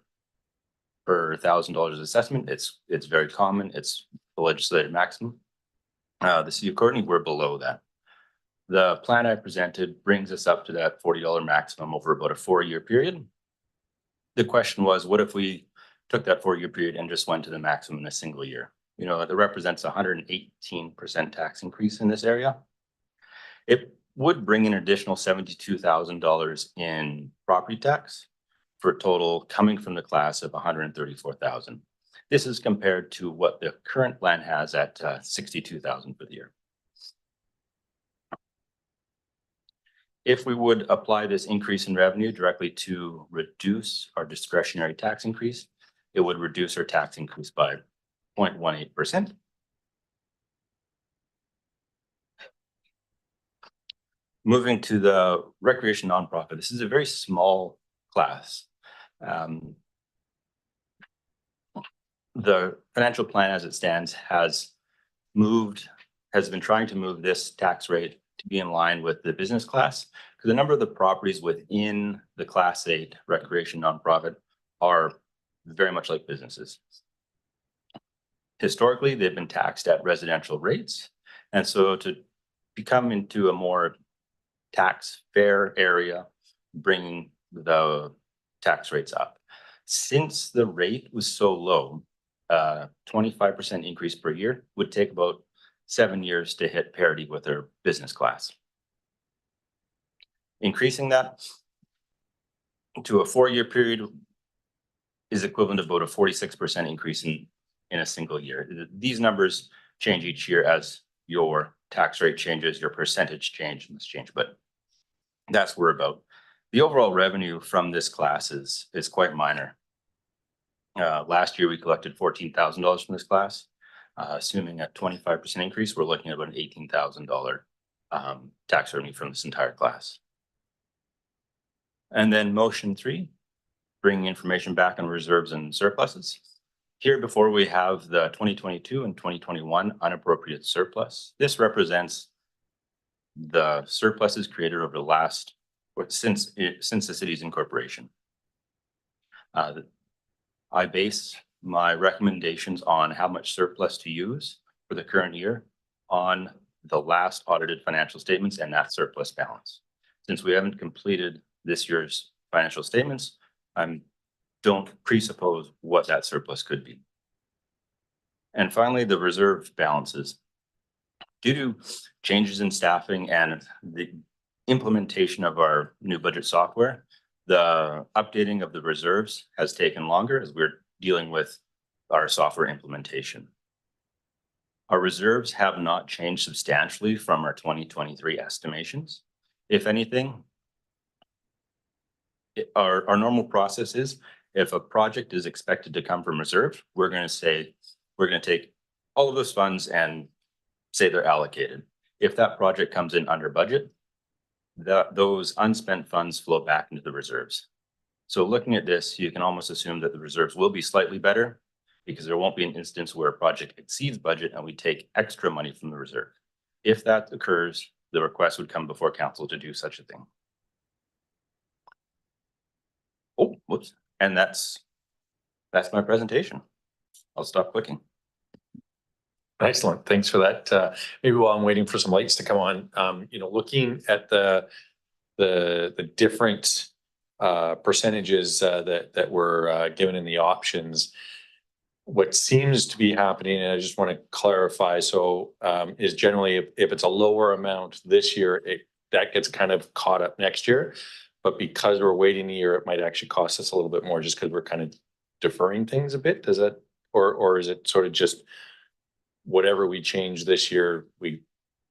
O: per $1,000 assessment. It's very common. It's the legislated maximum. The city of Courtenay, we're below that. The plan I presented brings us up to that $40 maximum over about a 4-year period. The question was, what if we took that 4-year period and just went to the maximum in a single year? You know, that represents 118% tax increase in this area. It would bring an additional $72,000 in property tax for a total coming from the class of $134,000. This is compared to what the current plan has at $62,000 for the year. If we would apply this increase in revenue directly to reduce our discretionary tax increase, it would reduce our tax increase by 0.18%. Moving to the recreation nonprofit, this is a very small class. The financial plan as it stands has been trying to move this tax rate to be in line with the business class, because a number of the properties within the Class 8 recreation nonprofit are very much like businesses. Historically, they've been taxed at residential rates, and so to become into a more tax fair area, bringing the tax rates up. Since the rate was so low, 25% increase per year would take about 7 years to hit parity with their business class. Increasing that to a 4-year period is equivalent to about a 46% increase in a single year. These numbers change each year as your tax rate changes, your percentage change must change, but that's what we're about. The overall revenue from this class is quite minor. Last year, we collected $14,000 from this class. Assuming a 25% increase, we're looking at about an $18,000 tax revenue from this entire class. And then motion 3, bringing information back on reserves and surpluses. Here before we have the 2022 and 2021 unappropriated surplus. This represents the surpluses created over the last, since the city's incorporation. I base my recommendations on how much surplus to use for the current year on the last audited financial statements and that surplus balance. Since we haven't completed this year's financial statements, I don't presuppose what that surplus could be. And finally, the reserve balances. Due to changes in staffing and the implementation of our new budget software, the updating of the reserves has taken longer as we're dealing with our software implementation. Our reserves have not changed substantially from our 2023 estimations. If anything, our normal process is if a project is expected to come from reserve, we're going to take all of those funds and say they're allocated. If that project comes in under budget, those unspent funds flow back into the reserves. So looking at this, you can almost assume that the reserves will be slightly better because there won't be an instance where a project exceeds budget and we take extra money from the reserve. If that occurs, the request would come before council to do such a thing. Oh, whoops. And that's my presentation. I'll stop clicking.
A: Excellent. Thanks for that. Maybe while I'm waiting for some lights to come on, looking at the different percentages that were given in the options, what seems to be happening, and I just want to clarify, so is generally if it's a lower amount this year, that gets kind of caught up next year. But because we're waiting a year, it might actually cost us a little bit more just because we're kind of deferring things a bit. Does that, or is it sort of just whatever we change this year, we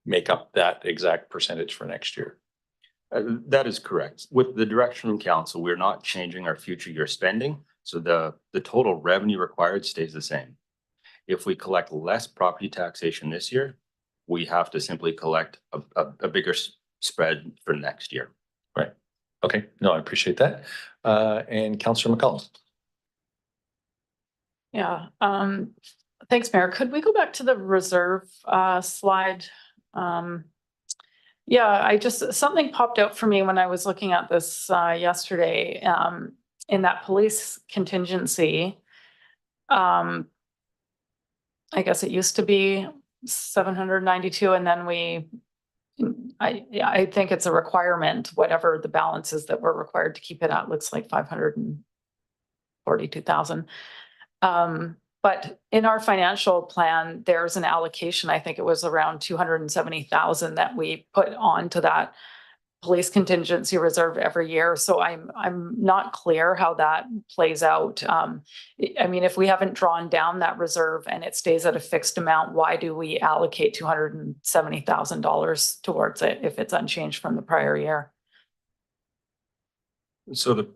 A: make up that exact percentage for next year?
O: That is correct. With the direction from council, we're not changing our future year spending. So the total revenue required stays the same. If we collect less property taxation this year, we have to simply collect a bigger spread for next year.
A: Right. Okay, no, I appreciate that. And Councillor McCollum.
E: Yeah, thanks, Mayor. Could we go back to the reserve slide? Yeah, something popped out for me when I was looking at this yesterday. In that police contingency, I guess it used to be 792, and then I think it's a requirement, whatever the balance is that we're required to keep it at, looks like 542,000. But in our financial plan, there's an allocation, I think it was around 270,000 that we put onto that police contingency reserve every year. So I'm not clear how that plays out. I mean, if we haven't drawn down that reserve and it stays at a fixed amount, why do we allocate $270,000 towards it if it's unchanged from the prior year?
O: So the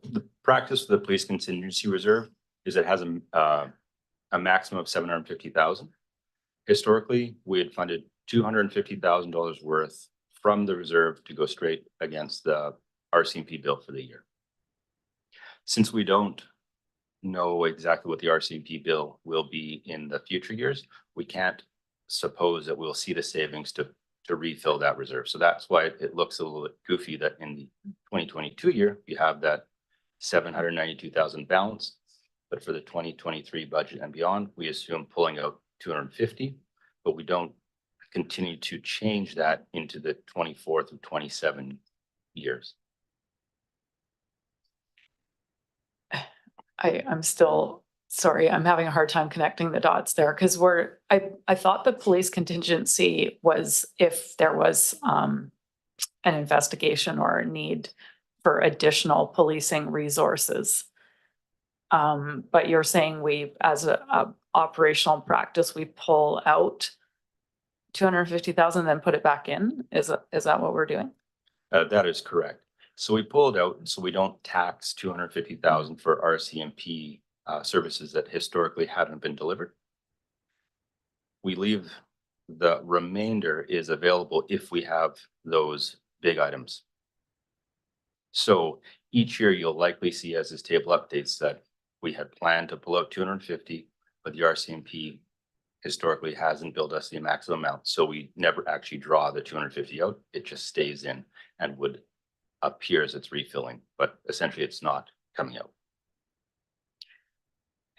O: practice of the police contingency reserve is it has a maximum of 750,000. Historically, we had funded $250,000 worth from the reserve to go straight against the RCMP bill for the year. Since we don't know exactly what the RCMP bill will be in the future years, we can't suppose that we'll see the savings to refill that reserve. So that's why it looks a little bit goofy that in the 2022 year, you have that 792,000 balance. But for the 2023 budget and beyond, we assume pulling out 250, but we don't continue to change that into the 24 through 27 years.
E: I'm still, sorry, I'm having a hard time connecting the dots there because I thought the police contingency was if there was an investigation or a need for additional policing resources. But you're saying we, as a operational practice, we pull out 250,000, then put it back in? Is that what we're doing?
O: That is correct. So we pull it out so we don't tax 250,000 for RCMP services that historically hadn't been delivered. We leave the remainder is available if we have those big items. So each year you'll likely see as this table updates that we had planned to pull out 250, but the RCMP historically hasn't billed us the maximum amount. So we never actually draw the 250 out. It just stays in and would appear as it's refilling, but essentially it's not coming out.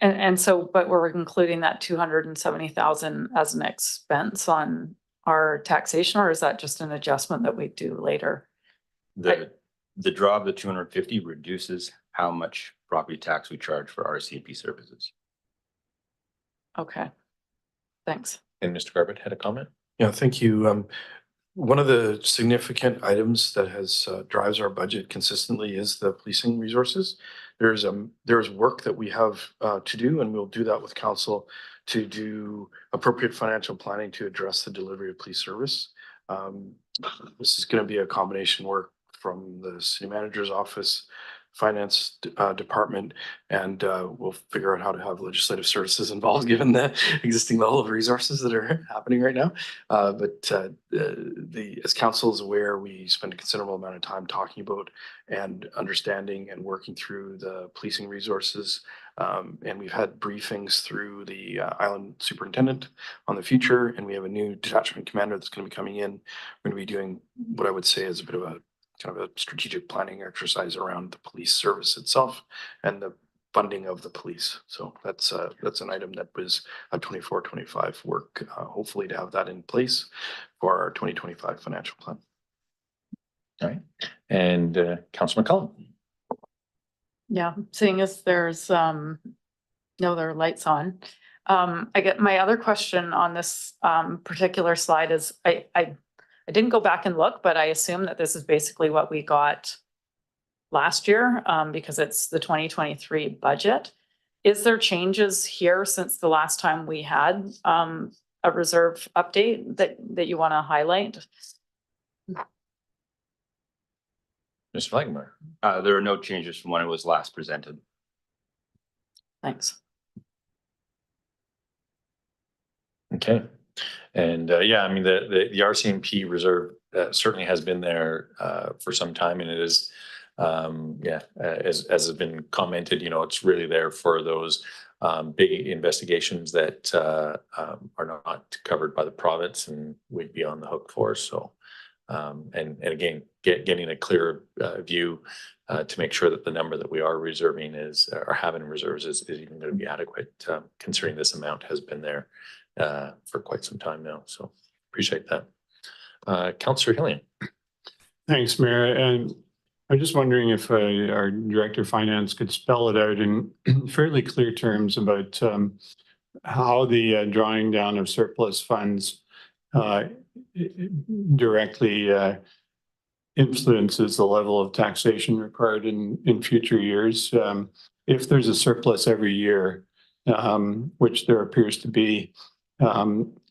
E: And so, but we're including that 270,000 as an expense on our taxation, or is that just an adjustment that we do later?
O: The draw of the 250 reduces how much property tax we charge for RCMP services.
E: Okay, thanks.
A: And Mr. Garbutt had a comment?
I: Yeah, thank you. One of the significant items that has drives our budget consistently is the policing resources. There's work that we have to do, and we'll do that with council to do appropriate financial planning to address the delivery of police service. This is going to be a combination work from the city manager's office, finance department, and we'll figure out how to have legislative services involved given the existing level of resources that are happening right now. But as council is aware, we spend a considerable amount of time talking about and understanding and working through the policing resources. And we've had briefings through the island superintendent on the future, and we have a new detachment commander that's going to be coming in. We're going to be doing what I would say is a bit of a kind of a strategic planning exercise around the police service itself and the funding of the police. So that's an item that was a 24-25 work, hopefully to have that in place for our 2025 financial plan.
A: All right. And Councillor McCollum.
E: Yeah, seeing as there's no other lights on. I get my other question on this particular slide is I didn't go back and look, but I assume that this is basically what we got last year because it's the 2023 budget. Is there changes here since the last time we had a reserve update that you want to highlight?
A: Mr. Flagenmar.
O: There are no changes from when it was last presented.
E: Thanks.
A: Okay. And yeah, I mean, the RCMP reserve certainly has been there for some time, and it is as has been commented, it's really there for those big investigations that are not covered by the province and we'd be on the hook for. So, and again, getting a clear view to make sure that the number that we are reserving or having in reserves is even going to be adequate, considering this amount has been there for quite some time now. So appreciate that. Councillor Hillian.
G: Thanks, Mayor. And I'm just wondering if our Director of Finance could spell it out in fairly clear terms about how the drawing down of surplus funds directly influences the level of taxation required in future years. If there's a surplus every year, which there appears to be,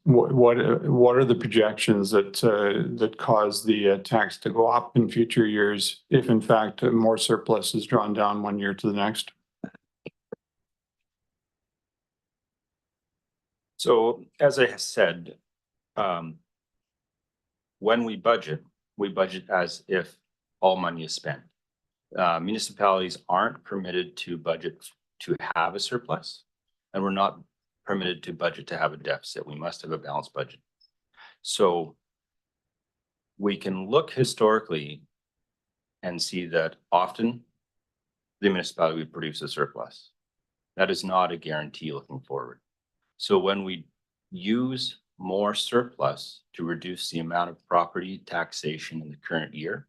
G: what are the projections that cause the tax to go up in future years if in fact more surplus is drawn down one year to the next?
O: So as I said, when we budget as if all money is spent. Municipalities aren't permitted to budget to have a surplus, and we're not permitted to budget to have a deficit. We must have a balanced budget. So we can look historically and see that often the municipality would produce a surplus. That is not a guarantee looking forward. So when we use more surplus to reduce the amount of property taxation in the current year,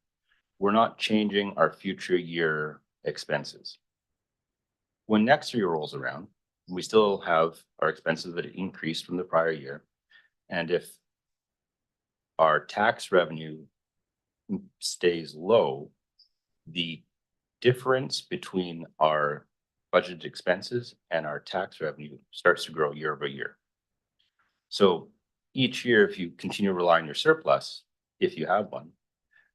O: we're not changing our future year expenses. When next year rolls around, we still have our expenses that increased from the prior year. And if our tax revenue stays low, the difference between our budgeted expenses and our tax revenue starts to grow year over year. So each year, if you continue relying on your surplus, if you have one,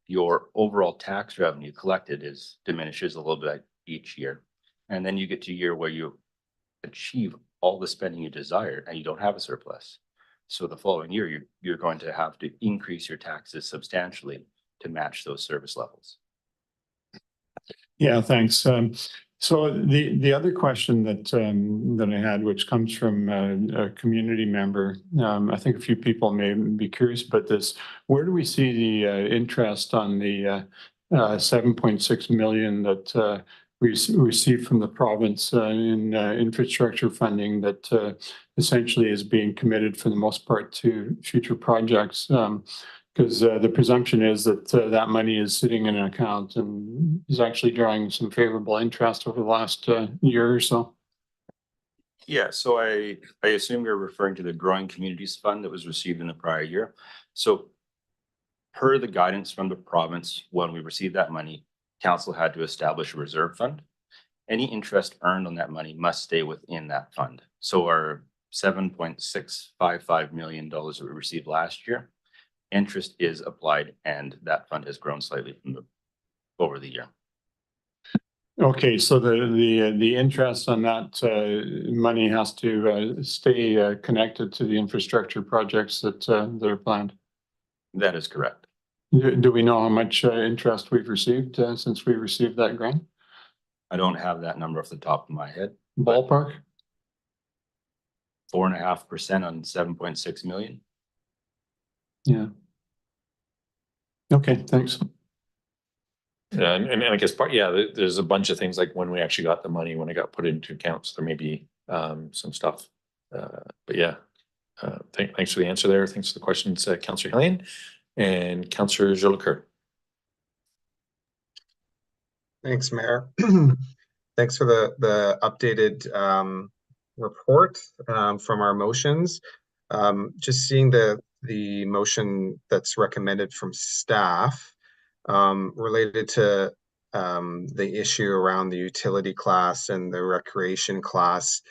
O: your overall tax revenue collected diminishes a little bit each year. And then you get to a year where you achieve all the spending you desire and you don't have a surplus. So the following year, you're going to have to increase your taxes substantially to match those service levels.
G: Yeah, thanks. So the other question that I had, which comes from a community member, I think a few people may be curious about this. Where do we see the interest on the 7.6 million that we received from the province in infrastructure funding that essentially is being committed for the most part to future projects? Because the presumption is that that money is sitting in an account and is actually drawing some favorable interest over the last year or so.
O: Yeah, so I assume you're referring to the Growing Communities Fund that was received in the prior year. So per the guidance from the province, when we received that money, council had to establish a reserve fund. Any interest earned on that money must stay within that fund. So our $7.655 million that we received last year, interest is applied and that fund has grown slightly over the year.
G: Okay, so the interest on that money has to stay connected to the infrastructure projects that are planned.
O: That is correct.
G: Do we know how much interest we've received since we received that grant?
O: I don't have that number off the top of my head.
G: Ballpark?
O: 4.5% on 7.6 million.
G: Yeah. Okay, thanks.
A: And I guess there's a bunch of things like when we actually got the money, when it got put into accounts, there may be some stuff. But yeah, thanks for the answer there. Thanks for the questions, Councillor Hillian and Councillor Jolicoeur.
K: Thanks, Mayor. Thanks for the updated report from our motions. Just seeing the motion that's recommended from staff related to the issue around the utility class and the recreation class.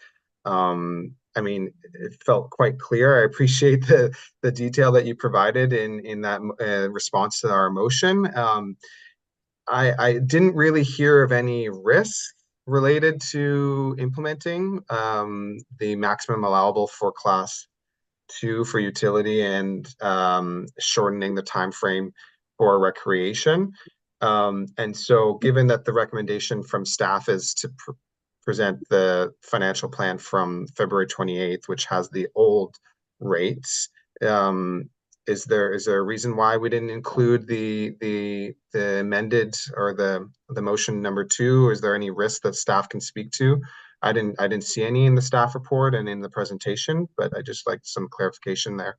K: I mean, it felt quite clear. I appreciate the detail that you provided in that response to our motion. I didn't really hear of any risk related to implementing the maximum allowable for class 2 for utility and shortening the time frame for recreation. And so given that the recommendation from staff is to present the financial plan from February 28th, which has the old rates, is there a reason why we didn't include the amended or the motion number 2? Is there any risk that staff can speak to? I didn't see any in the staff report and in the presentation, but I just like some clarification there.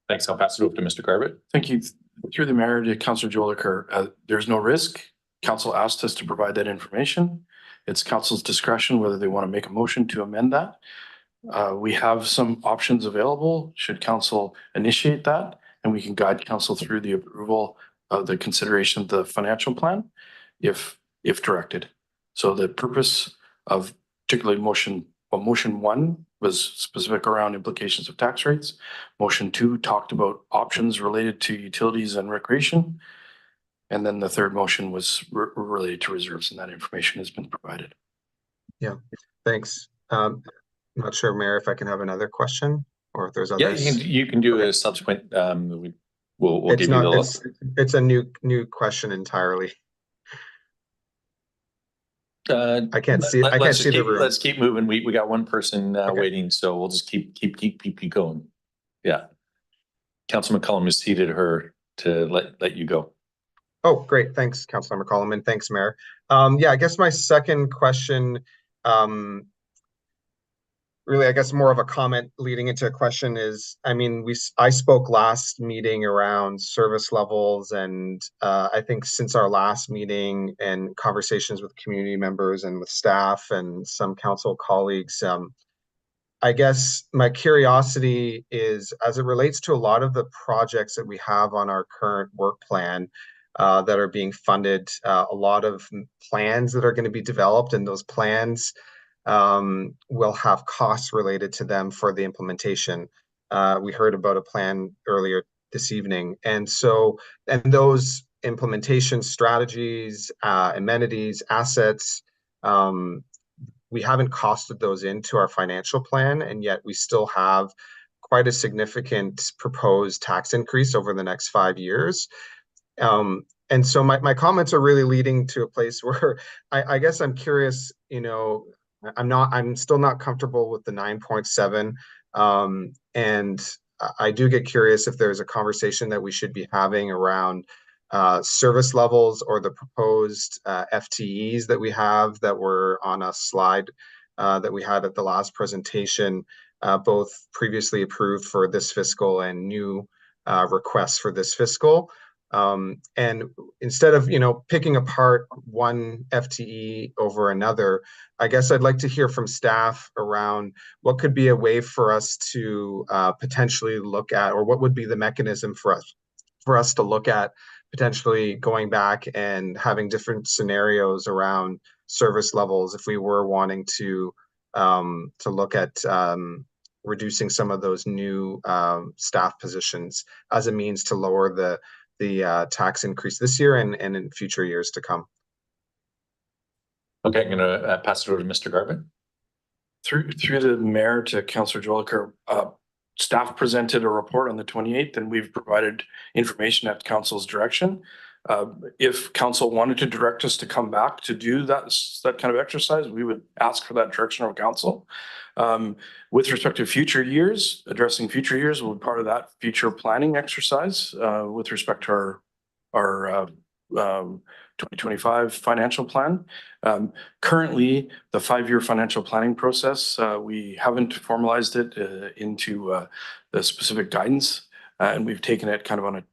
A: Thanks. I'll pass it over to Mr. Garbett.
I: Thank you. Through the mayor to Councillor Jolicoeur, there's no risk. Council asked us to provide that information. It's council's discretion whether they want to make a motion to amend that. We have some options available should council initiate that, and we can guide council through the approval of the consideration of the financial plan if directed. So the purpose of particularly motion 1 was specific around implications of tax rates. Motion 2 talked about options related to utilities and recreation. And then the third motion was related to reserves, and that information has been provided.
K: Yeah, thanks. Not sure, Mayor, if I can have another question or if there's
A: Yeah,
K: others.
A: you can do a subsequent, we'll
K: It's
A: give
K: not,
A: you the.
K: it's a new question entirely. I can't see the room.
A: Let's keep moving. We got one person waiting, so we'll just keep going. Yeah. Councilor McCollum has ceded her to let you go.
K: Oh, great. Thanks, Councilor McCollum, and thanks, Mayor. Yeah, I guess my second question, really, I guess more of a comment leading into a question is, I mean, I spoke last meeting around service levels, and I think since our last meeting and conversations with community members and with staff and some council colleagues, I guess my curiosity is, as it relates to a lot of the projects that we have on our current work plan that are being funded, a lot of plans that are going to be developed, and those plans will have costs related to them for the implementation. We heard about a plan earlier this evening. And so, and those implementation strategies, amenities, assets, we haven't costed those into our financial plan, and yet we still have quite a significant proposed tax increase over the next 5 years. And so my comments are really leading to a place where I guess I'm curious, you know, I'm still not comfortable with the 9.7. And I do get curious if there's a conversation that we should be having around service levels or the proposed FTEs that we have that were on a slide that we had at the last presentation, both previously approved for this fiscal and new requests for this fiscal. And instead of, you know, picking apart one FTE over another, I guess I'd like to hear from staff around what could be a way for us to potentially look at, or what would be the mechanism for us to look at potentially going back and having different scenarios around service levels if we were wanting to look at reducing some of those new staff positions as a means to lower the tax increase this year and in future years to come.
A: Okay, I'm going to pass it over to Mr. Garbett.
I: Through the mayor to Councillor Jolicoeur, staff presented a report on the 28th, and we've provided information at council's direction. If council wanted to direct us to come back to do that kind of exercise, we would ask for that direction of council. With respect to future years, addressing future years will be part of that future planning exercise with respect to our 2025 financial plan. Currently, the 5-year financial planning process, we haven't formalized it into the specific guidance, and we've taken it kind of on a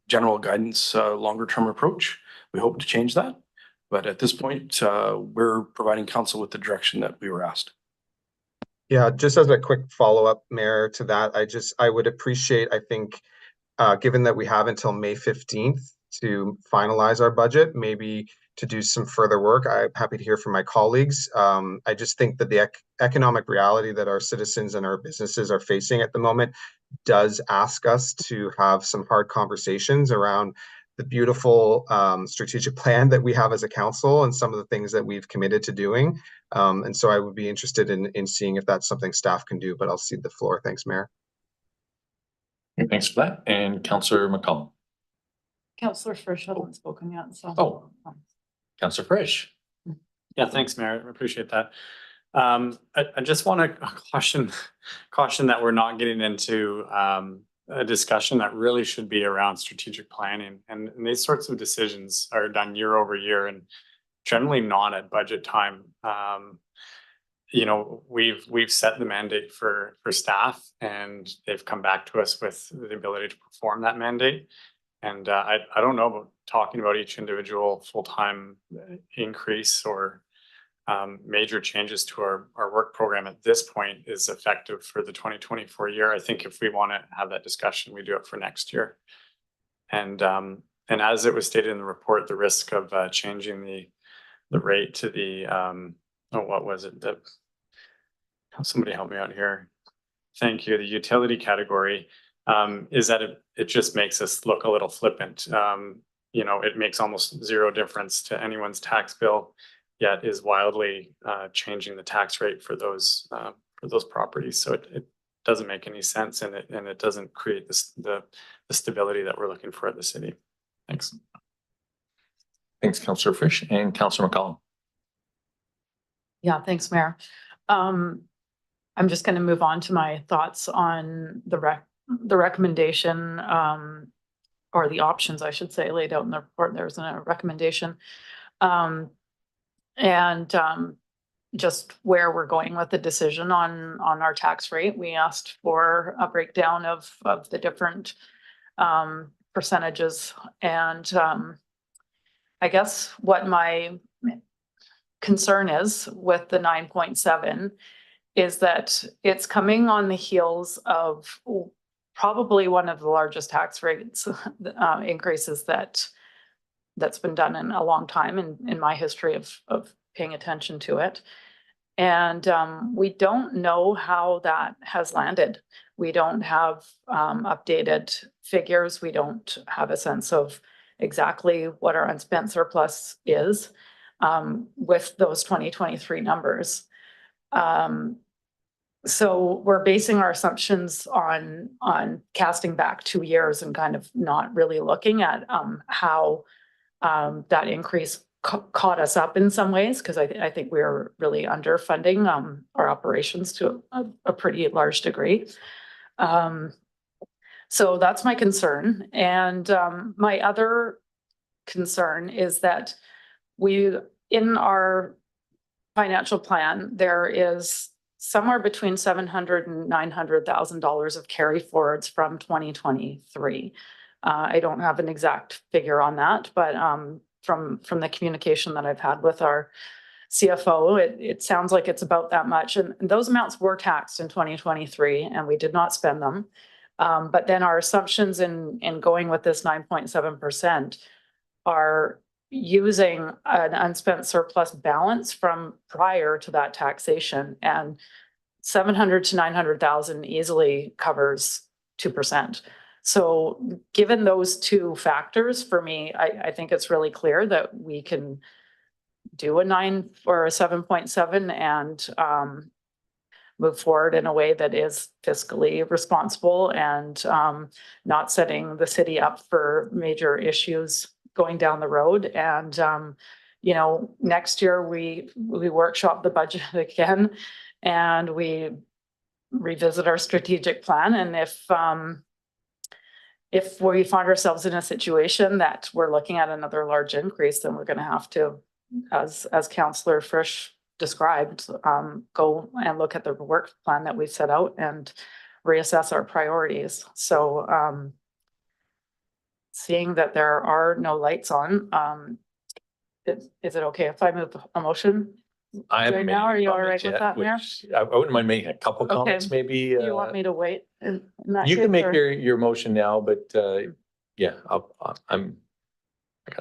I: general guidance, longer term approach. We hope to change that, but at this point, we're providing council with the direction that we were asked.
K: Yeah, just as a quick follow-up, Mayor, to that, I would appreciate, I think, given that we have until May 15th to finalize our budget, maybe to do some further work. I'm happy to hear from my colleagues. I just think that the economic reality that our citizens and our businesses are facing at the moment does ask us to have some hard conversations around the beautiful strategic plan that we have as a council and some of the things that we've committed to doing. And so I would be interested in seeing if that's something staff can do, but I'll cede the floor. Thanks, Mayor.
A: Thanks for that. And Councillor McCollum.
E: Councillor Frisch hasn't spoken yet, so.
A: Oh. Councillor Frisch.
H: Yeah, thanks, Mayor. I appreciate that. I just want to caution that we're not getting into a discussion that really should be around strategic planning. And these sorts of decisions are done year over year and generally not at budget time. You know, we've set the mandate for staff and they've come back to us with the ability to perform that mandate. And I don't know about talking about each individual full-time increase or major changes to our work program at this point is effective for the 2024 year. I think if we want to have that discussion, we do it for next year. And as it was stated in the report, the risk of changing the rate to the what was it? Somebody help me out here. Thank you. The utility category is that it just makes us look a little flippant. You know, it makes almost zero difference to anyone's tax bill, yet is wildly changing the tax rate for those properties. So it doesn't make any sense, and it doesn't create the stability that we're looking for at the city. Thanks.
A: Thanks, Councillor Frisch and Councillor McCollum.
E: Yeah, thanks, Mayor. I'm just going to move on to my thoughts on the recommendation or the options, I should say, laid out in the report. There's a recommendation. Just where we're going with the decision on our tax rate. We asked for a breakdown of the different percentages. And I guess what my concern is with the 9.7 is that it's coming on the heels of probably one of the largest tax rates increases that's been done in a long time in my history of paying attention to it. And we don't know how that has landed. We don't have updated figures. We don't have a sense of exactly what our unspent surplus is with those 2023 numbers. So we're basing our assumptions on casting back 2 years and kind of not really looking at how that increase caught us up in some ways, because I think we're really underfunding our operations to a pretty large degree. So that's my concern. And my other concern is that in our financial plan, there is somewhere between $700,000 and $900,000 of carry forwards from 2023. I don't have an exact figure on that, but from the communication that I've had with our CFO, it sounds like it's about that much. And those amounts were taxed in 2023 and we did not spend them. But then our assumptions in going with this 9.7% are using an unspent surplus balance from prior to that taxation, and 700 to 900,000 easily covers 2%. So given those two factors, for me, I think it's really clear that we can do a 9 or a 7.7 and move forward in a way that is fiscally responsible and not setting the city up for major issues going down the road. And you know, next year we workshop the budget again and we revisit our strategic plan. And if we find ourselves in a situation that we're looking at another large increase, then we're going to have to, as Councillor Frisch described, go and look at the work plan that we set out and reassess our priorities. So seeing that there are no lights on, is it okay if I move a motion?
A: I
E: Right now, are you all right with that, Mayor?
A: I wouldn't mind making a couple comments, maybe.
E: Do you want me to wait? In that
A: You
E: case,
A: can make
E: or-
A: your motion now, but yeah, I got some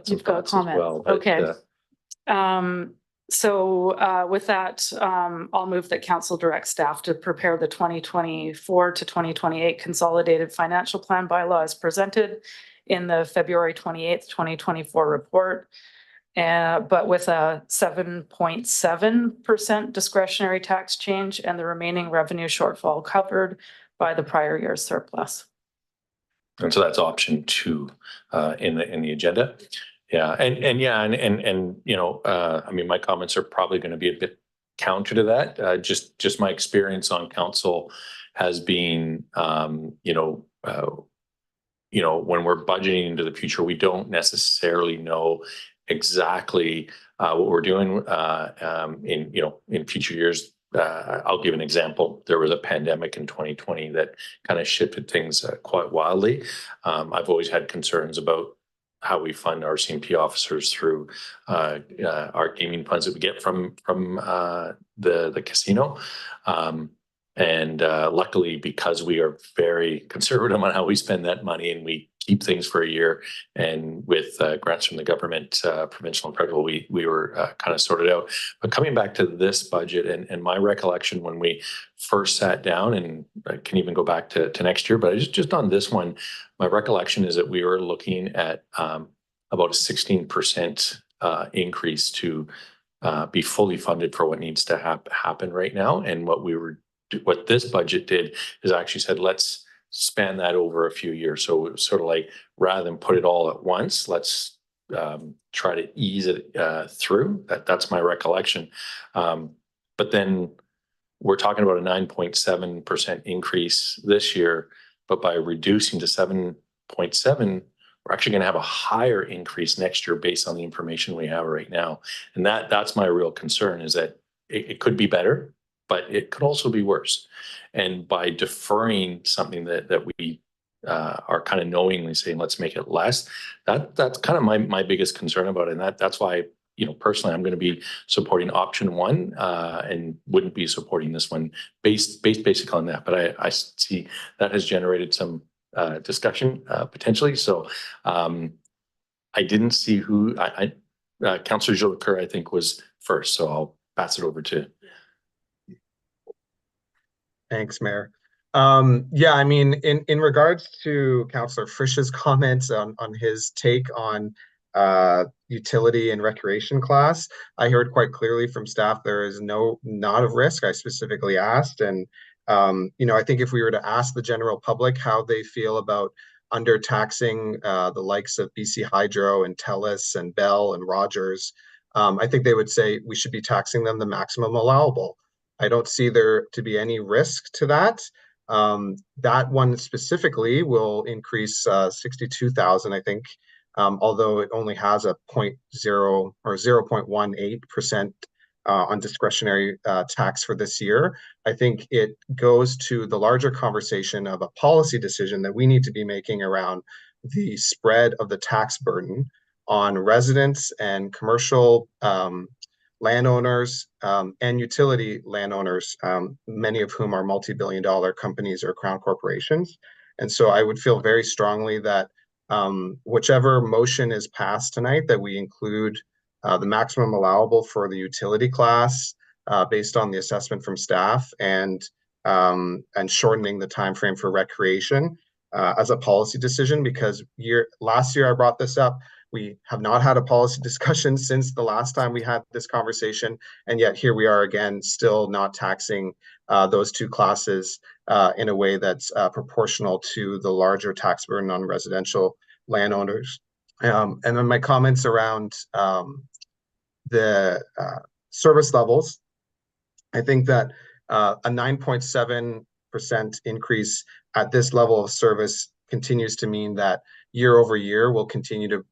E: You've got
A: thoughts as
E: comments.
A: well. But,
E: Okay. So with that, I'll move that council direct staff to prepare the 2024 to 2028 consolidated financial plan bylaw as presented in the February 28th, 2024 report. But with a 7.7% discretionary tax change and the remaining revenue shortfall covered by the prior year's surplus.
A: And so that's option 2 in the agenda. Yeah, and you know, I mean, my comments are probably going to be a bit counter to that. Just my experience on council has been, you know, when we're budgeting into the future, we don't necessarily know exactly what we're doing in future years. I'll give an example. There was a pandemic in 2020 that kind of shifted things quite wildly. I've always had concerns about how we fund our CMP officers through our gaming funds that we get from the casino. And luckily, because we are very conservative on how we spend that money and we keep things for a year, and with grants from the government, provincial and federal, we were kind of sorted out. But coming back to this budget and my recollection when we first sat down, and I can even go back to next year, but just on this one, my recollection is that we were looking at about a 16% increase to be fully funded for what needs to happen right now. And what this budget did is actually said, let's span that over a few years. So it was sort of like, rather than put it all at once, let's try to ease it through. That's my recollection. But then we're talking about a 9.7% increase this year, but by reducing to 7.7, we're actually going to have a higher increase next year based on the information we have right now. And that's my real concern, is that it could be better, but it could also be worse. And by deferring something that we are kind of knowingly saying, let's make it less, that's kind of my biggest concern about it. And that's why, you know, personally, I'm going to be supporting option 1 and wouldn't be supporting this one based basically on that. But I see that has generated some discussion potentially. So I didn't see who Councillor Jolicoeur, I think, was first. So I'll pass it over to.
K: Thanks, Mayor. Yeah, I mean, in regards to Councillor Frisch's comments on his take on utility and recreation class, I heard quite clearly from staff there is not a risk. I specifically asked, and you know, I think if we were to ask the general public how they feel about undertaxing the likes of BC Hydro and TELUS and Bell and Rogers, I think they would say we should be taxing them the maximum allowable. I don't see there to be any risk to that. That one specifically will increase 62,000, I think, although it only has a 0.0 or 0.18% on discretionary tax for this year. I think it goes to the larger conversation of a policy decision that we need to be making around the spread of the tax burden on residents and commercial landowners and utility landowners, many of whom are multi-billion-dollar companies or crown corporations. And so I would feel very strongly that whichever motion is passed tonight, that we include the maximum allowable for the utility class based on the assessment from staff, and shortening the time frame for recreation as a policy decision. Because last year I brought this up, we have not had a policy discussion since the last time we had this conversation, and yet here we are again, still not taxing those two classes in a way that's proportional to the larger tax burden on residential landowners. And then my comments around the service levels, I think that a 9.7% increase at this level of service continues to mean that year over year we'll continue to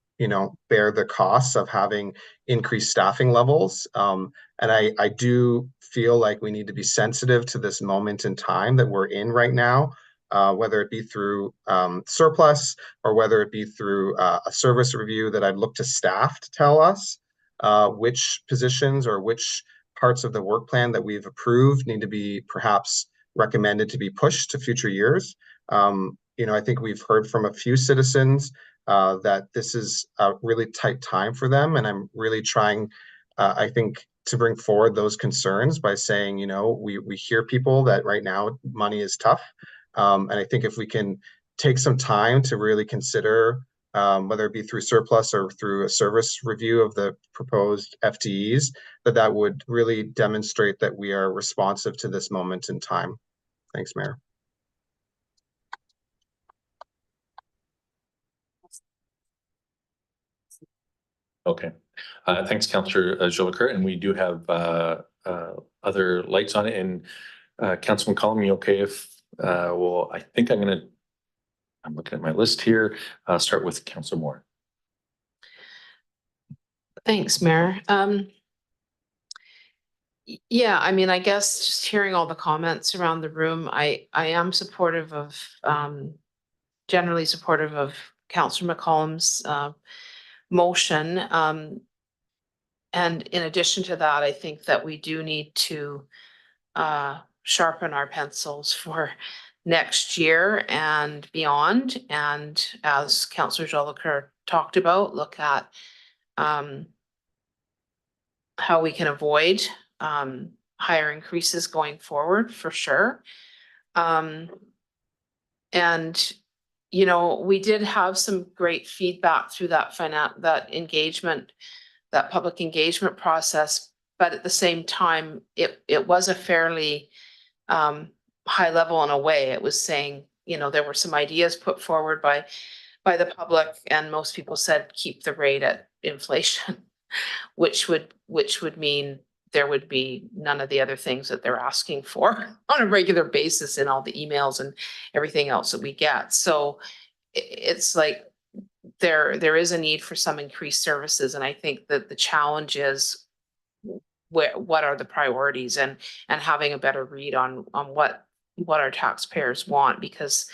K: bear the costs of having increased staffing levels. And I do feel like we need to be sensitive to this moment in time that we're in right now, whether it be through surplus or whether it be through a service review, that I'd look to staff to tell us which positions or which parts of the work plan that we've approved need to be perhaps recommended to be pushed to future years. I think we've heard from a few citizens that this is a really tight time for them. And I'm really trying, I think, to bring forward those concerns by saying, we hear people that right now money is tough. And I think if we can take some time to really consider, whether it be through surplus or through a service review of the proposed FTEs, that would really demonstrate that we are responsive to this moment in time. Thanks, Mayor.
A: Okay. Thanks, Councillor Jolicoeur. And we do have other lights on it. And Councilman Collum, you okay if, well, I think I'm looking at my list here. Start with Councillor Moore.
F: Thanks, Mayor. Yeah, I mean, I guess just hearing all the comments around the room, I am supportive of, generally supportive of Councillor McCollum's motion. And in addition to that, I think that we do need to sharpen our pencils for next year and beyond. And as Councillor Jolicoeur talked about, look at how we can avoid higher increases going forward for sure. And, you know, we did have some great feedback through that that public engagement process, but at the same time, it was a fairly high level in a way. It was saying, you know, there were some ideas put forward by the public, and most people said keep the rate at inflation, which would mean there would be none of the other things that they're asking for on a regular basis in all the emails and everything else that we get. So it's like there is a need for some increased services, and I think that the challenge is what are the priorities, and having a better read on what our taxpayers want, because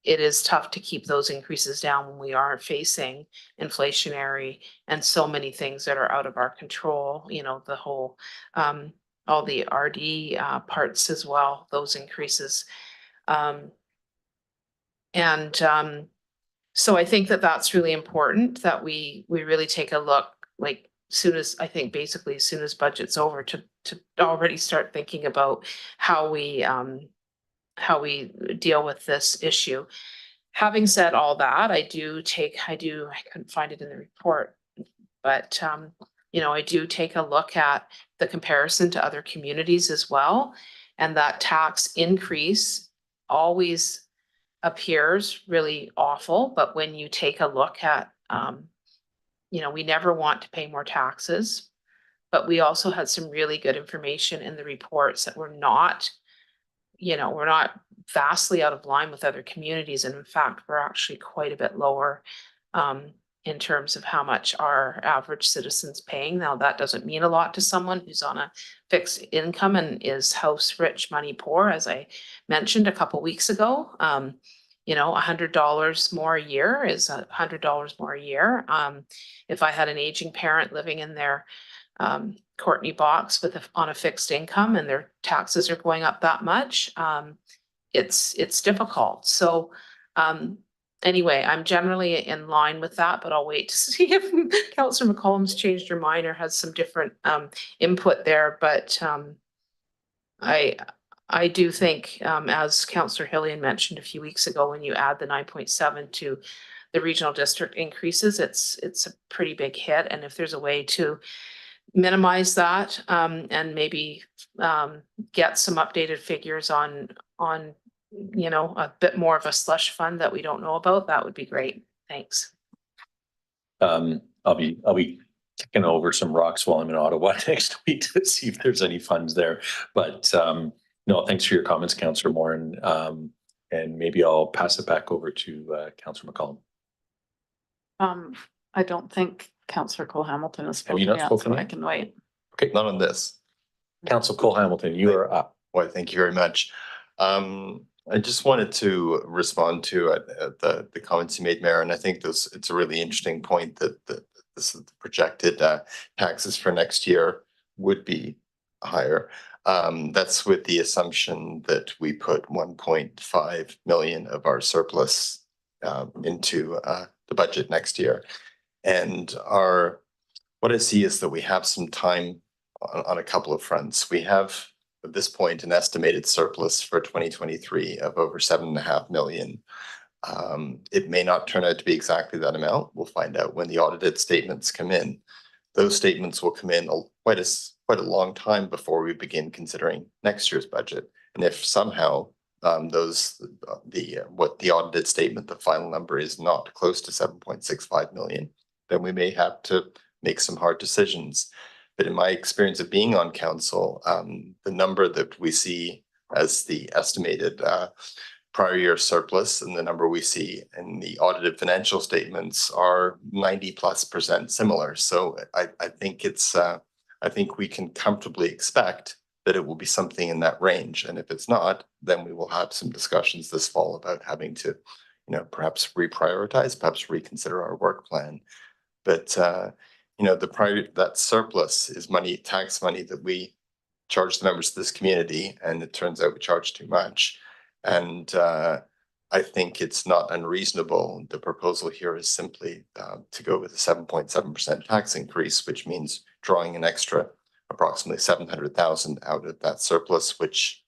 F: it is tough to keep those increases down when we are facing inflationary and so many things that are out of our control. You know, the whole all the RD parts as well, those increases. So I think that that's really important, that we really take a look, like soon as, I think basically as soon as budget's over, to already start thinking about how we deal with this issue. Having said all that, I couldn't find it in the report, but you know, I do take a look at the comparison to other communities as well. And that tax increase always appears really awful, but when you take a look at, you know, we never want to pay more taxes, but we also had some really good information in the reports that we're not, you know, we're not vastly out of line with other communities. And in fact, we're actually quite a bit lower in terms of how much our average citizen's paying. Now, that doesn't mean a lot to someone who's on a fixed income and is house rich, money poor, as I mentioned a couple weeks ago. You know, $100 more a year is $100 more a year. If I had an aging parent living in their Courtney box on a fixed income and their taxes are going up that much, it's difficult. So anyway, I'm generally in line with that, but I'll wait to see if Councillor McCollum's changed her mind or has some different input there. But I do think, as Councillor Hillian mentioned a few weeks ago, when you add the 9.7 to the regional district increases, it's a pretty big hit. And if there's a way to minimize that and maybe get some updated figures on you know, a bit more of a slush fund that we don't know about, that would be great. Thanks.
A: I'll be kicking over some rocks while I'm in Ottawa next week to see if there's any funds there. But no, thanks for your comments, Councillor Moore, and maybe I'll pass it back over to Councillor McCollum.
E: I don't think Councillor Cole Hamilton has
A: Have you
E: spoken
A: not
E: yet,
A: spoken
E: so I
A: yet?
E: can wait.
D: Okay, not on this.
A: Councillor Cole Hamilton, you are up.
D: Well, thank you very much. I just wanted to respond to the comments you made, Mayor, and I think it's a really interesting point that this is the projected taxes for next year would be higher. That's with the assumption that we put 1.5 million of our surplus into the budget next year. And what I see is that we have some time on a couple of fronts. We have, at this point, an estimated surplus for 2023 of over 7.5 million. It may not turn out to be exactly that amount. We'll find out when the audited statements come in. Those statements will come in quite a long time before we begin considering next year's budget. And if somehow what the audited statement, the final number, is not close to 7.65 million, then we may have to make some hard decisions. But in my experience of being on council, the number that we see as the estimated prior year surplus and the number we see in the audited financial statements are 90+% similar. So I think I think we can comfortably expect that it will be something in that range. And if it's not, then we will have some discussions this fall about having to, perhaps reprioritize, perhaps reconsider our work plan. But that surplus is money, tax money that we charge the members of this community, and it turns out we charge too much. And I think it's not unreasonable. The proposal here is simply to go with a 7.7% tax increase, which means drawing an extra approximately 700,000 out of that surplus, which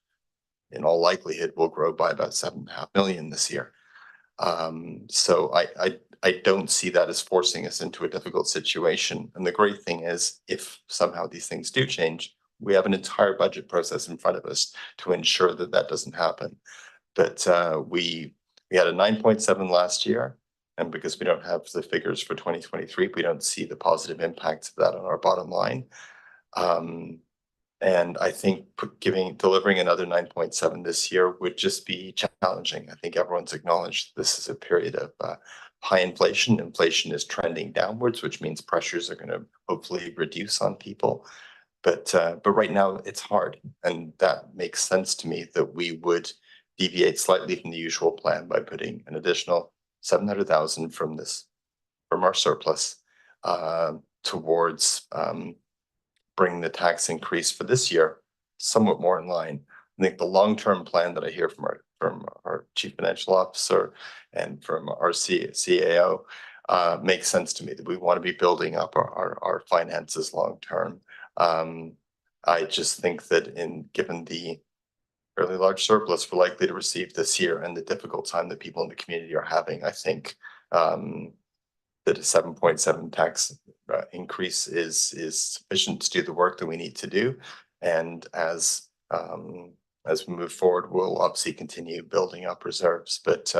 D: in all likelihood will grow by about 7.5 million this year. So I don't see that as forcing us into a difficult situation. And the great thing is, if somehow these things do change, we have an entire budget process in front of us to ensure that that doesn't happen. But we had a 9.7 last year, and because we don't have the figures for 2023, we don't see the positive impacts of that on our bottom line. And I think delivering another 9.7 this year would just be challenging. I think everyone's acknowledged this is a period of high inflation. Inflation is trending downwards, which means pressures are going to hopefully reduce on people. But right now it's hard, and that makes sense to me that we would deviate slightly from the usual plan by putting an additional 700,000 from our surplus towards bringing the tax increase for this year somewhat more in line. I think the long-term plan that I hear from our chief financial officer and from our CAO makes sense to me, that we want to be building up our finances long-term. I just think that given the fairly large surplus we're likely to receive this year and the difficult time that people in the community are having, I think that a 7.7 tax increase is sufficient to do the work that we need to do. And as we move forward, we'll obviously continue building up reserves. But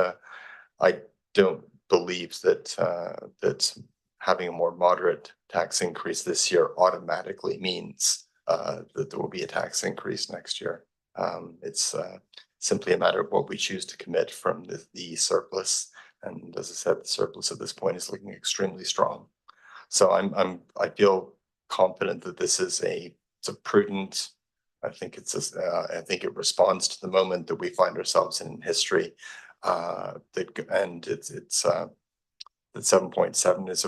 D: I don't believe that having a more moderate tax increase this year automatically means that there will be a tax increase next year. It's simply a matter of what we choose to commit from the surplus. And as I said, the surplus at this point is looking extremely strong. So I feel confident that this is it's a prudent. I think it responds to the moment that we find ourselves in history. That 7.7 is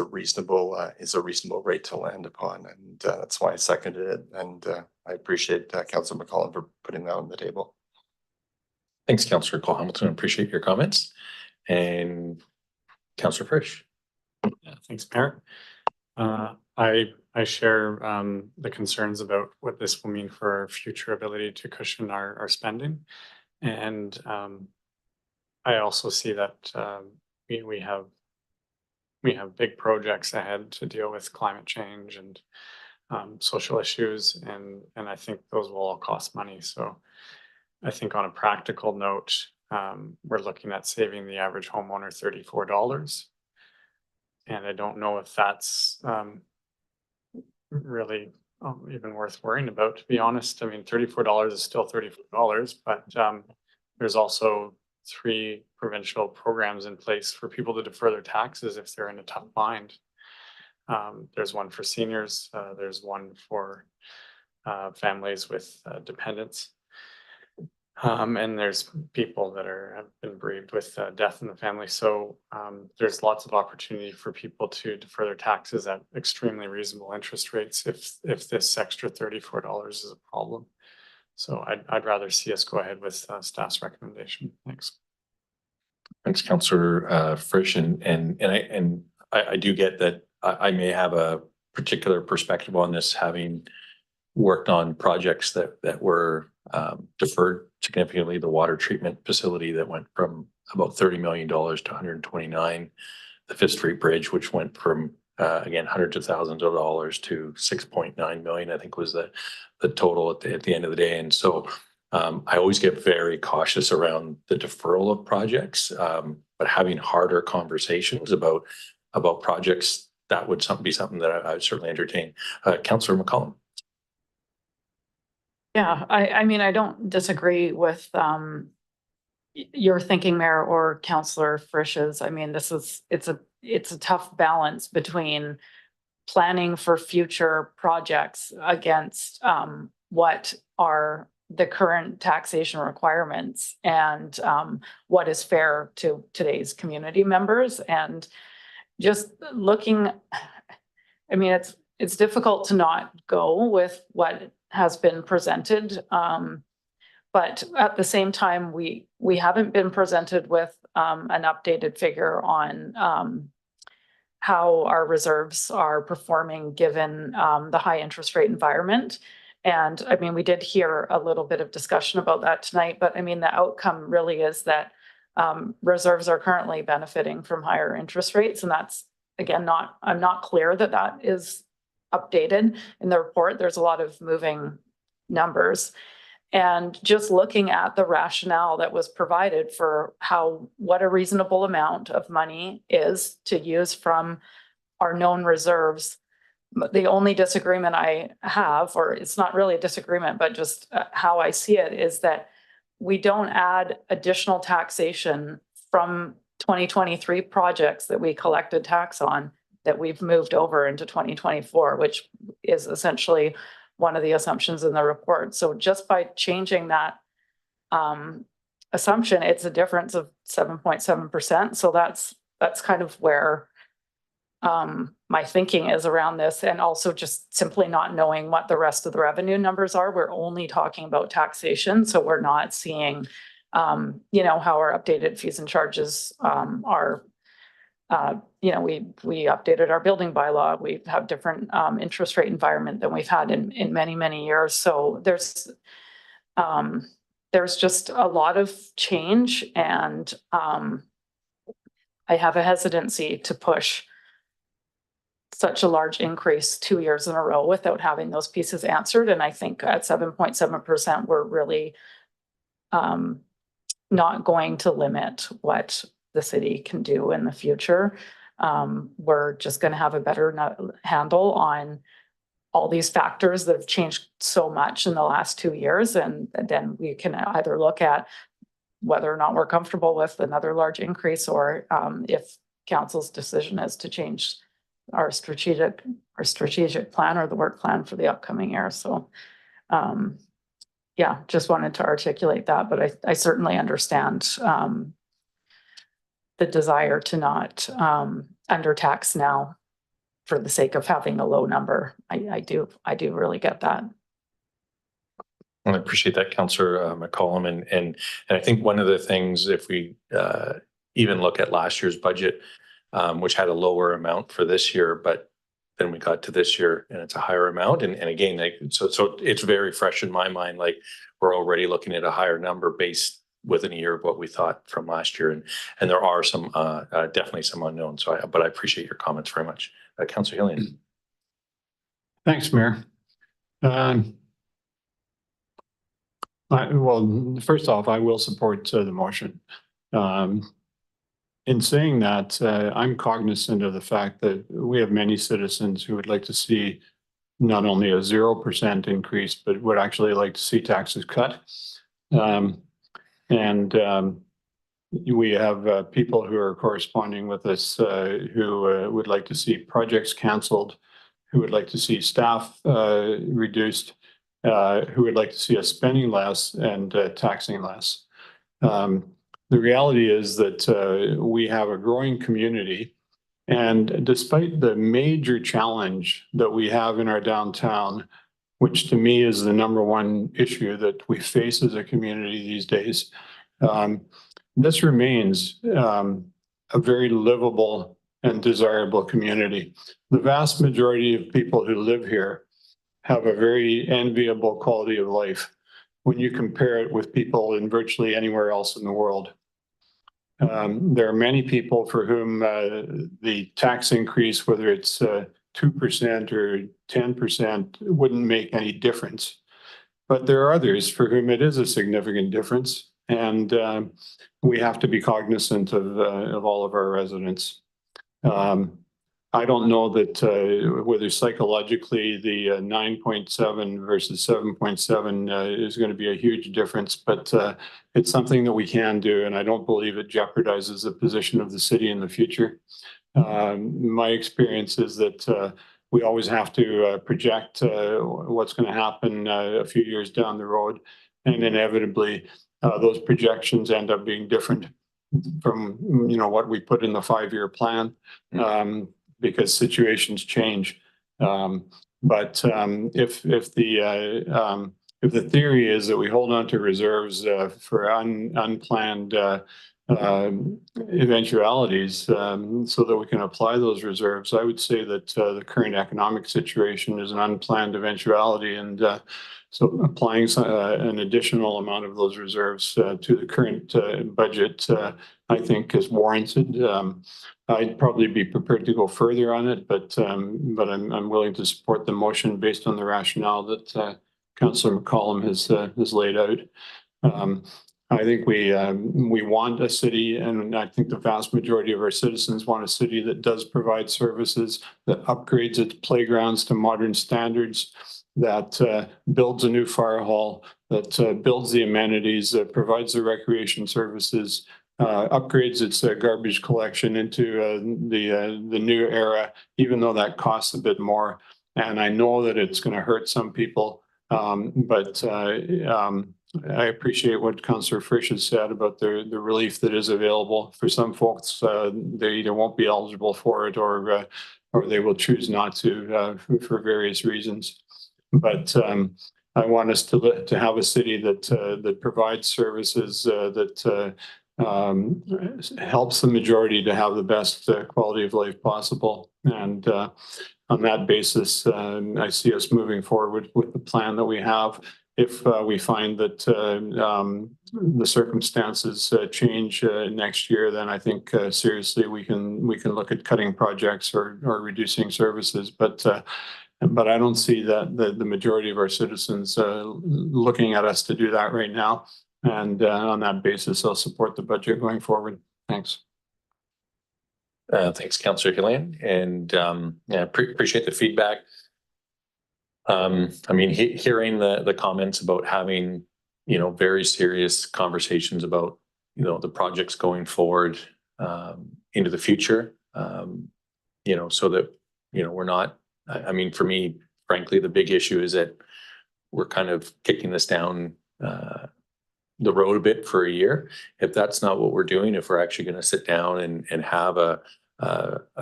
D: a reasonable rate to land upon, and that's why I seconded it. And I appreciate Councillor McCollum for putting that on the table.
A: Thanks, Councillor Cole-Hamilton. Appreciate your comments. And Councillor Frisch.
H: Yeah, thanks, Mayor. I share the concerns about what this will mean for our future ability to cushion our spending, and I also see that we have big projects ahead to deal with climate change and social issues, and I think those will all cost money. So I think on a practical note, we're looking at saving the average homeowner $34. And I don't know if that's really even worth worrying about, to be honest. I mean, $34 is still $34, but there's also 3 provincial programs in place for people to defer their taxes if they're in a tough bind. There's one for seniors, there's one for families with dependents. And there's people that have been bereaved with death in the family. So there's lots of opportunity for people to defer their taxes at extremely reasonable interest rates if this extra $34 is a problem. So I'd rather see us go ahead with staff's recommendation. Thanks.
A: Thanks, Councillor Frisch. And I do get that I may have a particular perspective on this, having worked on projects that were deferred significantly. The water treatment facility that went from about $30 million to 129, the Fifth Street Bridge, which went from again hundreds of thousands of dollars to 6.9 million, I think was the total at the end of the day. And so I always get very cautious around the deferral of projects, but having harder conversations about projects that would be something that I would certainly entertain. Councillor McCollum.
E: Yeah, I mean, I don't disagree with your thinking, Mayor, or Councillor Frisch's. I mean, it's a tough balance between planning for future projects against what are the current taxation requirements and what is fair to today's community members. And just looking, I mean, it's difficult to not go with what has been presented. But at the same time, we haven't been presented with an updated figure on how our reserves are performing given the high interest rate environment. And I mean, we did hear a little bit of discussion about that tonight, but I mean, the outcome really is that reserves are currently benefiting from higher interest rates. And that's, again, I'm not clear that that is updated in the report. There's a lot of moving numbers. And just looking at the rationale that was provided for what a reasonable amount of money is to use from our known reserves. The only disagreement I have, or it's not really a disagreement, but just how I see it, is that we don't add additional taxation from 2023 projects that we collected tax on that we've moved over into 2024, which is essentially one of the assumptions in the report. So just by changing that assumption, it's a difference of 7.7%. So that's kind of where my thinking is around this, and also just simply not knowing what the rest of the revenue numbers are. We're only talking about taxation, so we're not seeing, how our updated fees and charges are. We updated our building bylaw. We have different interest rate environment than we've had in many, many years. So there's just a lot of change, and I have a hesitancy to push such a large increase 2 years in a row without having those pieces answered. And I think at 7.7%, we're really not going to limit what the city can do in the future. We're just going to have a better handle on all these factors that have changed so much in the last 2 years. And then we can either look at whether or not we're comfortable with another large increase, or if council's decision is to change our strategic plan or the work plan for the upcoming year. So just wanted to articulate that, but I certainly understand the desire to not undertax now for the sake of having a low number. I do really get that.
A: I appreciate that, Councillor McCollum. And I think one of the things, if we even look at last year's budget, which had a lower amount for this year, but then we got to this year and it's a higher amount. And again, so it's very fresh in my mind. Like, we're already looking at a higher number based within a year of what we thought from last year. And there are some definitely some unknowns. But I appreciate your comments very much. Councillor Hillian.
G: Thanks, Mayor. Well, first off, I will support the motion. In saying that, I'm cognizant of the fact that we have many citizens who would like to see not only a 0% increase, but would actually like to see taxes cut. We have people who are corresponding with us who would like to see projects canceled, who would like to see staff reduced, who would like to see us spending less and taxing less. The reality is that we have a growing community, and despite the major challenge that we have in our downtown, which to me is the number one issue that we face as a community these days, this remains a very livable and desirable community. The vast majority of people who live here have a very enviable quality of life when you compare it with people in virtually anywhere else in the world. There are many people for whom the tax increase, whether it's 2% or 10%, wouldn't make any difference. But there are others for whom it is a significant difference, and we have to be cognizant of all of our residents. I don't know that whether psychologically the 9.7 versus 7.7 is going to be a huge difference, but it's something that we can do, and I don't believe it jeopardizes the position of the city in the future. My experience is that we always have to project what's going to happen a few years down the road, and inevitably those projections end up being different from what we put in the 5-year plan, because situations change. But if the theory is that we hold on to reserves for unplanned eventualities, so that we can apply those reserves, I would say that the current economic situation is an unplanned eventuality, and so applying an additional amount of those reserves to the current budget, I think, is warranted. I'd probably be prepared to go further on it, but I'm willing to support the motion based on the rationale that Councillor McCollum has laid out. I think we want a city, and I think the vast majority of our citizens want a city that does provide services, that upgrades its playgrounds to modern standards, that builds a new fire hall, that builds the amenities, that provides the recreation services, upgrades its garbage collection into the new era, even though that costs a bit more. And I know that it's going to hurt some people, but I appreciate what Councillor Frisch has said about the relief that is available. For some folks, they either won't be eligible for it, or they will choose not to for various reasons. But I want us to have a city that provides services that helps the majority to have the best quality of life possible. And on that basis, I see us moving forward with the plan that we have. If we find that the circumstances change next year, then I think seriously we can look at cutting projects or reducing services. But I don't see that the majority of our citizens looking at us to do that right now. And on that basis, I'll support the budget going forward. Thanks.
A: Thanks, Councillor Gillian, and appreciate the feedback. I mean, hearing the comments about having, very serious conversations about, the projects going forward into the future, so that, we're not, I mean, for me, frankly, the big issue is that we're kind of kicking this down the road a bit for a year. If that's not what we're doing, if we're actually going to sit down and have a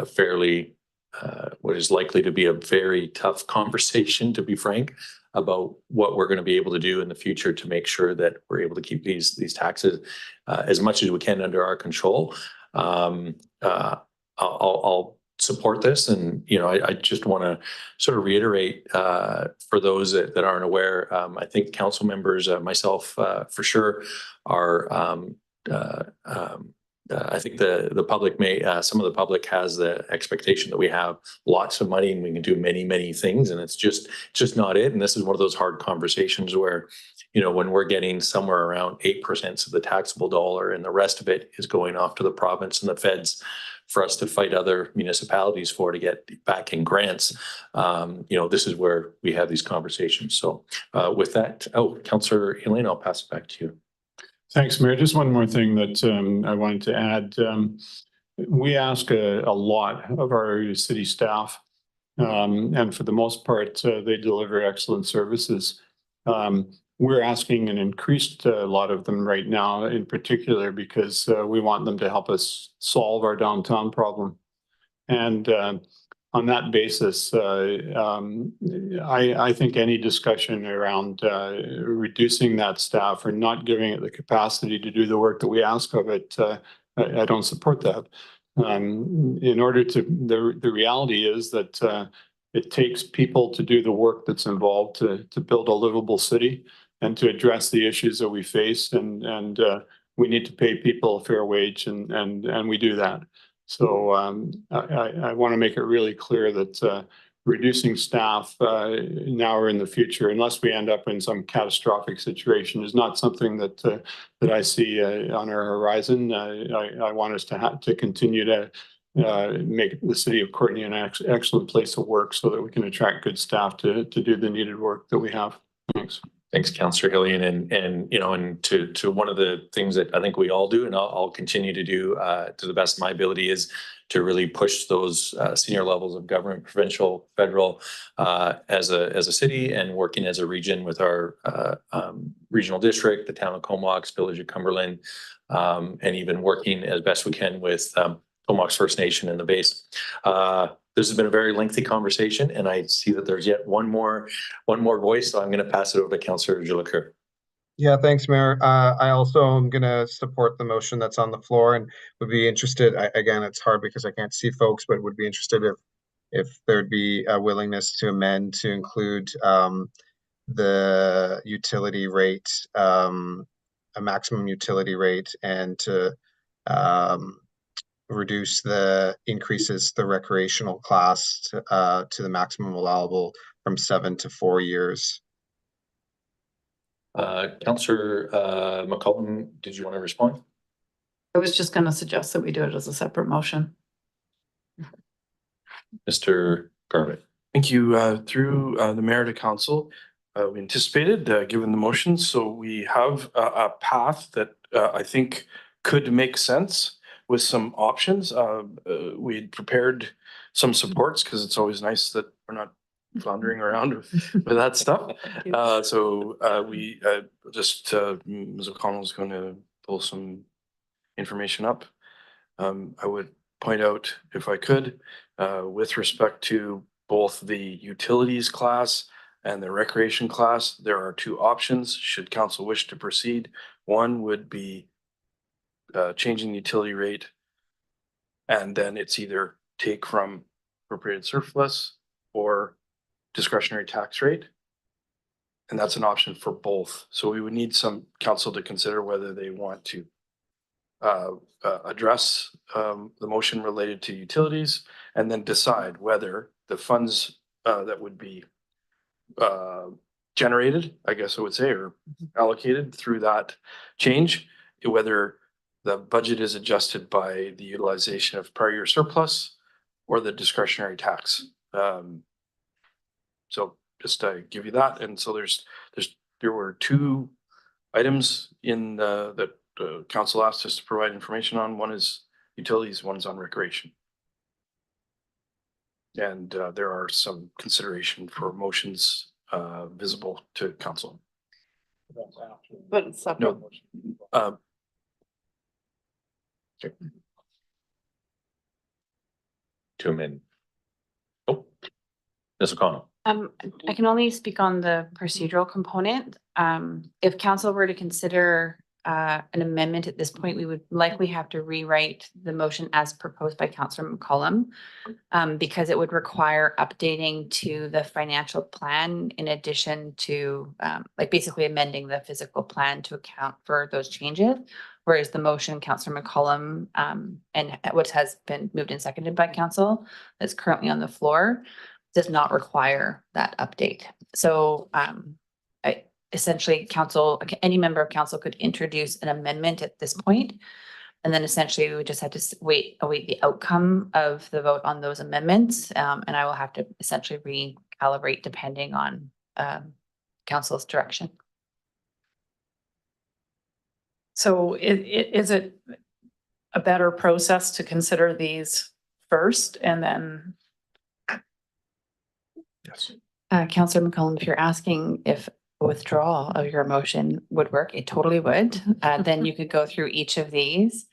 A: fairly what is likely to be a very tough conversation, to be frank, about what we're going to be able to do in the future to make sure that we're able to keep these taxes as much as we can under our control. I'll support this, and I just want to sort of reiterate for those that aren't aware. I think council members, myself for sure, are. I think the public some of the public has the expectation that we have lots of money and we can do many things, and it's just not it. And this is one of those hard conversations where, when we're getting somewhere around 8% of the taxable dollar and the rest of it is going off to the province and the feds for us to fight other municipalities to get back in grants, this is where we have these conversations. So with that, Councillor Elaine, I'll pass it back to you.
G: Thanks, Mayor. Just one more thing that I wanted to add. We ask a lot of our city staff, and for the most part, they deliver excellent services. We're asking an increased lot of them right now, in particular, because we want them to help us solve our downtown problem. And on that basis, I think any discussion around reducing that staff or not giving it the capacity to do the work that we ask of it, I don't support that. The reality is that it takes people to do the work that's involved to build a livable city and to address the issues that we face, and we need to pay people a fair wage, and we do that. So I want to make it really clear that reducing staff now or in the future, unless we end up in some catastrophic situation, is not something that I see on our horizon. I want us to continue to make the city of Courtney an excellent place to work so that we can attract good staff to do the needed work that we have. Thanks.
A: Thanks, Councillor Hillian. And, you know, and to one of the things that I think we all do, and I'll continue to do to the best of my ability, is to really push those senior levels of government, provincial, federal, as a city, and working as a region with our regional district, the town of Comox, Village of Cumberland, and even working as best we can with Comox First Nation and the base. This has been a very lengthy conversation, and I see that there's yet one more voice, so I'm going to pass it over to Councillor Jolicoeur.
K: Yeah, thanks, Mayor. I also am going to support the motion that's on the floor and would be interested, again, it's hard because I can't see folks, but would be interested if there'd be a willingness to amend to include the utility rate, a maximum utility rate, and to reduce the increases the recreational class to the maximum allowable from 7 to 4 years.
A: Councillor McCollum, did you want to respond?
E: I was just going to suggest that we do it as a separate motion.
A: Mr. Garbutt.
I: Thank you. Through the mayor to council, we anticipated given the motion, so we have a path that I think could make sense with some options. We'd prepared some supports because it's always nice that we're not floundering around with that stuff. We just Ms. O'Connell's going to pull some information up. I would point out, if I could, with respect to both the utilities class and the recreation class, there are two options should council wish to proceed. One would be changing the utility rate, and then it's either take from appropriated surplus or discretionary tax rate. And that's an option for both. So we would need some council to consider whether they want to address the motion related to utilities, and then decide whether the funds that would be generated, I guess I would say, or allocated through that change, whether the budget is adjusted by the utilization of prior year surplus or the discretionary tax. So just to give you that. And so there were two items in that council asked us to provide information on. One is utilities, one's on recreation. And there are some consideration for motions visible to council.
E: But it's separate.
I: No. Okay.
A: To amend. Oh, Ms. O'Connell.
J: I can only speak on the procedural component. If council were to consider an amendment at this point, we would likely have to rewrite the motion as proposed by Councillor McCollum, because it would require updating to the financial plan in addition to like basically amending the physical plan to account for those changes. Whereas the motion, Councillor McCollum, and what has been moved and seconded by council that's currently on the floor, does not require that update. So essentially council, any member of council could introduce an amendment at this point. And then essentially we would just have to await the outcome of the vote on those amendments. And I will have to essentially recalibrate depending on council's direction.
E: So is it a better process to consider these first and then?
I: Yes.
E: Councillor McCollum, if you're asking if a withdrawal of your motion would work, it totally would. Then you could go through each of these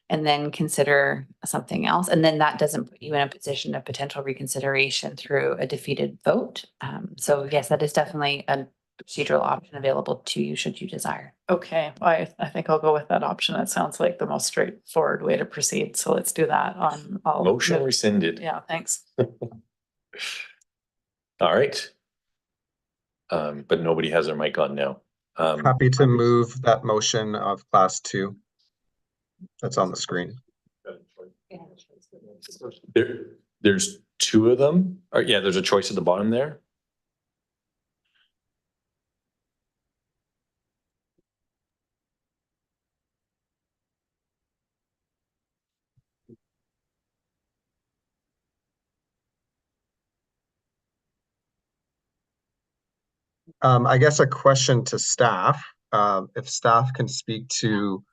E: and then consider something else. And then that doesn't put you in a position of potential reconsideration through a defeated vote. So yes, that is definitely a procedural option available to you should you desire. Okay, I think I'll go with that option. It sounds like the most straightforward way to proceed. So let's do that on all.
A: Motion rescinded.
E: Yeah, thanks.
A: All right. But nobody has their mic on now.
K: Happy to move that motion of class 2 that's on the screen.
A: There's two of them. Yeah, there's a choice at the bottom there.
K: I guess a question to staff, if staff can speak to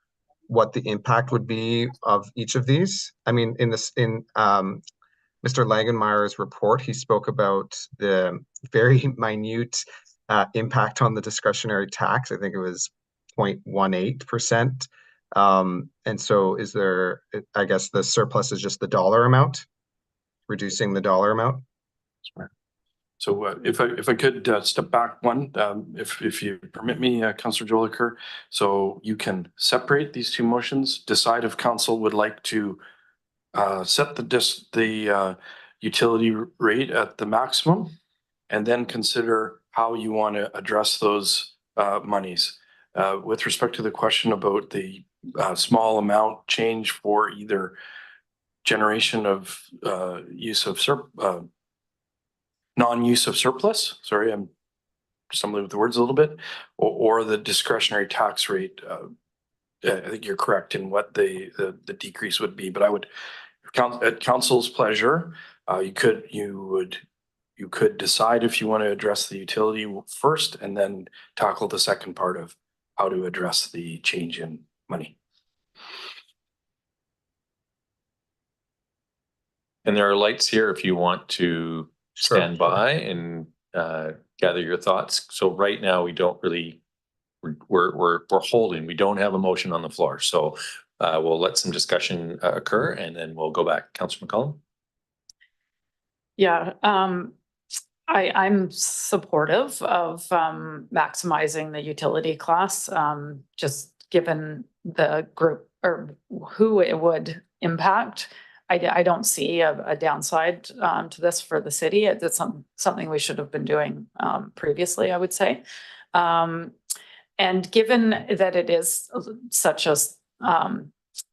K: what the impact would be of each of these. I mean, in Mr. Langenmeyer's report, he spoke about the very minute impact on the discretionary tax. I think it was 0.18%. And so is there, I guess the surplus is just the dollar amount, reducing the dollar amount?
I: So if I could step back one, if you permit me, Councillor Jolicoeur, so you can separate these two motions, decide if council would like to set the utility rate at the maximum, and then consider how you want to address those monies. With respect to the question about the small amount change for either generation of use of non-use of surplus, sorry, I'm stumbling with the words a little bit, or the discretionary tax rate. I think you're correct in what the decrease would be, but I would, at council's pleasure, you could decide if you want to address the utility first and then tackle the second part of how to address the change in money.
A: And there are lights here if you want to stand by and gather your thoughts. So right now we don't really, we're holding, we don't have a motion on the floor. So we'll let some discussion occur and then we'll go back. Councillor McCollum.
E: Yeah, I'm supportive of maximizing the utility class, just given the group or who it would impact. I don't see a downside to this for the city. It's something we should have been doing previously, I would say. And given that it is such a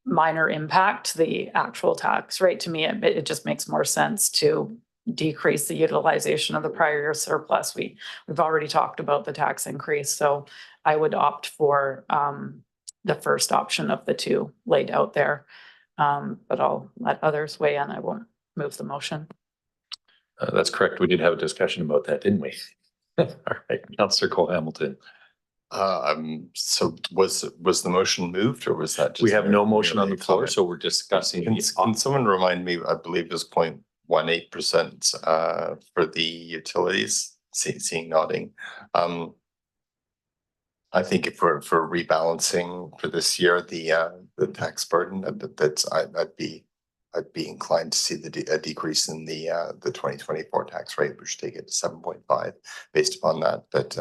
E: minor impact, the actual tax rate, to me, it just makes more sense to decrease the utilization of the prior year surplus. We've already talked about the tax increase, so I would opt for the first option of the two laid out there. But I'll let others weigh in. I won't move the motion.
A: That's correct. We did have a discussion about that, didn't we? All right, Councillor Cole Hamilton.
D: So was the motion moved or was that just?
A: We have no motion on the floor, so we're discussing.
D: Can someone remind me, I believe it was 0.18% for the utilities, seeing nodding. I think if for rebalancing for this year, the tax burden, I'd be inclined to see a decrease in the 2024 tax rate, which take it to 7.5 based upon that. But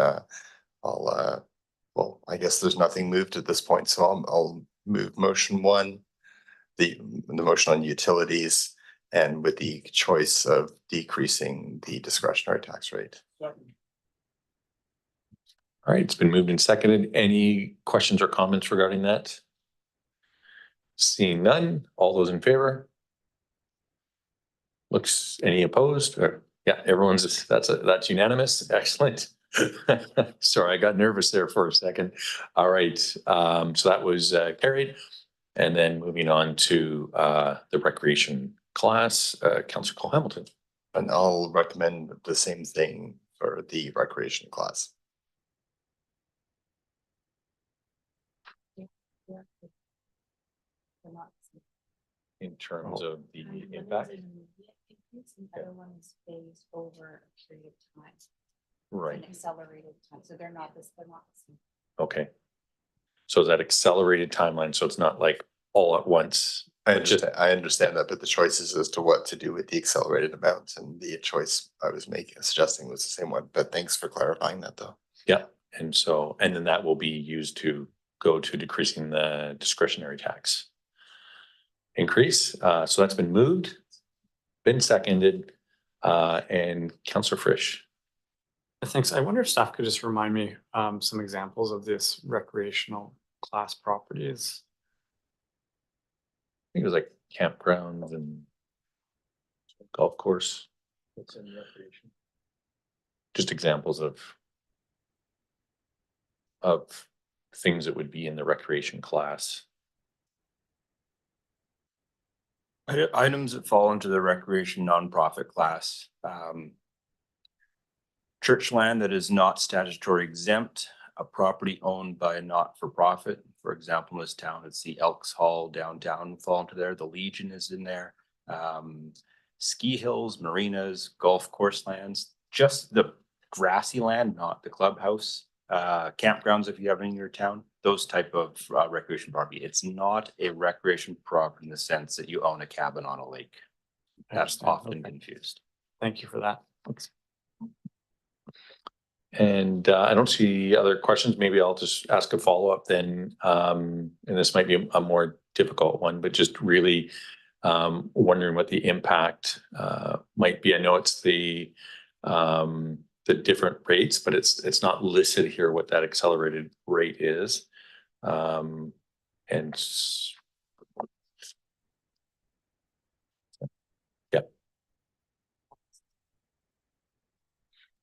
D: well, I guess there's nothing moved at this point, so I'll move motion one, the motion on utilities, and with the choice of decreasing the discretionary tax rate.
A: All right, it's been moved and seconded. Any questions or comments regarding that? Seeing none, all those in favor? Any opposed? Yeah, everyone's, that's unanimous. Excellent. Sorry, I got nervous there for a second. All right, so that was carried. And then moving on to the recreation class, Councillor Cole Hamilton.
D: And I'll recommend the same thing for the recreation class.
A: In terms of the impact?
J: The other one is phased over a period of time.
A: Right.
J: An accelerated time, so they're not the same.
A: Okay. So is that accelerated timeline? So it's not like all at once?
D: I understand that, but the choices as to what to do with the accelerated amounts and the choice I was suggesting was the same one. But thanks for clarifying that, though.
A: Yeah, and then that will be used to go to decreasing the discretionary tax increase. So that's been moved, been seconded, and Councillor Frisch.
H: Thanks. I wonder if staff could just remind me some examples of this recreational class properties.
A: I think it was like campgrounds and golf course. What's in recreation? Just examples of things that would be in the recreation class.
O: Items that fall into the recreation nonprofit class. Church land that is not statutory exempt, a property owned by a not-for-profit. For example, in this town, it's the Elks Hall downtown fall into there. The Legion is in there. Ski hills, marinas, golf course lands, just the grassy land, not the clubhouse, campgrounds if you have in your town, those type of recreation property. It's not a recreation property in the sense that you own a cabin on a lake. That's often confused.
H: Thank you for that.
A: And I don't see other questions. Maybe I'll just ask a follow-up then. And this might be a more difficult one, but just really wondering what the impact might be. I know it's the different rates, but it's not listed here what that accelerated rate is. Yeah.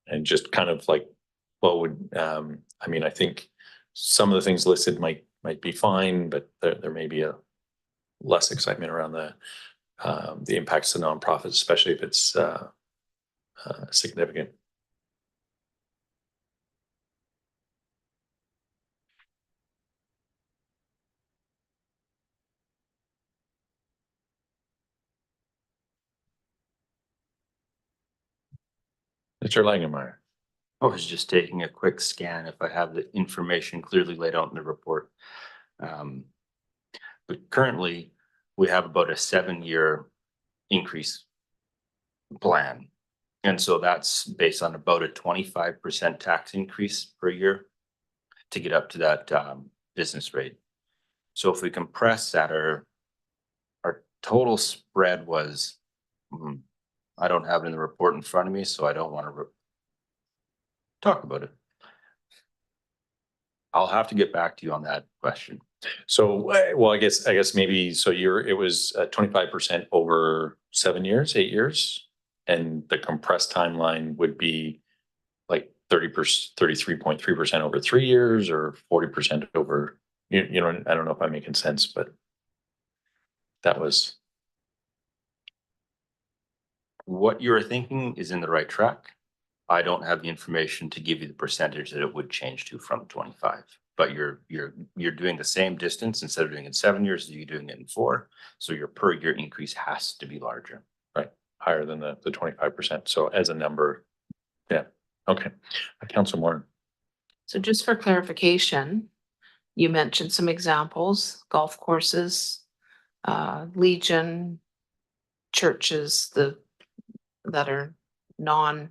A: And just kind of like, what would, I mean, I think some of the things listed might be fine, but there may be a less excitement around the impacts to nonprofits, especially if it's significant. Mr. Langenmeyer.
O: I was just taking a quick scan if I have the information clearly laid out in the report. But currently, we have about a 7-year increase plan. And so that's based on about a 25% tax increase per year to get up to that business rate. So if we compress that, our total spread was, I don't have it in the report in front of me, so I don't want to talk about it. I'll have to get back to you on that question.
A: So, well, I guess maybe, so it was 25% over 7 years, 8 years, and the compressed timeline would be like 33.3% over 3 years, or 40% over, you know, I don't know if I'm making sense, but that was.
O: What you're thinking is in the right track. I don't have the information to give you the percentage that it would change to from 25, but you're doing the same distance. Instead of doing it in 7 years, you're doing it in 4. So your per year increase has to be larger.
A: Right, higher than the 25%. So as a number, yeah, okay. Councilor Moore.
F: So just for clarification, you mentioned some examples, golf courses, Legion, churches, that are non-exempt,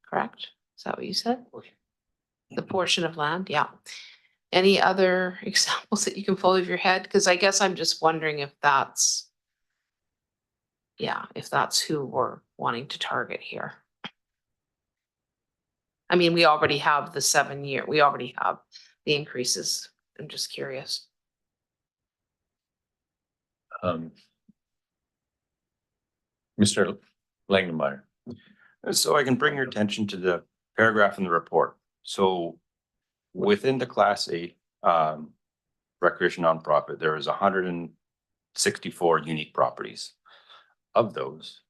F: correct? Is that what you said? The portion of land, yeah. Any other examples that you can pull of your head? Because I guess I'm just wondering if that's, if that's who we're wanting to target here. I mean, we already have the 7-year, we already have the increases. I'm just curious.
A: Mr. Langenmeyer.
O: So I can bring your attention to the paragraph in the report. So within the Class 8 recreation nonprofit, there is 164 unique properties. Of those,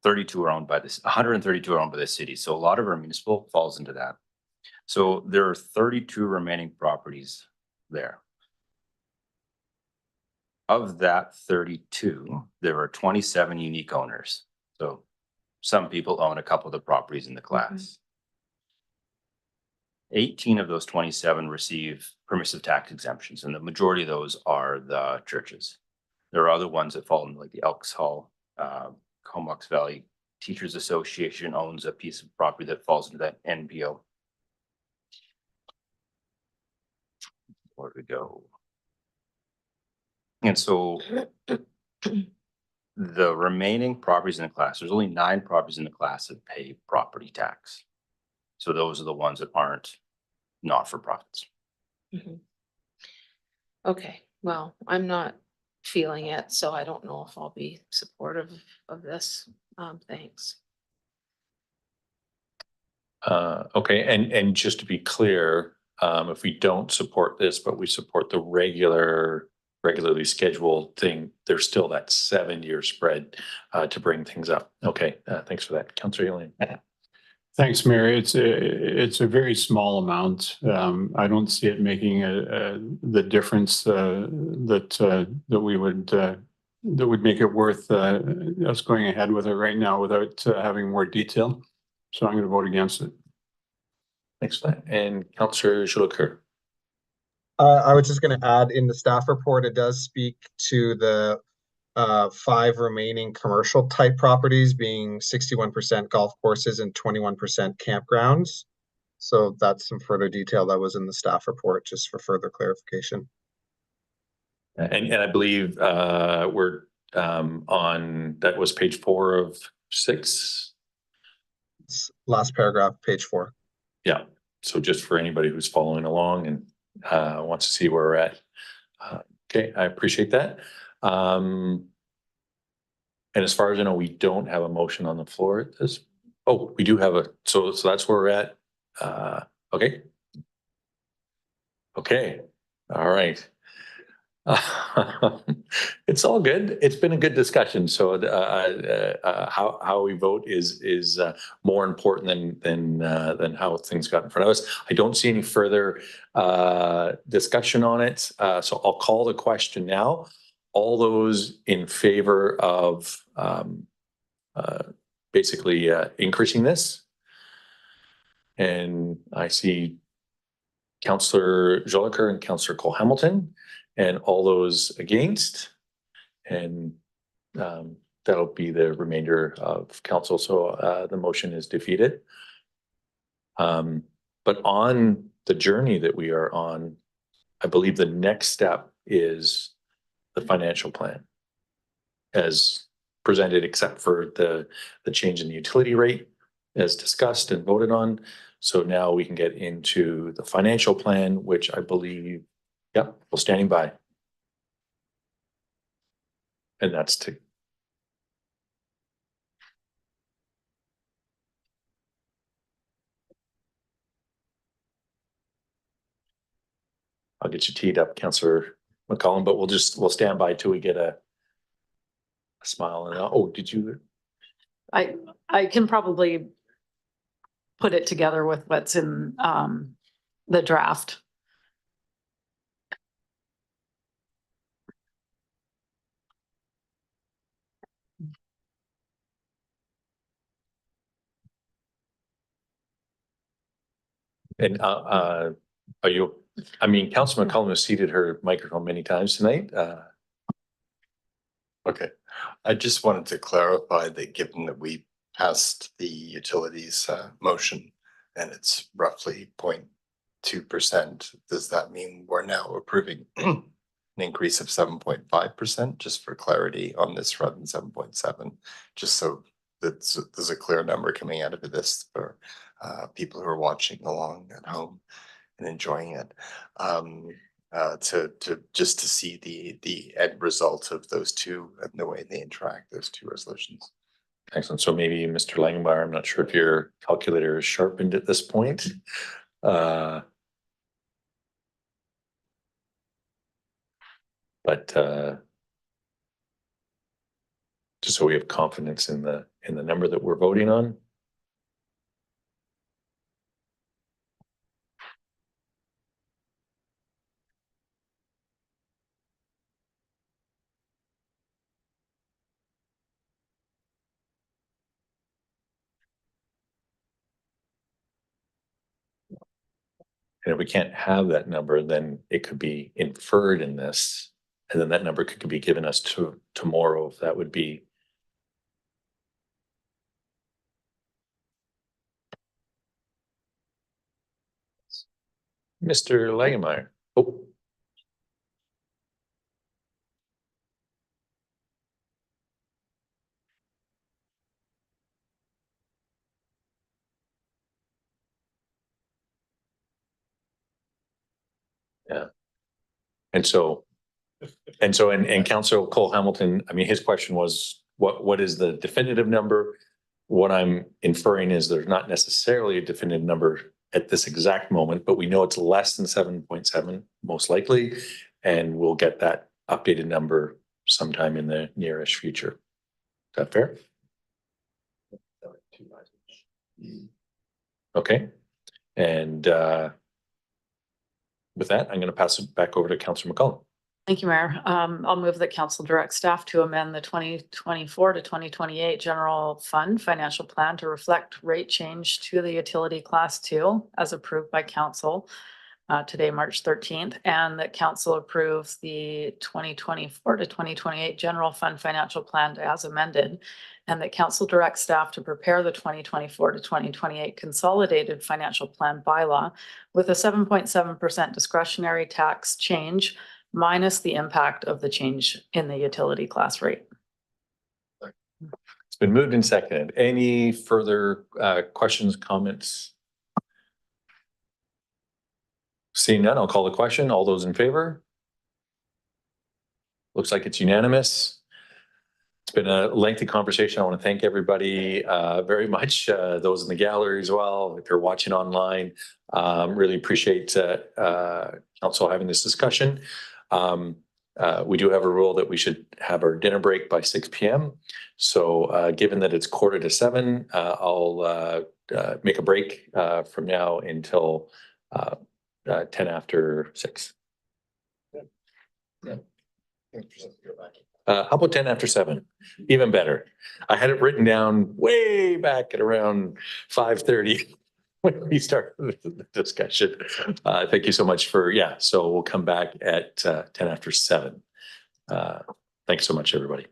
O: 32 are owned by this, 132 are owned by the city. So a lot of our municipal falls into that. So there are 32 remaining properties there. Of that 32, there are 27 unique owners. So some people own a couple of the properties in the class. 18 of those 27 receive permissive tax exemptions, and the majority of those are the churches. There are other ones that fall into like the Elks Hall, Comox Valley Teachers Association owns a piece of property that falls into that NPO. Where we go? And so the remaining properties in the class, there's only 9 properties in the class that pay property tax. So those are the ones that aren't not-for-profits.
F: Okay, well, I'm not feeling it, so I don't know if I'll be supportive of this. Thanks.
A: Okay, and just to be clear, if we don't support this, but we support the regularly scheduled thing, there's still that 7-year spread to bring things up. Okay, thanks for that. Councilor Elaine.
G: Thanks, Mayor. It's a very small amount. I don't see it making the difference that would make it worth us going ahead with it right now without having more detail. So I'm going to vote against it.
A: Thanks for that. And Councillor Jolicoeur.
K: I was just going to add, in the staff report, it does speak to the 5 remaining commercial type properties being 61% golf courses and 21% campgrounds. So that's some further detail that was in the staff report, just for further clarification.
A: And I believe we're on, that was page 4 of 6.
K: Last paragraph, page 4.
A: Yeah. So just for anybody who's following along and wants to see where we're at. Okay, I appreciate that. And as far as I know, we don't have a motion on the floor at this. Oh, we do have a, so that's where we're at. Okay. Okay. All right. It's all good. It's been a good discussion. So how we vote is more important than how things got in front of us. I don't see any further discussion on it. So I'll call the question now. All those in favor of basically increasing this? And I see Councillor Jolicoeur and Councillor Cole-Hamilton, and all those against. And that'll be the remainder of council. So the motion is defeated. But on the journey that we are on, I believe the next step is the financial plan as presented, except for the change in the utility rate as discussed and voted on. So now we can get into the financial plan, which I believe, yeah, we're standing by. And that's to I'll get you teed up, Councillor McCollum, but we'll stand by till we get a smile. And oh, did you?
E: I can probably put it together with what's in the draft.
A: And are you, I mean, Councillor McCollum has ceded her microphone many times tonight.
D: Okay, I just wanted to clarify that given that we passed the utilities motion and it's roughly 0.2%, does that mean we're now approving an increase of 7.5%, just for clarity on this rather than 7.7, just so that there's a clear number coming out of this for people who are watching along at home and enjoying it. Just to see the end result of those two and the way they interact, those two resolutions.
A: Excellent. So maybe Mr. Langenbauer, I'm not sure if your calculator is sharpened at this point. But just so we have confidence in the number that we're voting on. And if we can't have that number, then it could be inferred in this, and then that number could be given us to tomorrow. If that would be. Mr. Langenmeier. Oh. Yeah. And Councillor Cole-Hamilton, I mean, his question was, what is the definitive number? What I'm inferring is there's not necessarily a definitive number at this exact moment, but we know it's less than 7.7 most likely, and we'll get that updated number sometime in the nearish future. Is that fair? Okay, and with that, I'm going to pass it back over to Councillor McCollum.
E: Thank you, Mayor. I'll move that council direct staff to amend the 2024 to 2028 general fund financial plan to reflect rate change to the utility class 2 as approved by council today, March 13th, and that council approves the 2024 to 2028 general fund financial plan as amended, and that council directs staff to prepare the 2024 to 2028 consolidated financial plan bylaw with a 7.7% discretionary tax change minus the impact of the change in the utility class rate.
A: It's been moved and seconded. Any further questions, comments? Seeing none, I'll call the question. All those in favor? Looks like it's unanimous. It's been a lengthy conversation. I want to thank everybody very much, those in the gallery as well, if you're watching online. Really appreciate council having this discussion. We do have a rule that we should have our dinner break by 6 p.m. So given that it's 6:45, I'll make a break from now until 10 after 6. How about 10 after 7? Even better. I had it written down way back at around 5:30 when we started the discussion. Thank you so much for, so we'll come back at 10 after 7. Thanks so much, everybody.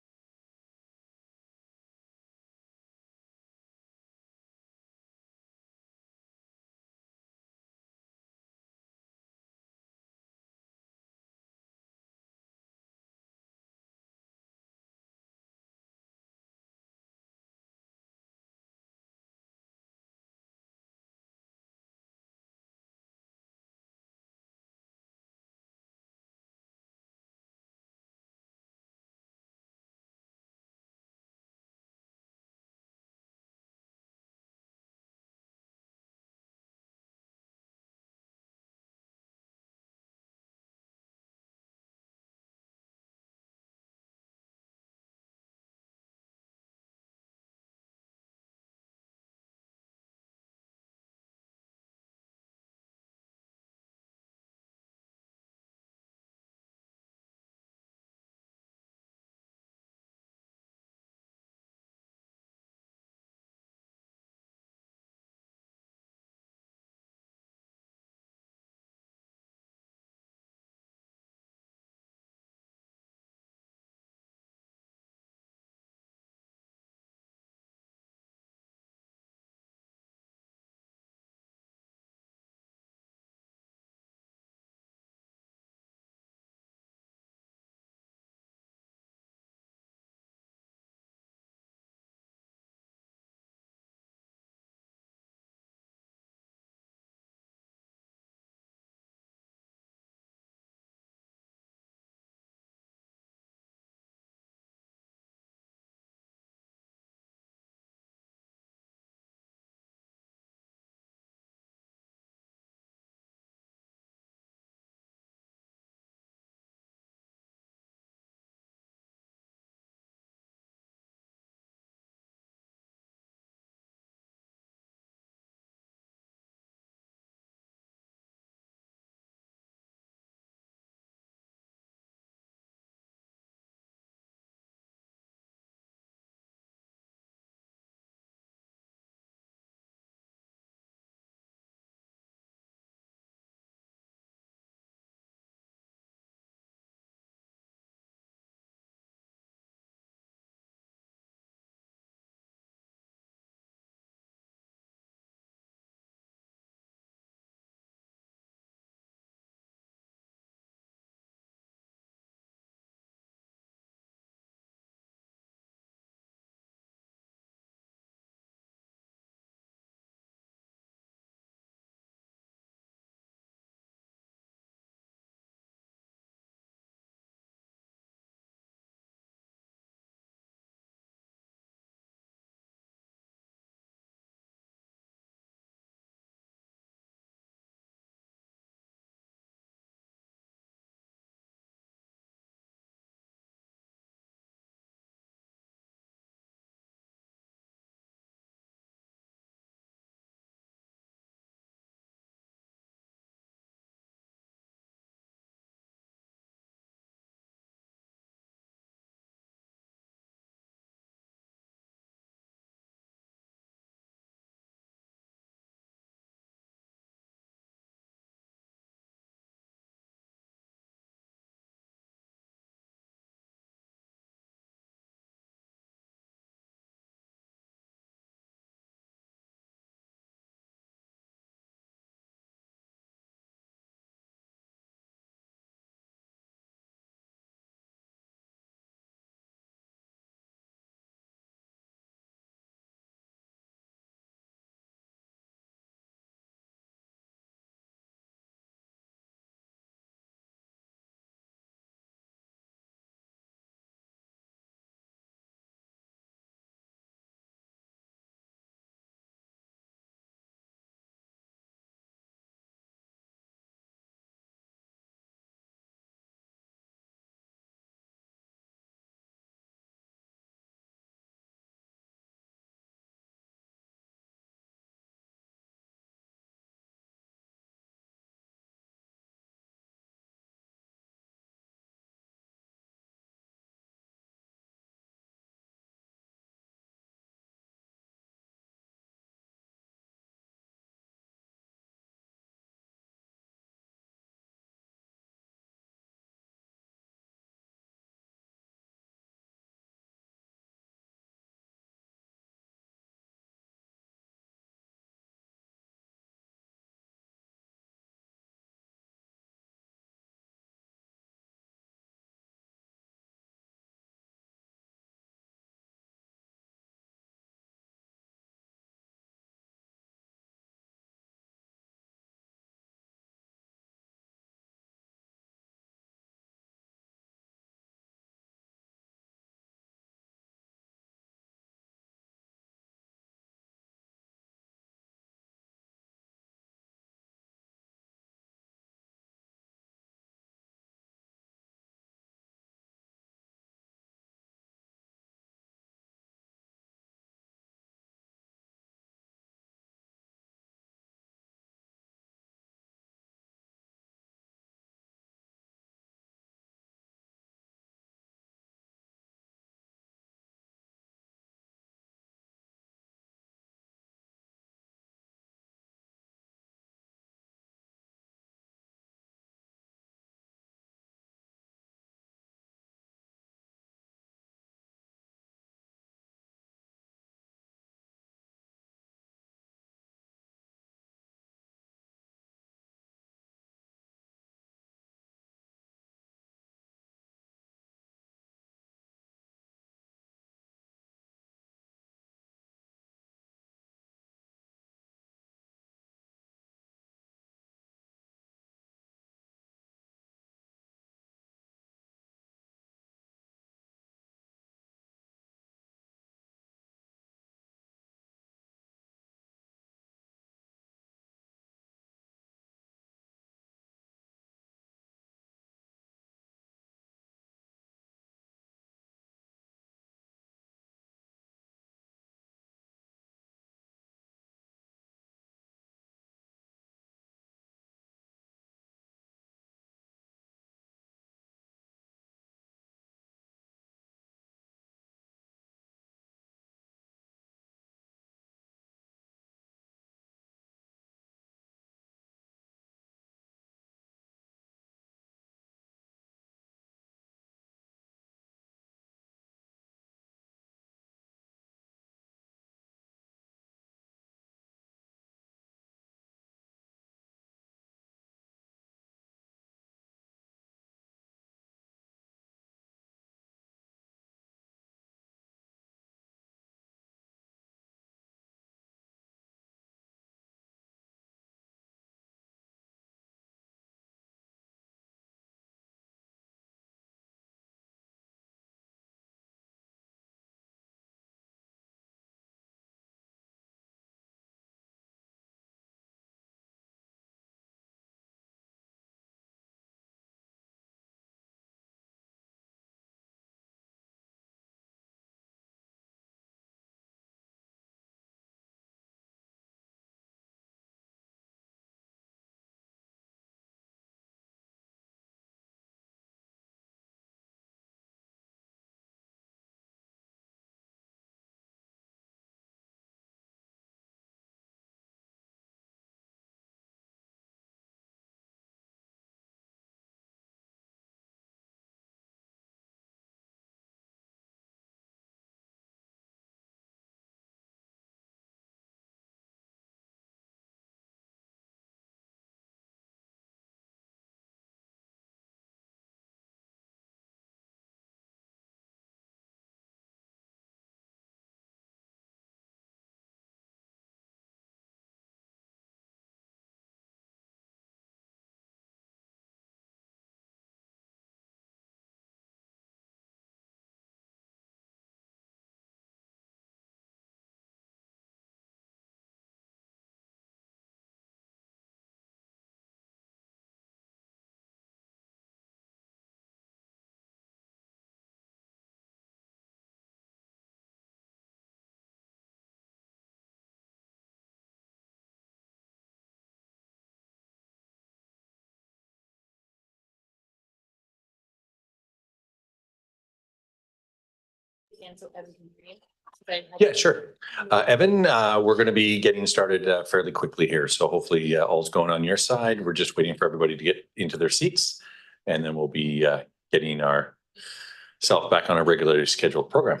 A: Yeah, sure. Evan, we're going to be getting started fairly quickly here. So hopefully all's going on your side. We're just waiting for everybody to get into their seats. And then we'll be getting ourselves back on a regularly scheduled program.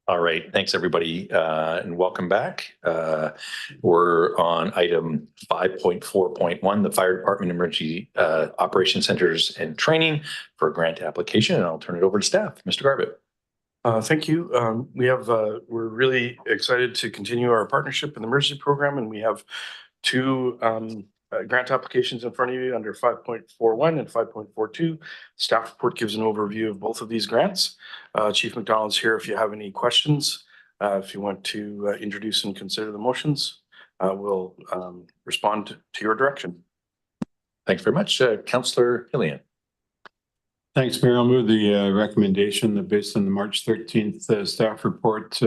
A: All right, thanks everybody, and welcome back. We're on item 5.4.1, the Fire Department Emergency Operations Centers and Training for a grant application, and I'll turn it over to staff. Mr. Garbett.
I: Thank you. We're really excited to continue our partnership in the emergency program, and we have two grant applications in front of you under 5.41 and 5.42. Staff report gives an overview of both of these grants. Chief McDonald's here if you have any questions. If you want to introduce and consider the motions, we'll respond to your direction.
A: Thanks very much. Councillor Hillian.
G: Thanks, Mayor. I'll move the recommendation that based on the March 13th staff report,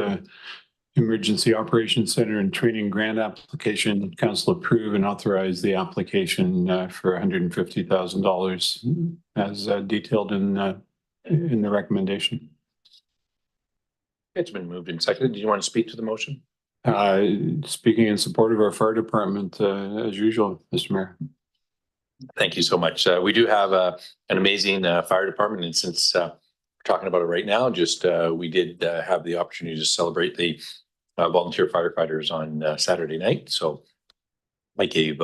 G: Emergency Operations Center and Training Grant application, council approve and authorize the application for $150,000 as detailed in the recommendation.
A: It's been moved and seconded. Do you want to speak to the motion?
G: Speaking in support of our fire department, as usual, Mr. Mayor.
A: Thank you so much. We do have an amazing fire department, and since we're talking about it right now, we did have the opportunity to celebrate the volunteer firefighters on Saturday night. So I gave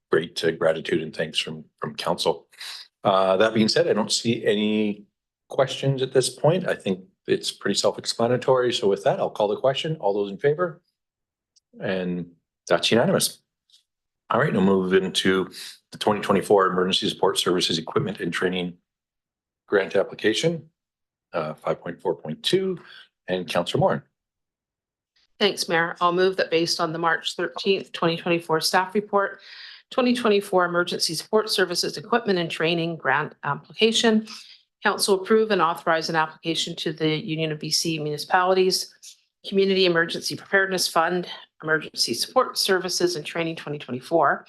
A: great gratitude and thanks from council. That being said, I don't see any questions at this point. I think it's pretty self-explanatory. So with that, I'll call the question. All those in favor? And that's unanimous. All right, we'll move into the 2024 Emergency Support Services Equipment and Training Grant Application, 5.4.2, and Councillor Moore.
F: Thanks, Mayor. I'll move that based on the March 13th, 2024 staff report, 2024 Emergency Support Services Equipment and Training Grant Application, council approve and authorize an application to the Union of BC Municipalities, Community Emergency Preparedness Fund, Emergency Support Services and Training 2024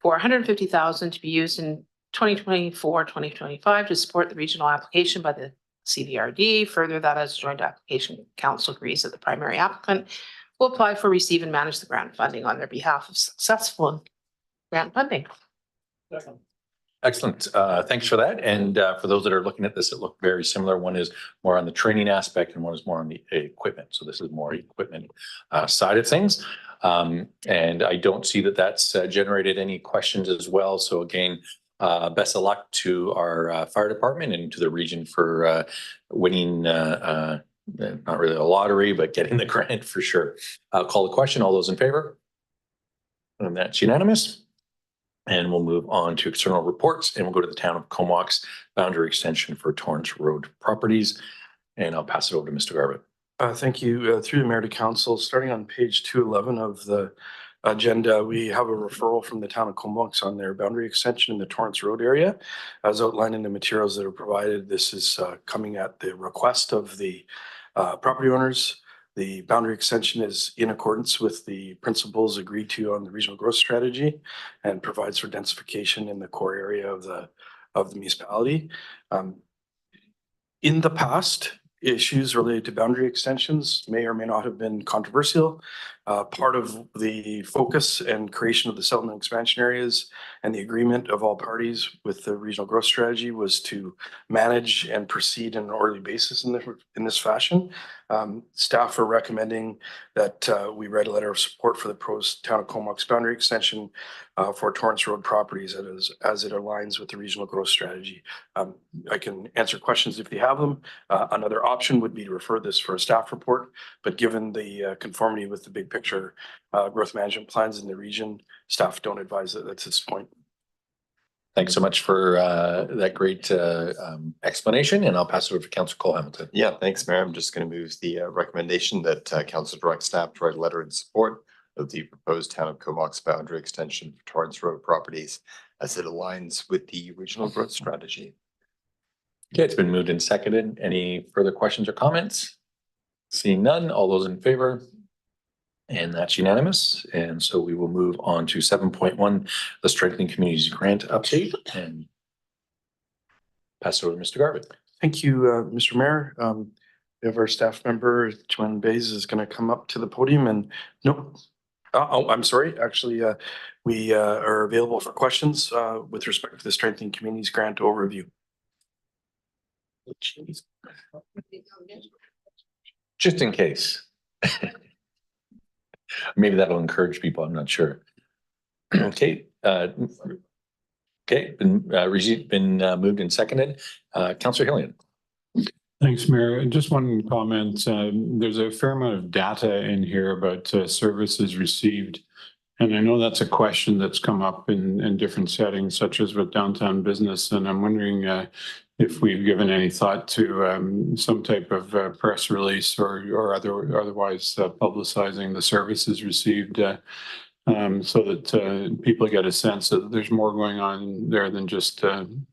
F: for $150,000 to be used in 2024-2025 to support the regional application by the CVRD. Further, that as a joint application, council agrees that the primary applicant will apply for, receive, and manage the grant funding on their behalf of successful grant funding.
A: Excellent. Thanks for that. And for those that are looking at this, it looked very similar. One is more on the training aspect and one is more on the equipment. So this is more equipment side of things. And I don't see that that's generated any questions as well. So again, best of luck to our fire department and to the region for winning, not really a lottery, but getting the grant for sure. I'll call the question. All those in favor? And that's unanimous. And we'll move on to external reports and we'll go to the town of Comox boundary extension for Torrance Road properties. And I'll pass it over to Mr. Garbett.
I: Thank you. Through the mayor to council, starting on page 211 of the agenda, we have a referral from the town of Comox on their boundary extension in the Torrance Road area. As outlined in the materials that are provided, this is coming at the request of the property owners. The boundary extension is in accordance with the principles agreed to on the regional growth strategy and provides for densification in the core area of the municipality. In the past, issues related to boundary extensions may or may not have been controversial. Part of the focus and creation of the settlement expansion areas and the agreement of all parties with the regional growth strategy was to manage and proceed on an orderly basis in this fashion. Staff are recommending that we write a letter of support for the proposed Town of Comox boundary extension for Torrance Road properties as it aligns with the regional growth strategy. I can answer questions if you have them. Another option would be to refer this for a staff report, but given the conformity with the big picture growth management plans in the region, staff don't advise that at this point.
A: Thanks so much for that great explanation, and I'll pass it over to Councillor Cole Hamilton.
D: Yeah, thanks, Mayor. I'm just going to move the recommendation that council direct staff to write a letter in support of the proposed Town of Comox boundary extension for Torrance Road properties as it aligns with the regional growth strategy.
A: Okay, it's been moved and seconded. Any further questions or comments? Seeing none, all those in favor? And that's unanimous. And so we will move on to 7.1, the Strengthening Communities Grant update, and pass it over to Mr. Garvin.
I: Thank you, Mr. Mayor. We have our staff member, Joanne Bays, is going to come up to the podium and I'm sorry. Actually, we are available for questions with respect to the Strengthening Communities Grant overview.
A: Just in case. Maybe that'll encourage people. I'm not sure. Okay. Okay, been moved and seconded. Councillor Hillian.
G: Thanks, Mayor. Just one comment. There's a fair amount of data in here about services received. And I know that's a question that's come up in different settings, such as with downtown business. And I'm wondering if we've given any thought to some type of press release or otherwise publicizing the services received so that people get a sense that there's more going on there than just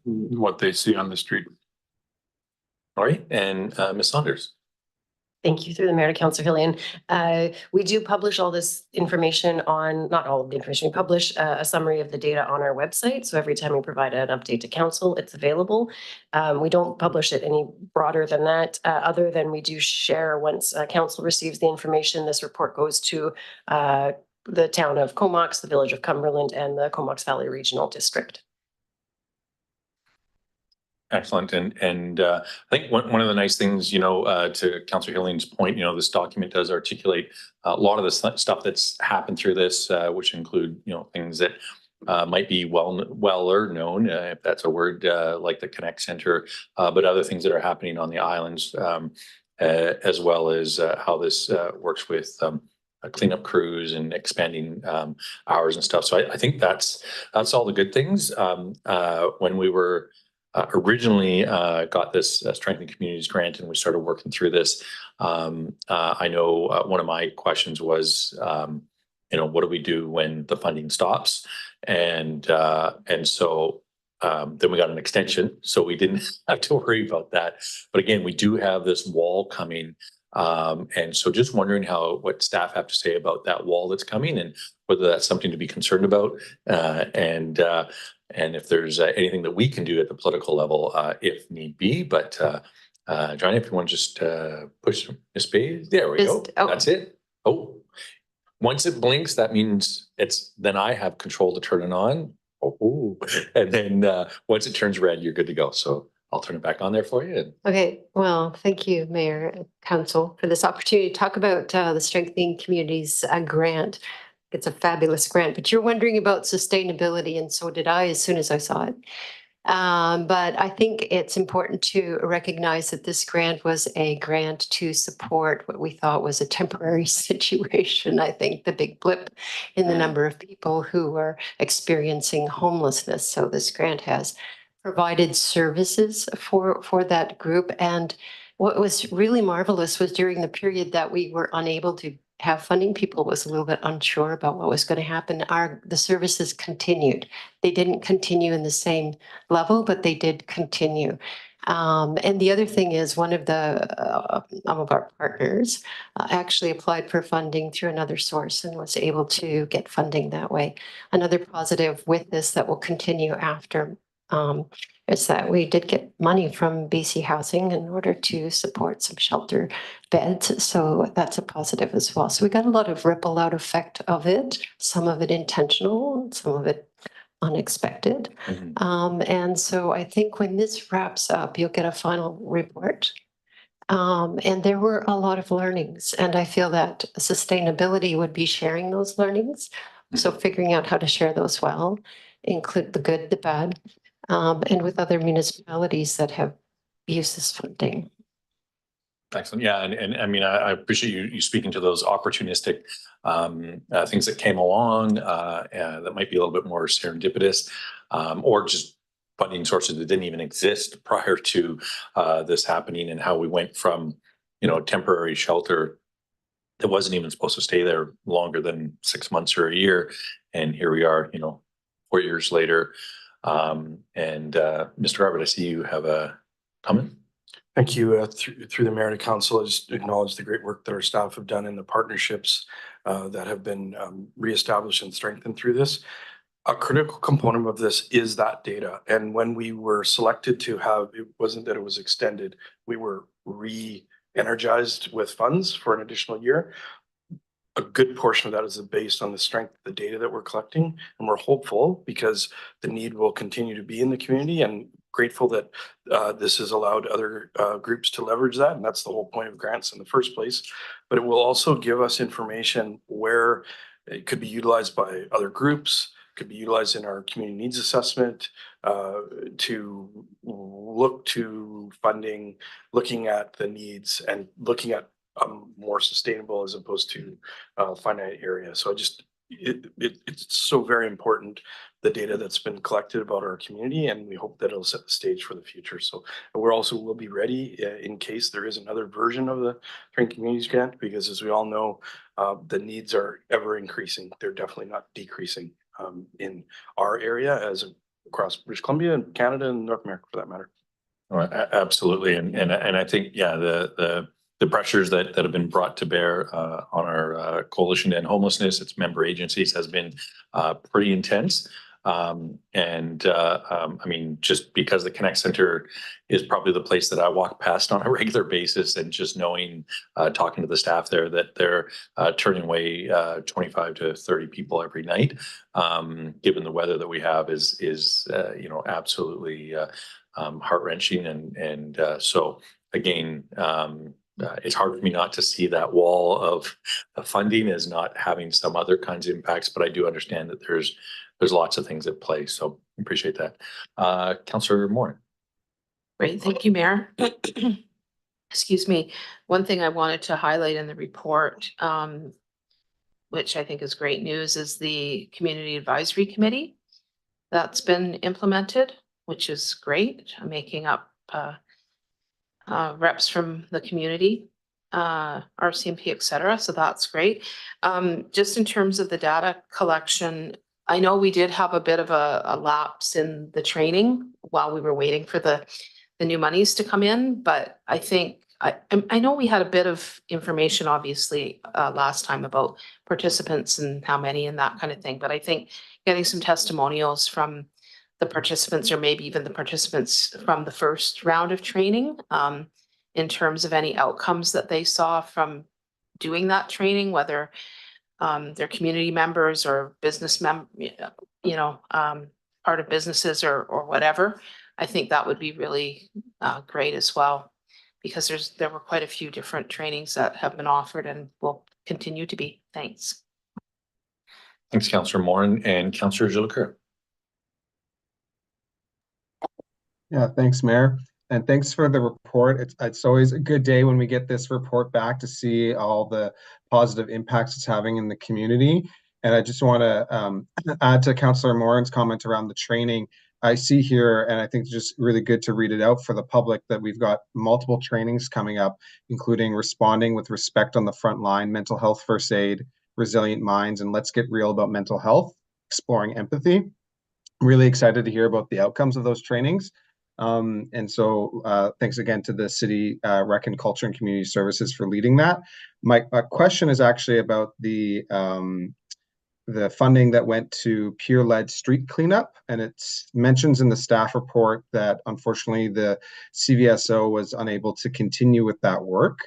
G: what they see on the street.
A: All right, and Ms. Saunders.
L: Thank you, through the Mayor to Councillor Hillian. We do publish all this information on, not all of the information, we publish a summary of the data on our website. So every time we provide an update to council, it's available. We don't publish it any broader than that, other than we do share once council receives the information, this report goes to the town of Comox, the village of Cumberland, and the Comox Valley Regional District.
A: Excellent. And I think one of the nice things, to Councillor Hillian's point, this document does articulate a lot of the stuff that's happened through this, which include, things that might be well known, if that's a word, like the Connect Center, but other things that are happening on the islands, as well as how this works with cleanup crews and expanding hours and stuff. So I think that's all the good things. When we were originally got this Strengthening Communities Grant and we started working through this, I know one of my questions was, what do we do when the funding stops? And so then we got an extension, so we didn't have to worry about that. But again, we do have this wall coming. And so just wondering what staff have to say about that wall that's coming and whether that's something to be concerned about. And if there's anything that we can do at the political level, if need be. But Johnny, if you want to just push Ms. Bays, there we go. That's it. Oh, once it blinks, that means then I have control to turn it on. Oh, and then once it turns red, you're good to go. So I'll turn it back on there for you.
L: Okay, well, thank you, Mayor and Council, for this opportunity to talk about the Strengthening Communities grant. It's a fabulous grant, but you're wondering about sustainability, and so did I as soon as I saw it. But I think it's important to recognize that this grant was a grant to support what we thought was a temporary situation. I think the big blip in the number of people who were experiencing homelessness. So this grant has provided services for that group. And what was really marvelous was during the period that we were unable to have funding, people was a little bit unsure about what was going to happen. The services continued. They didn't continue in the same level, but they did continue. And the other thing is one of our partners actually applied for funding through another source and was able to get funding that way. Another positive with this that will continue after is that we did get money from BC Housing in order to support some shelter beds. So that's a positive as well. So we got a lot of ripple out effect of it, some of it intentional, some of it unexpected. And so I think when this wraps up, you'll get a final report. And there were a lot of learnings, and I feel that sustainability would be sharing those learnings. So figuring out how to share those well, include the good, the bad, and with other municipalities that have used this funding.
A: Excellent. Yeah, and I mean, I appreciate you speaking to those opportunistic things that came along that might be a little bit more serendipitous, or just funding sources that didn't even exist prior to this happening, and how we went from, you know, temporary shelter that wasn't even supposed to stay there longer than 6 months or a year, and here we are, you know, 4 years later. Mr. Robert, I see you have a comment.
I: Thank you. Through the mayor to council, I just acknowledge the great work that our staff have done in the partnerships that have been reestablished and strengthened through this. A critical component of this is that data. And when we were selected to have, it wasn't that it was extended, we were re-energized with funds for an additional year. A good portion of that is based on the strength of the data that we're collecting. And we're hopeful because the need will continue to be in the community, and grateful that this has allowed other groups to leverage that. And that's the whole point of grants in the first place. But it will also give us information where it could be utilized by other groups, could be utilized in our community needs assessment to look to funding, looking at the needs and looking at more sustainable as opposed to finite area. So it's so very important, the data that's been collected about our community, and we hope that it'll set the stage for the future. So we'll be ready in case there is another version of the Train Communities Grant, because as we all know, the needs are ever increasing. They're definitely not decreasing in our area as across British Columbia and Canada and North America for that matter.
A: All right, absolutely. And I think, yeah, the pressures that have been brought to bear on our Coalition to End Homelessness, its member agencies, has been pretty intense. I mean, just because the Connect Center is probably the place that I walk past on a regular basis, and just knowing, talking to the staff there, that they're turning away 25 to 30 people every night, given the weather that we have, is you know, absolutely heart-wrenching. And so again, it's hard for me not to see that wall of funding as not having some other kinds of impacts, but I do understand that there's lots of things at play. So appreciate that. Councillor Morin.
F: Great, thank you, Mayor. Excuse me. One thing I wanted to highlight in the report, which I think is great news, is the Community Advisory Committee that's been implemented, which is great, making up reps from the community, RCMP, et cetera. So that's great. Just in terms of the data collection, I know we did have a bit of a lapse in the training while we were waiting for the new monies to come in, but I think I know we had a bit of information, obviously, last time about participants and how many and that kind of thing, but I think getting some testimonials from the participants, or maybe even the participants from the first round of training, in terms of any outcomes that they saw from doing that training, whether they're community members or business part of businesses or whatever. I think that would be really great as well, because there were quite a few different trainings that have been offered and will continue to be. Thanks.
A: Thanks, Councillor Morin. And Councillor Jolicoeur.
K: Yeah, thanks, Mayor. And thanks for the report. It's always a good day when we get this report back to see all the positive impacts it's having in the community. And I just want to add to Councillor Morin's comment around the training. I see here, and I think it's just really good to read it out for the public, that we've got multiple trainings coming up, including responding with respect on the front line, mental health first aid, resilient minds, and let's get real about mental health, exploring empathy. I'm really excited to hear about the outcomes of those trainings. And so thanks again to the City Rec and Culture and Community Services for leading that. My question is actually about the the funding that went to peer-led street cleanup. And it mentions in the staff report that unfortunately the CVSO was unable to continue with that work,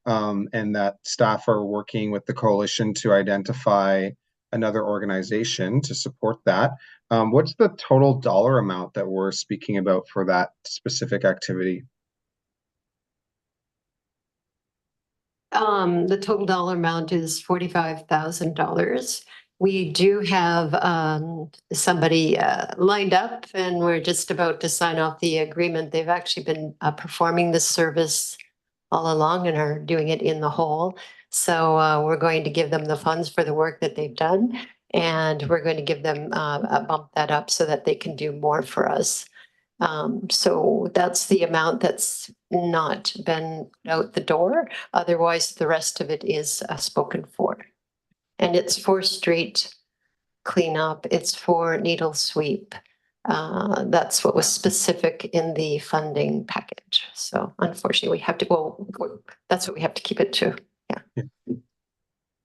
K: and that staff are working with the coalition to identify another organization to support that. What's the total dollar amount that we're speaking about for that specific activity?
P: The total dollar amount is $45,000. We do have somebody lined up, and we're just about to sign off the agreement. They've actually been performing this service all along and are doing it in the hole. So we're going to give them the funds for the work that they've done, and we're going to give them bump that up so that they can do more for us. So that's the amount that's not been out the door. Otherwise, the rest of it is spoken for. And it's for street cleanup. It's for needle sweep. That's what was specific in the funding package. So unfortunately, we have to go, that's what we have to keep it to. Yeah.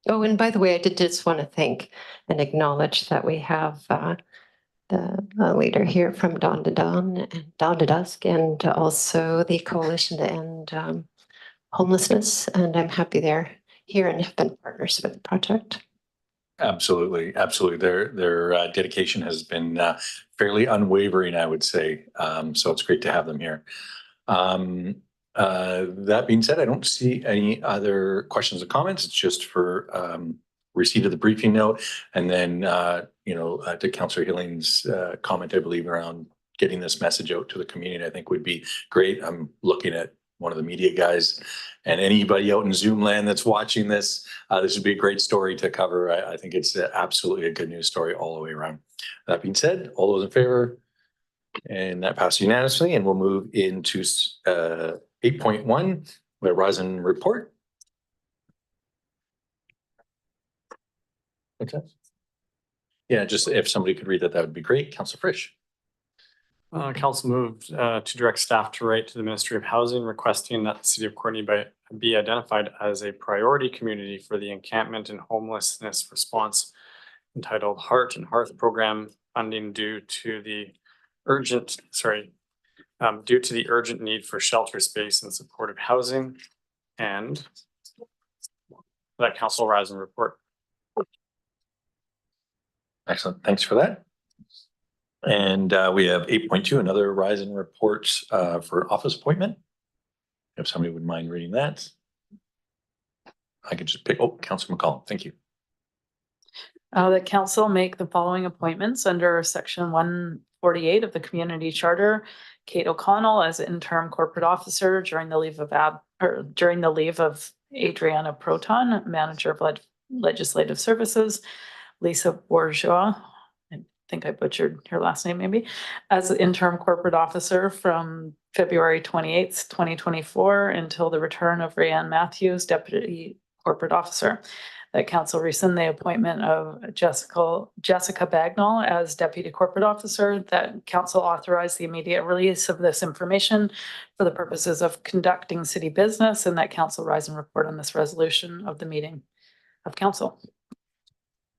P: Oh, and by the way, I did just want to thank and acknowledge that we have the leader here from Dawn to Dawn and Dawn to Dusk, and also the Coalition to End Homelessness. And I'm happy they're here and have been partners with the project.
A: Absolutely, absolutely. Their dedication has been fairly unwavering, I would say. So it's great to have them here. That being said, I don't see any other questions or comments. It's just for receipt of the briefing note, and then to Councillor Hilling's comment, I believe, around getting this message out to the community, I think would be great. I'm looking at one of the media guys, and anybody out in Zoom land that's watching this, this would be a great story to cover. I think it's absolutely a good news story all the way around. That being said, all those in favor, and that passed unanimously, and we'll move into 8.1, the Horizon report. Okay. Yeah, just if somebody could read that, that would be great. Councillor Frisch.
H: Council moved to direct staff to write to the Ministry of Housing requesting that the City of Courtenay be identified as a priority community for the encampment and homelessness response, entitled Heart and Hearth Program funding due to the urgent need for shelter space and supportive housing, and that Council Horizon report.
A: Excellent. Thanks for that. And we have 8.2, another Horizon report for office appointment. If somebody would mind reading that. I could just pick, Councillor McCollum, thank you.
E: The council make the following appointments under section 148 of the community charter. Kate O'Connell as interim corporate officer during the leave of Adriana Proton, manager of legislative services. Lisa Bourgeois, I think I butchered her last name maybe, as interim corporate officer from February 28th, 2024 until the return of Rayanne Matthews, deputy corporate officer. That council rescind the appointment of Jessica Bagnall as deputy corporate officer. That council authorized the immediate release of this information for the purposes of conducting city business, and that council rise and report on this resolution of the meeting of council.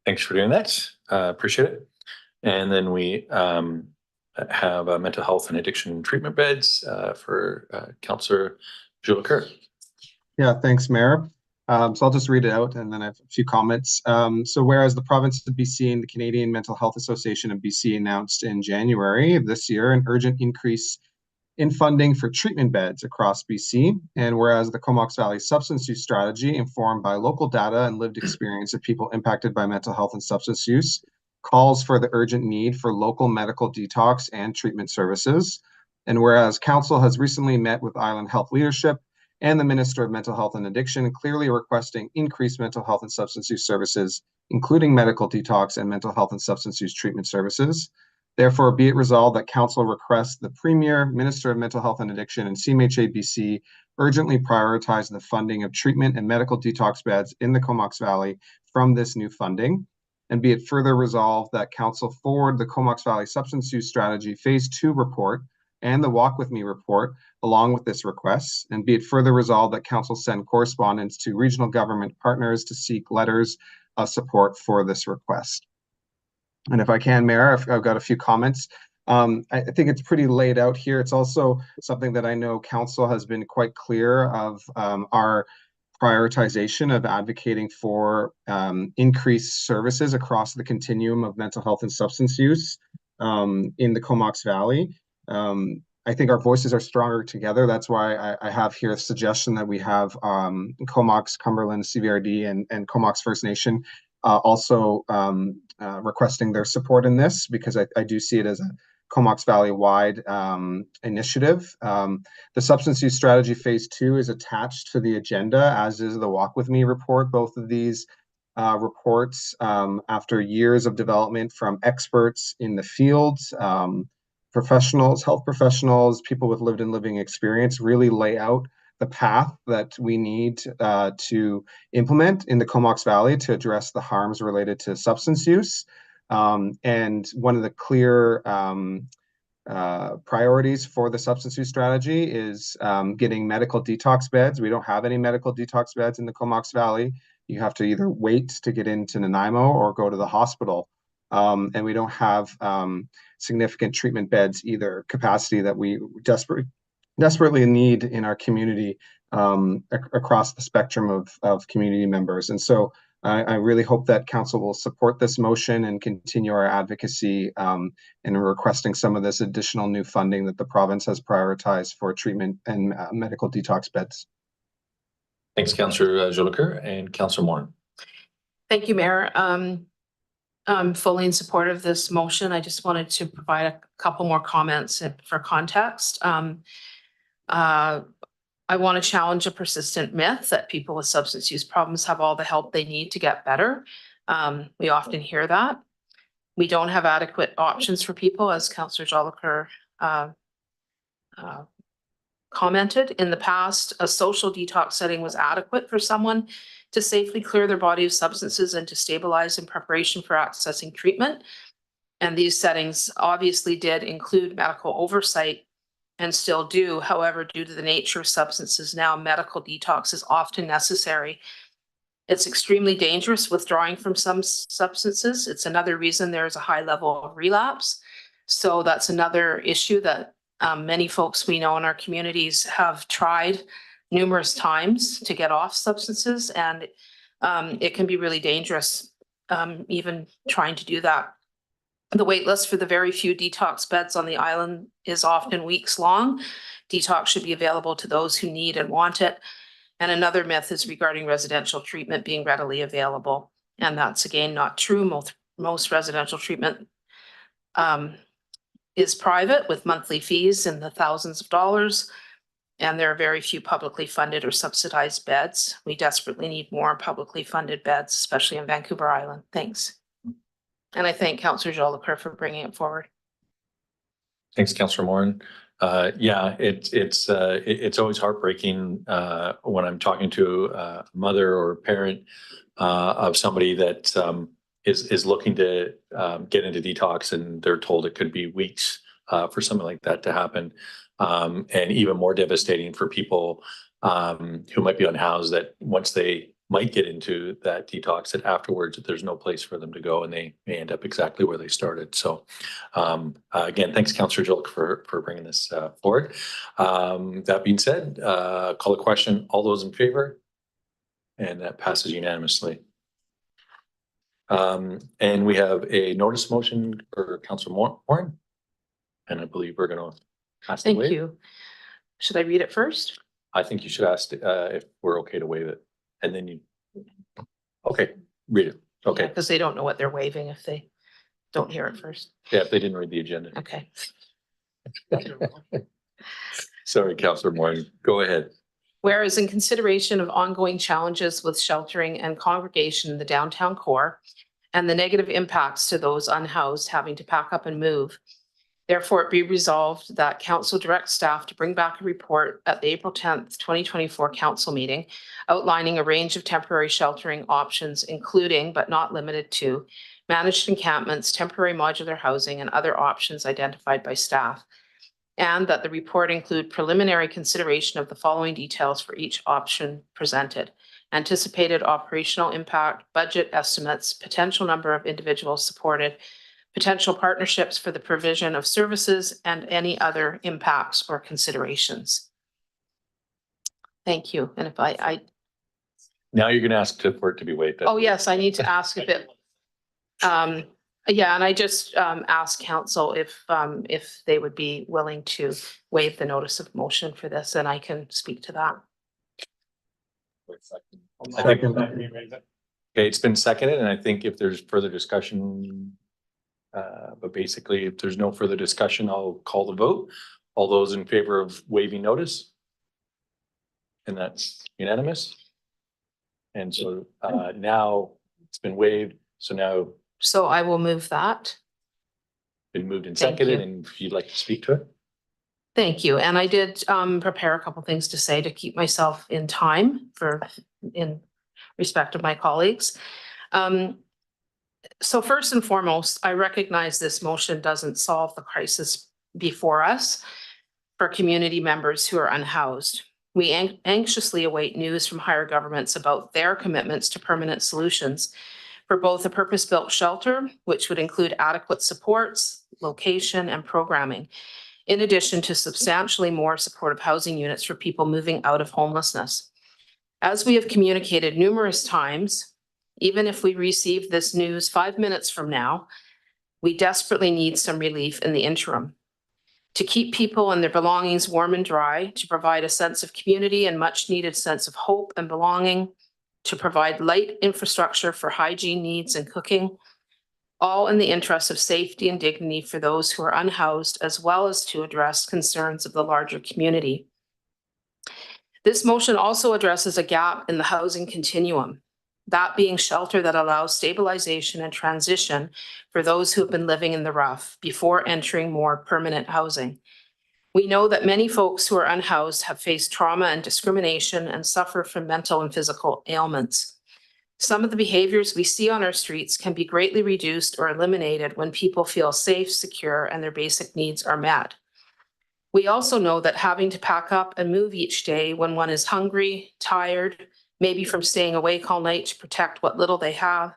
A: Thanks for doing that. Appreciate it. And then we have mental health and addiction treatment beds for Councillor Jules Leclerc.
K: Yeah, thanks, Mayor. So I'll just read it out and then I have a few comments. So whereas the province of BC and the Canadian Mental Health Association of BC announced in January of this year an urgent increase in funding for treatment beds across BC, and whereas the Comox Valley Substance Use Strategy, informed by local data and lived experience of people impacted by mental health and substance use, calls for the urgent need for local medical detox and treatment services, and whereas Council has recently met with Island Health leadership and the Minister of Mental Health and Addiction, clearly requesting increased mental health and substance use services, including medical detox and mental health and substance use treatment services. Therefore, be it resolved that Council requests the Premier, Minister of Mental Health and Addiction, and CMHA BC urgently prioritize the funding of treatment and medical detox beds in the Comox Valley from this new funding. And be it further resolved that Council forward the Comox Valley Substance Use Strategy Phase 2 report and the Walk With Me report along with this request. And be it further resolved that Council send correspondence to regional government partners to seek letters support for this request. And if I can, Mayor, I've got a few comments. I think it's pretty laid out here. It's also something that I know Council has been quite clear of our prioritization of advocating for increased services across the continuum of mental health and substance use in the Comox Valley. I think our voices are stronger together. That's why I have here a suggestion that we have Comox, Cumberland, CVRD, and Comox First Nation also requesting their support in this, because I do see it as a Comox Valley-wide initiative. The Substance Use Strategy Phase 2 is attached to the agenda, as is the Walk With Me report. Both of these reports, after years of development from experts in the field, professionals, health professionals, people with lived and living experience, really lay out the path that we need to implement in the Comox Valley to address the harms related to substance use. And one of the clear priorities for the substance use strategy is getting medical detox beds. We don't have any medical detox beds in the Comox Valley. You have to either wait to get into Nanaimo or go to the hospital. And we don't have significant treatment beds either, capacity that we desperately need in our community across the spectrum of community members. And so I really hope that Council will support this motion and continue our advocacy in requesting some of this additional new funding that the province has prioritized for treatment and medical detox beds.
A: Thanks, Councillor Jolicoeur, and Councillor Morin.
F: Thank you, Mayor. I'm fully in support of this motion. I just wanted to provide a couple more comments for context. I want to challenge a persistent myth that people with substance use problems have all the help they need to get better. We often hear that. We don't have adequate options for people, as Councillor Jolicoeur commented. In the past, a social detox setting was adequate for someone to safely clear their body of substances and to stabilize in preparation for accessing treatment. And these settings obviously did include medical oversight and still do. However, due to the nature of substances now, medical detox is often necessary. It's extremely dangerous withdrawing from some substances. It's another reason there's a high level of relapse. So that's another issue that many folks we know in our communities have tried numerous times to get off substances, and it can be really dangerous even trying to do that. The wait list for the very few detox beds on the island is often weeks long. Detox should be available to those who need and want it. And another myth is regarding residential treatment being readily available. And that's again not true. Most residential treatment is private with monthly fees in the thousands of dollars. And there are very few publicly funded or subsidized beds. We desperately need more publicly funded beds, especially in Vancouver Island. Thanks. And I thank Councillor Jolicoeur for bringing it forward.
A: Thanks, Councillor Morin. Yeah, it's always heartbreaking when I'm talking to a mother or a parent of somebody that is looking to get into detox, and they're told it could be weeks for something like that to happen. And even more devastating for people who might be unhoused, that once they might get into that detox, that afterwards there's no place for them to go and they may end up exactly where they started. So again, thanks, Councillor Jolicoeur, for bringing this forward. That being said, call the question. All those in favor? And that passes unanimously. And we have a notice motion for Councillor Morin, and I believe we're going to ask to
F: Thank
A: waive.
F: you. Should I read it first?
A: I think you should ask if we're okay to waive it, and then you. Okay, read it. Okay.
F: Because they don't know what they're waiving if they don't hear it first.
A: Yeah, if they didn't read the agenda.
F: Okay.
A: Sorry, Councillor Morin, go ahead.
F: Whereas in consideration of ongoing challenges with sheltering and congregation in the downtown core and the negative impacts to those unhoused having to pack up and move, therefore it be resolved that council direct staff to bring back a report at the April 10th, 2024 council meeting outlining a range of temporary sheltering options, including but not limited to managed encampments, temporary modular housing, and other options identified by staff. And that the report include preliminary consideration of the following details for each option presented. anticipated operational impact, budget estimates, potential number of individuals supported, potential partnerships for the provision of services, and any other impacts or considerations. Thank you. And if I
A: Now you're gonna ask for it to be waived.
F: oh, yes, I need to ask a bit. Yeah, and I just asked council if they would be willing to waive the notice of motion for this, and I can speak to that.
A: I think, okay, it's been seconded, and I think if there's further discussion, but basically, if there's no further discussion, I'll call the vote. All those in favor of waiving notice? And that's unanimous. And so now it's been waived, so now
F: So I will move that.
A: been moved and
F: Thank
A: seconded,
F: you.
A: and if you'd like to speak to it.
F: Thank you. And I did prepare a couple things to say to keep myself in time in respect of my colleagues. So first and foremost, I recognize this motion doesn't solve the crisis before us for community members who are unhoused. We anxiously await news from higher governments about their commitments to permanent solutions for both a purpose-built shelter, which would include adequate supports, location, and programming, in addition to substantially more supportive housing units for people moving out of homelessness. As we have communicated numerous times, even if we receive this news 5 minutes from now, we desperately need some relief in the interim. To keep people and their belongings warm and dry, to provide a sense of community and much needed sense of hope and belonging, to provide light infrastructure for hygiene needs and cooking, all in the interest of safety and dignity for those who are unhoused, as well as to address concerns of the larger community. This motion also addresses a gap in the housing continuum, that being shelter that allows stabilization and transition for those who have been living in the rough before entering more permanent housing. We know that many folks who are unhoused have faced trauma and discrimination and suffer from mental and physical ailments. Some of the behaviors we see on our streets can be greatly reduced or eliminated when people feel safe, secure, and their basic needs are met. We also know that having to pack up and move each day when one is hungry, tired, maybe from staying awake all night to protect what little they have,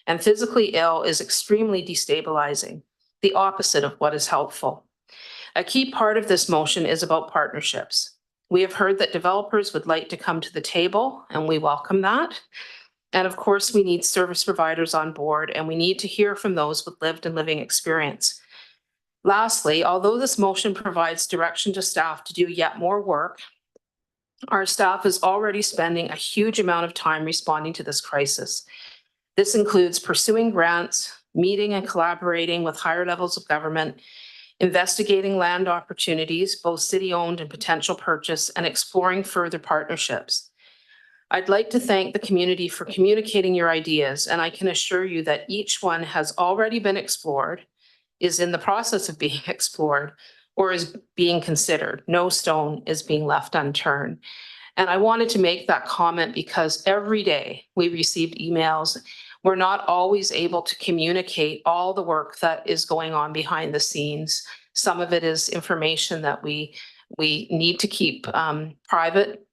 F: and physically ill is extremely destabilizing, the opposite of what is helpful. A key part of this motion is about partnerships. We have heard that developers would like to come to the table, and we welcome that. And of course, we need service providers on board, and we need to hear from those with lived and living experience. Lastly, although this motion provides direction to staff to do yet more work, our staff is already spending a huge amount of time responding to this crisis. This includes pursuing grants, meeting and collaborating with higher levels of government, investigating land opportunities, both city-owned and potential purchase, and exploring further partnerships. I'd like to thank the community for communicating your ideas, and I can assure you that each one has already been explored, is in the process of being explored, or is being considered. No stone is being left unturned. And I wanted to make that comment because every day we received emails. We're not always able to communicate all the work that is going on behind the scenes. Some of it is information that we need to keep private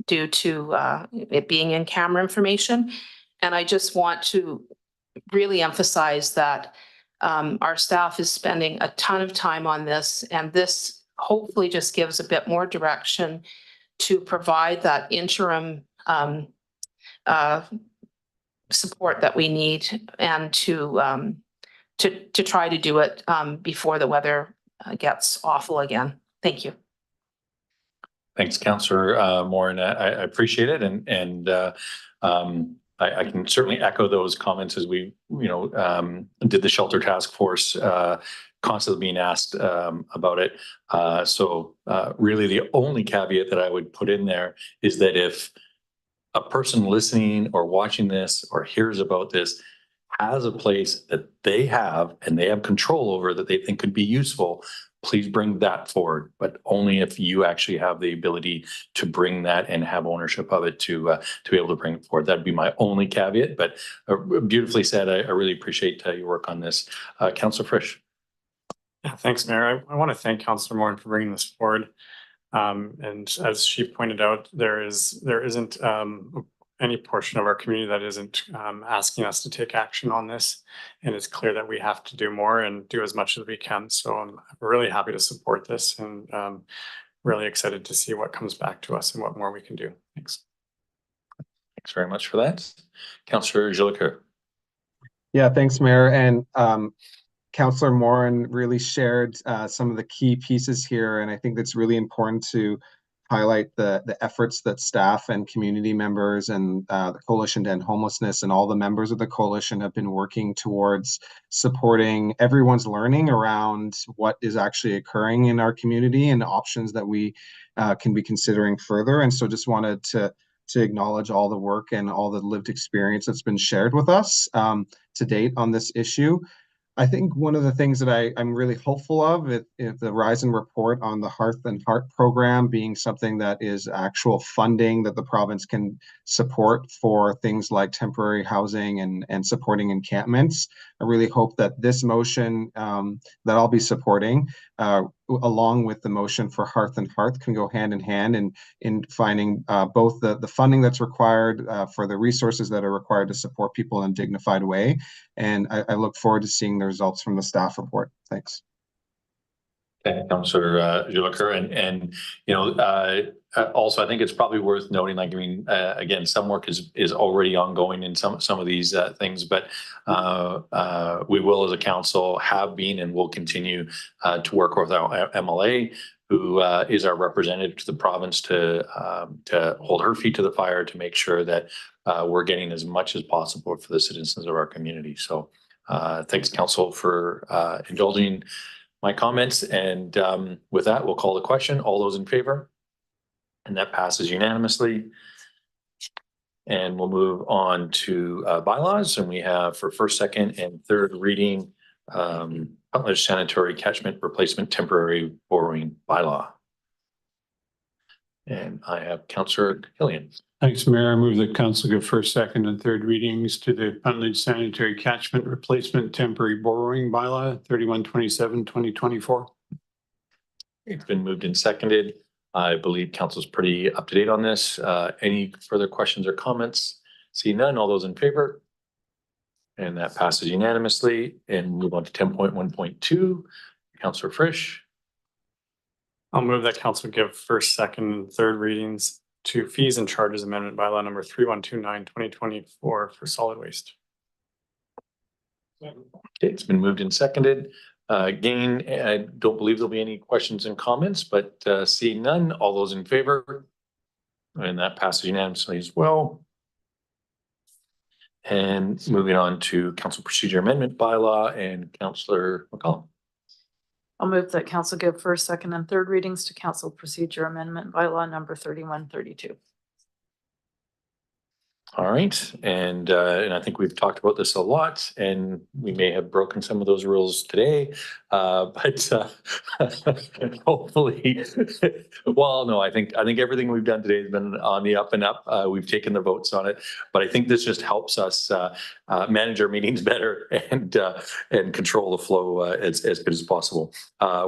F: due to it being in camera information. And I just want to really emphasize that our staff is spending a ton of time on this, and this hopefully just gives a bit more direction to provide that interim support that we need, and to try to do it before the weather gets awful again. Thank you.
A: Thanks, Councillor Moore, I appreciate it, and I can certainly echo those comments as we, did the shelter task force, constantly being asked about it. So really the only caveat that I would put in there is that if a person listening or watching this or hears about this has a place that they have and they have control over that they think could be useful, please bring that forward, but only if you actually have the ability to bring that and have ownership of it to be able to bring it forward. That'd be my only caveat, but beautifully said. I really appreciate your work on this. Councillor Frisch.
H: Yeah, thanks, Mayor. I want to thank Councillor Moore for bringing this forward. And as she pointed out, there isn't any portion of our community that isn't asking us to take action on this. And it's clear that we have to do more and do as much as we can. So I'm really happy to support this and really excited to see what comes back to us and what more we can do. Thanks.
A: Thanks very much for that. Councillor Jolicoeur.
K: Yeah, thanks, Mayor. And Councillor Morin really shared some of the key pieces here. And I think it's really important to highlight the efforts that staff and community members and the Coalition to End Homelessness and all the members of the coalition have been working towards supporting everyone's learning around what is actually occurring in our community and options that we can be considering further. And so just wanted to acknowledge all the work and all the lived experience that's been shared with us to date on this issue. I think one of the things that I'm really hopeful of if the Horizon report on the Hearth and Heart program being something that is actual funding that the province can support for things like temporary housing and supporting encampments. I really hope that this motion that I'll be supporting along with the motion for Hearth and Hearth can go hand in hand in finding both the funding that's required for the resources that are required to support people in a dignified way. And I look forward to seeing the results from the staff report. Thanks.
A: Thank you, Councillor Jolicoeur. And you know, also I think it's probably worth noting, like, I mean, again, some work is already ongoing in some of these things, but we will as a council have been and will continue to work with our MLA, who is our representative to the province, to hold her feet to the fire to make sure that we're getting as much as possible for the citizens of our community. So thanks, Council, for indulging my comments. And with that, we'll call the question. All those in favor? And that passes unanimously. And we'll move on to bylaws. And we have for first, second, and third reading, Puntledge Sanitary Catchment Replacement Temporary Borrowing Bylaw. And I have Councillor Killian.
G: Thanks, Mayor. I move that council give first, second, and third readings to the Puntledge Sanitary Catchment Replacement Temporary Borrowing Bylaw 3127/2024.
A: It's been moved and seconded. I believe council's pretty up to date on this. Any further questions or comments? See none. All those in favor? And that passes unanimously. And move on to 10.1.2. Councillor Frisch.
H: I'll move that council give first, second, and third readings to fees and charges amendment bylaw number 3129/2024 for solid waste.
A: Okay, it's been moved and seconded. Again, I don't believe there'll be any questions and comments, but seeing none, all those in favor? And that passes unanimously as well. And moving on to council procedure amendment bylaw and Councillor McCollum.
E: I'll move that council give first, second, and third readings to council procedure amendment bylaw number 3132.
A: All right, and I think we've talked about this a lot, and we may have broken some of those rules today, but hopefully, well, no, I think everything we've done today has been on the up and up. We've taken the votes on it, but I think this just helps us manage our meetings better and control the flow as good as possible.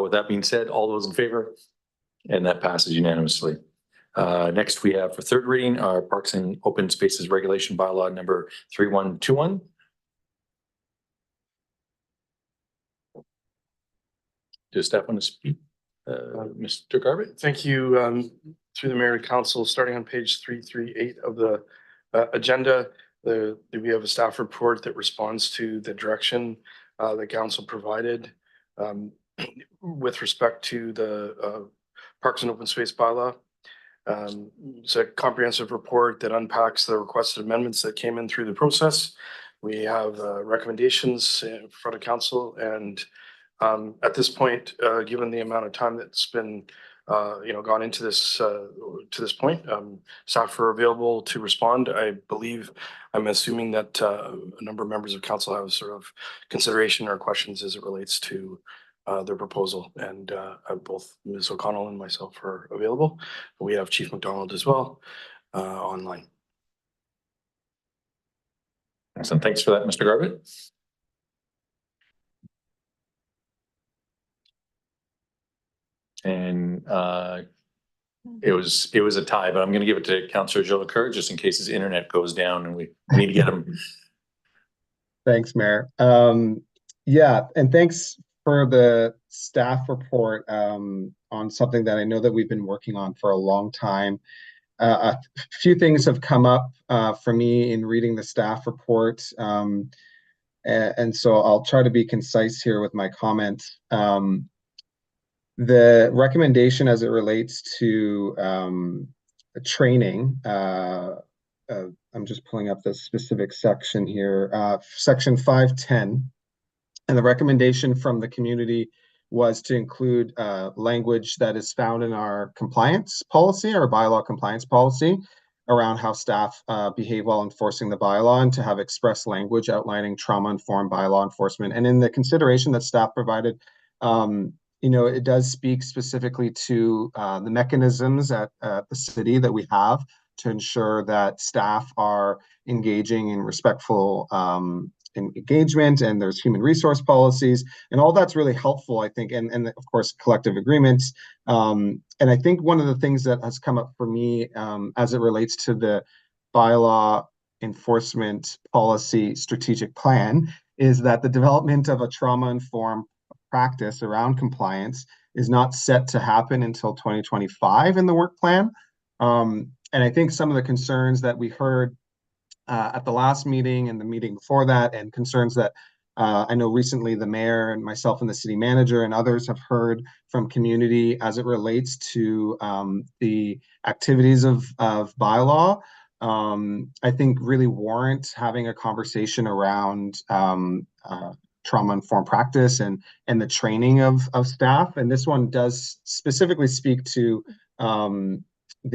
A: With that being said, all those in favor, and that passes unanimously. Next, we have for third reading our Parks and Open Spaces Regulation Bylaw number 3121. Does staff want to speak? Mr. Garbutt?
B: Thank you. Through the Mayor and Council, starting on page 338 of the agenda, we have a staff report that responds to the direction the council provided with respect to the Parks and Open Space Bylaw. It's a comprehensive report that unpacks the requested amendments that came in through the process. We have recommendations in front of council, and at this point, given the amount of time that's been gone into this to this point, staff are available to respond. I believe, I'm assuming that a number of members of council have sort of consideration or questions as it relates to their proposal, and both Ms. O'Connell and myself are available. We have Chief McDonald as well online.
A: Excellent. Thanks for that, Mr. Garbutt. And It was a tie, but I'm going to give it to Councillor Jolicoeur just in case his internet goes down and we need to get him.
K: Thanks, Mayor. Yeah, and thanks for the staff report on something that I know that we've been working on for a long time. A few things have come up for me in reading the staff report. And so I'll try to be concise here with my comments. The recommendation as it relates to training, I'm just pulling up the specific section here, section 510. And the recommendation from the community was to include language that is found in our compliance policy, our bylaw compliance policy, around how staff behave while enforcing the bylaw, and to have express language outlining trauma-informed bylaw enforcement. And in the consideration that staff provided, it does speak specifically to the mechanisms at the city that we have to ensure that staff are engaging in respectful engagement, and there's human resource policies, and all that's really helpful, I think, and of course collective agreements. And I think one of the things that has come up for me as it relates to the bylaw enforcement policy strategic plan is that the development of a trauma-informed practice around compliance is not set to happen until 2025 in the work plan. And I think some of the concerns that we heard at the last meeting and the meeting before that, and concerns that I know recently the mayor and myself and the city manager and others have heard from community as it relates to the activities of bylaw, I think really warrant having a conversation around trauma-informed practice and the training of staff. And this one does specifically speak to the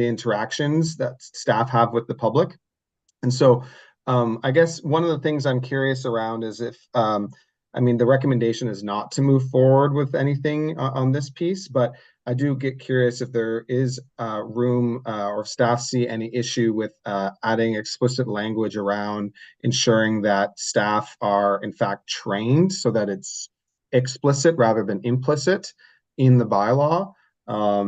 K: interactions that staff have with the public. And so I guess one of the things I'm curious around is if, the recommendation is not to move forward with anything on this piece, but I do get curious if there is room or if staff see any issue with adding explicit language around ensuring that staff are in fact trained so that it's explicit rather than implicit in the bylaw. I'll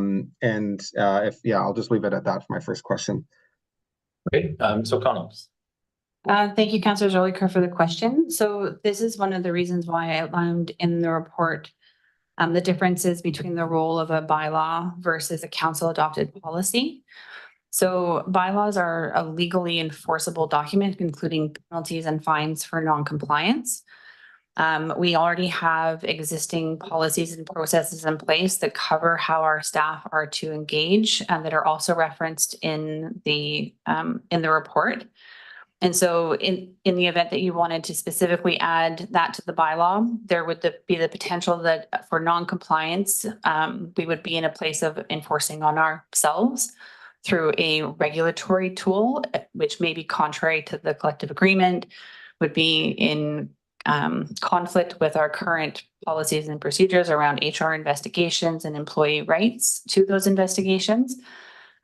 K: just leave it at that for my first question.
A: Okay, so Connell.
J: Thank you, Councillor Jolicoeur, for the question. So this is one of the reasons why I outlined in the report the differences between the role of a bylaw versus a council adopted policy. So bylaws are a legally enforceable document, including penalties and fines for non-compliance. We already have existing policies and processes in place that cover how our staff are to engage and that are also referenced in the report. And so in the event that you wanted to specifically add that to the bylaw, there would be the potential that for non-compliance, we would be in a place of enforcing on ourselves through a regulatory tool, which may be contrary to the collective agreement, would be in conflict with our current policies and procedures around HR investigations and employee rights to those investigations.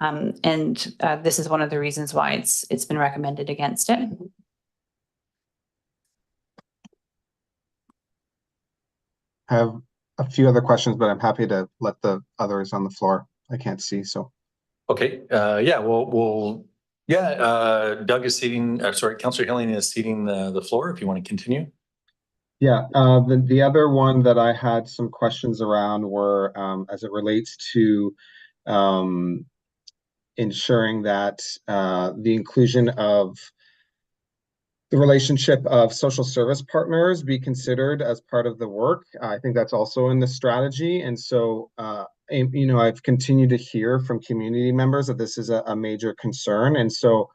J: This is one of the reasons why it's been recommended against it.
K: I have a few other questions, but I'm happy to let the others on the floor. I can't see, so.
A: Okay, Doug is ceding, Councillor Hilling is ceding the floor if you want to continue.
K: Yeah, the other one that I had some questions around were as it relates to ensuring that the inclusion of the relationship of social service partners be considered as part of the work. I think that's also in the strategy. And so, I've continued to hear from community members that this is a major concern. And so,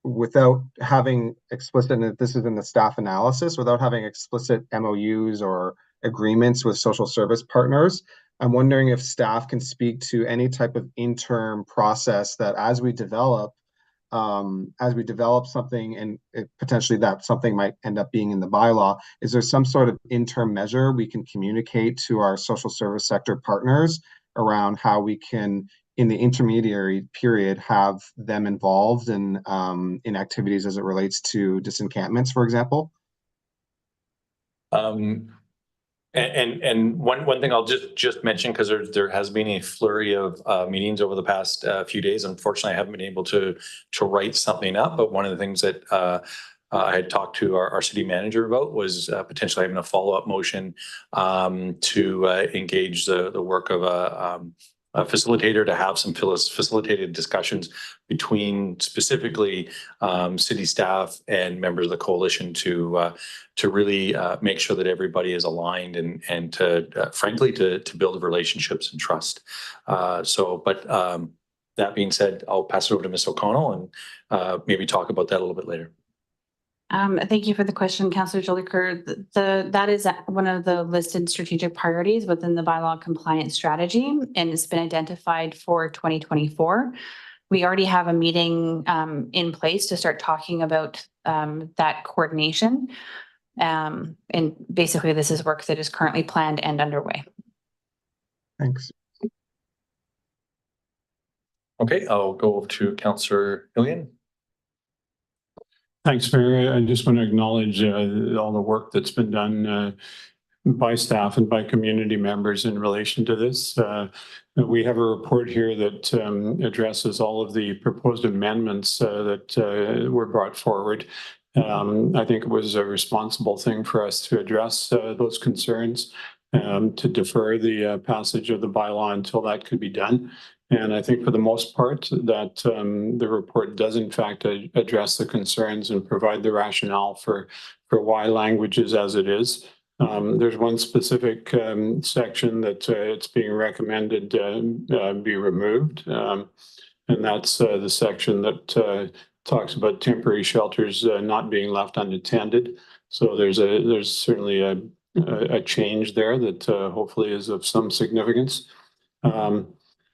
K: without having explicit, and this is in the staff analysis, without having explicit MOUs or agreements with social service partners, I'm wondering if staff can speak to any type of interim process that as we develop something, and potentially that something might end up being in the bylaw, is there some sort of interim measure we can communicate to our social service sector partners around how we can, in the intermediary period, have them involved in activities as it relates to disencampments, for example?
A: And one thing I'll just mention, because there has been a flurry of meetings over the past few days. Unfortunately, I haven't been able to write something up, but one of the things that I had talked to our city manager about was potentially having a follow-up motion to engage the work of a facilitator to have some facilitated discussions between specifically city staff and members of the coalition to really make sure that everybody is aligned and to frankly to build relationships and trust. That being said, I'll pass it over to Ms. O'Connell and maybe talk about that a little bit later.
J: Thank you for the question, Councillor Jolicoeur. That is one of the listed strategic priorities within the bylaw compliance strategy, and it's been identified for 2024. We already have a meeting in place to start talking about that coordination. And basically, this is work that is currently planned and underway.
K: Thanks.
A: Okay, I'll go over to Councillor Hillian.
G: Thanks, Mayor. I just want to acknowledge all the work that's been done by staff and by community members in relation to this. We have a report here that addresses all of the proposed amendments that were brought forward. I think it was a responsible thing for us to address those concerns, to defer the passage of the bylaw until that could be done. And I think for the most part that the report does in fact address the concerns and provide the rationale for why language is as it is. There's one specific section that it's being recommended be removed. And that's the section that talks about temporary shelters not being left unattended. So there's certainly a change there that hopefully is of some significance.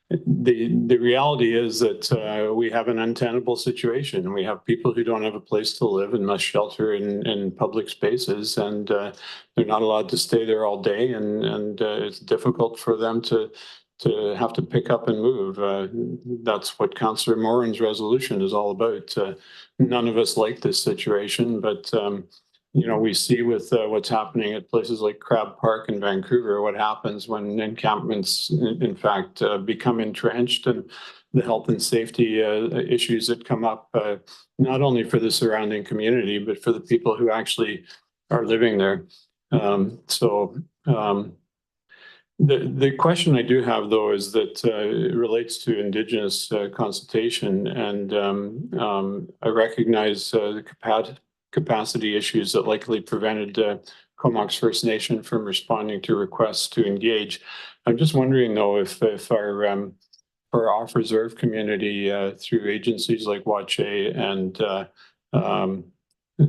G: The reality is that we have an untenable situation. We have people who don't have a place to live and must shelter in public spaces, and they're not allowed to stay there all day, and it's difficult for them to have to pick up and move. That's what Councillor Morin's resolution is all about. None of us like this situation, but you know, we see with what's happening at places like Crab Park in Vancouver, what happens when encampments, in fact, become entrenched, and the health and safety issues that come up, not only for the surrounding community, but for the people who actually are living there. The question I do have, though, is that it relates to Indigenous consultation, and I recognize the capacity issues that likely prevented Comox First Nation from responding to requests to engage. I'm just wondering, though, if our off-reserve community through agencies like WACHE and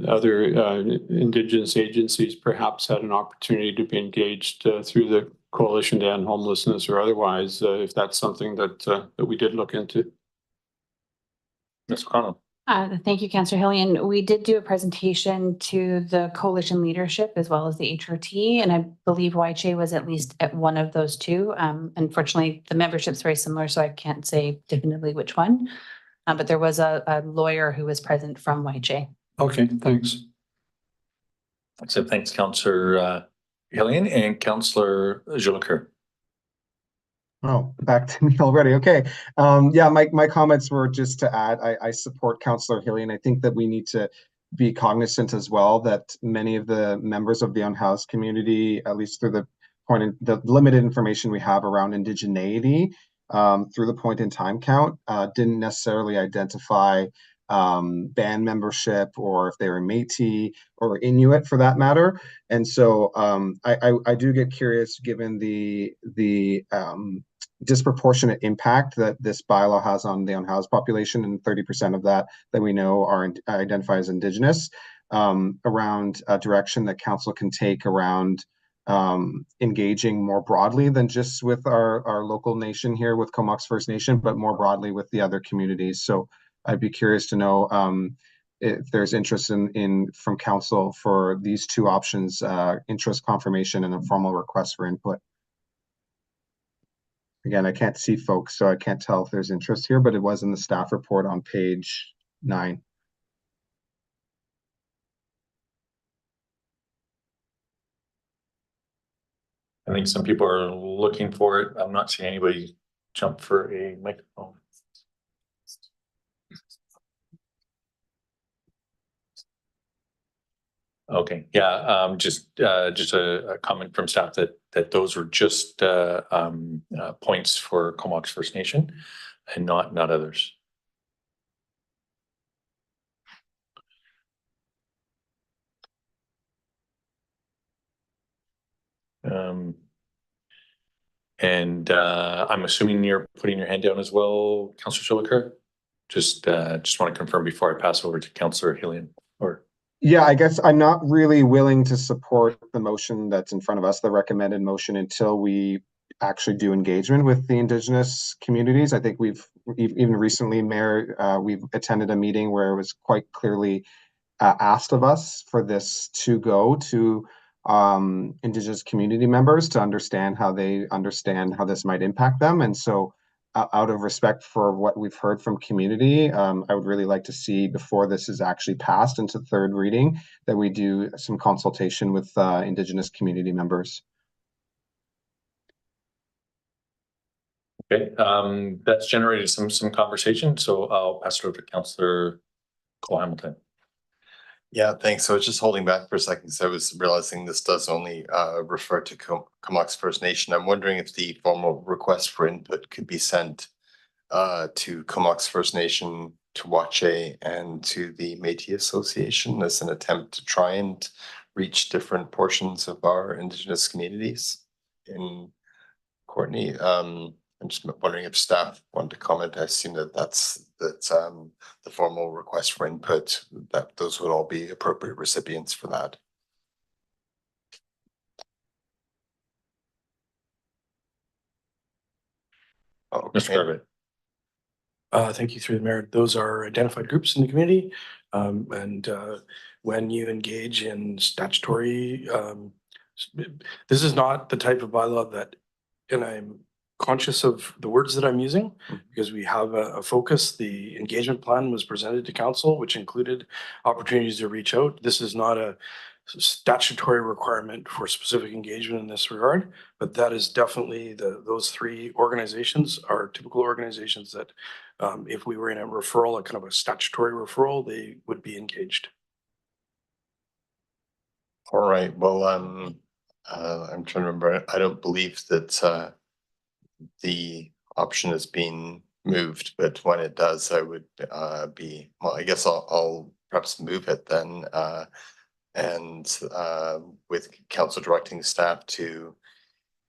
G: other Indigenous agencies perhaps had an opportunity to be engaged through the Coalition to End Homelessness or otherwise, if that's something that we did look into.
A: Ms. O'Connell.
J: Thank you, Councillor Hillian. We did do a presentation to the coalition leadership as well as the HRT, and I believe YCHE was at least at one of those two. Unfortunately, the membership's very similar, so I can't say definitively which one. But there was a lawyer who was present from YCHE.
G: Okay, thanks.
A: So thanks, Councillor Hillian and Councillor Jolicoeur.
K: Oh, back to me already. Okay. Yeah, my comments were just to add, I support Councillor Hillian. I think that we need to be cognizant as well that many of the members of the unhoused community, at least through the limited information we have around indigeneity, through the point in time count, didn't necessarily identify band membership, or if they were Métis or Inuit for that matter. And so I do get curious, given the disproportionate impact that this bylaw has on the unhoused population, and 30% of that we know are identified as Indigenous, around a direction that council can take around engaging more broadly than just with our local nation here with Comox First Nation, but more broadly with the other communities. So I'd be curious to know if there's interest in from council for these two options, interest confirmation and a formal request for input. Again, I can't see folks, so I can't tell if there's interest here, but it was in the staff report on page 9.
A: think some people are looking for it. I'm not seeing anybody jump for a microphone. Okay, yeah, just a comment from staff that those were just points for Comox First Nation and not others. And I'm assuming you're putting your hand down as well, Councillor Chilliker? Just want to confirm before I pass over to Councillor Hillian, or.
K: Yeah, I guess I'm not really willing to support the motion that's in front of us, the recommended motion, until we actually do engagement with the Indigenous communities. I think we've even recently, Mayor, we've attended a meeting where it was quite clearly asked of us for this to go to Indigenous community members to understand how they understand how this might impact them. And so out of respect for what we've heard from community, I would really like to see, before this is actually passed into third reading, that we do some consultation with Indigenous community members.
A: Okay, that's generated some conversation, so I'll pass it over to Councillor Cole Hamilton.
D: Yeah, thanks. So I was just holding back for a second because I was realizing this does only refer to Comox First Nation. I'm wondering if the formal request for input could be sent to Comox First Nation, to Wache, and to the Métis Association as an attempt to try and reach different portions of our Indigenous communities in Courtenay. I'm just wondering if staff want to comment. I assume that's the formal request for input, that those would all be appropriate recipients for that.
A: Mr. Garbutt.
I: Thank you, through the mayor. Those are identified groups in the community. And when you engage in statutory, this is not the type of bylaw that, and I'm conscious of the words that I'm using, because we have a focus. The engagement plan was presented to council, which included opportunities to reach out. This is not a statutory requirement for specific engagement in this regard, but that is definitely those three organizations are typical organizations that if we were in a referral, a kind of a statutory referral, they would be engaged.
D: All right, well, I'm trying to remember. I don't believe that the option is being moved, but when it does, I would be, well, I guess I'll perhaps move it then, and with council directing staff to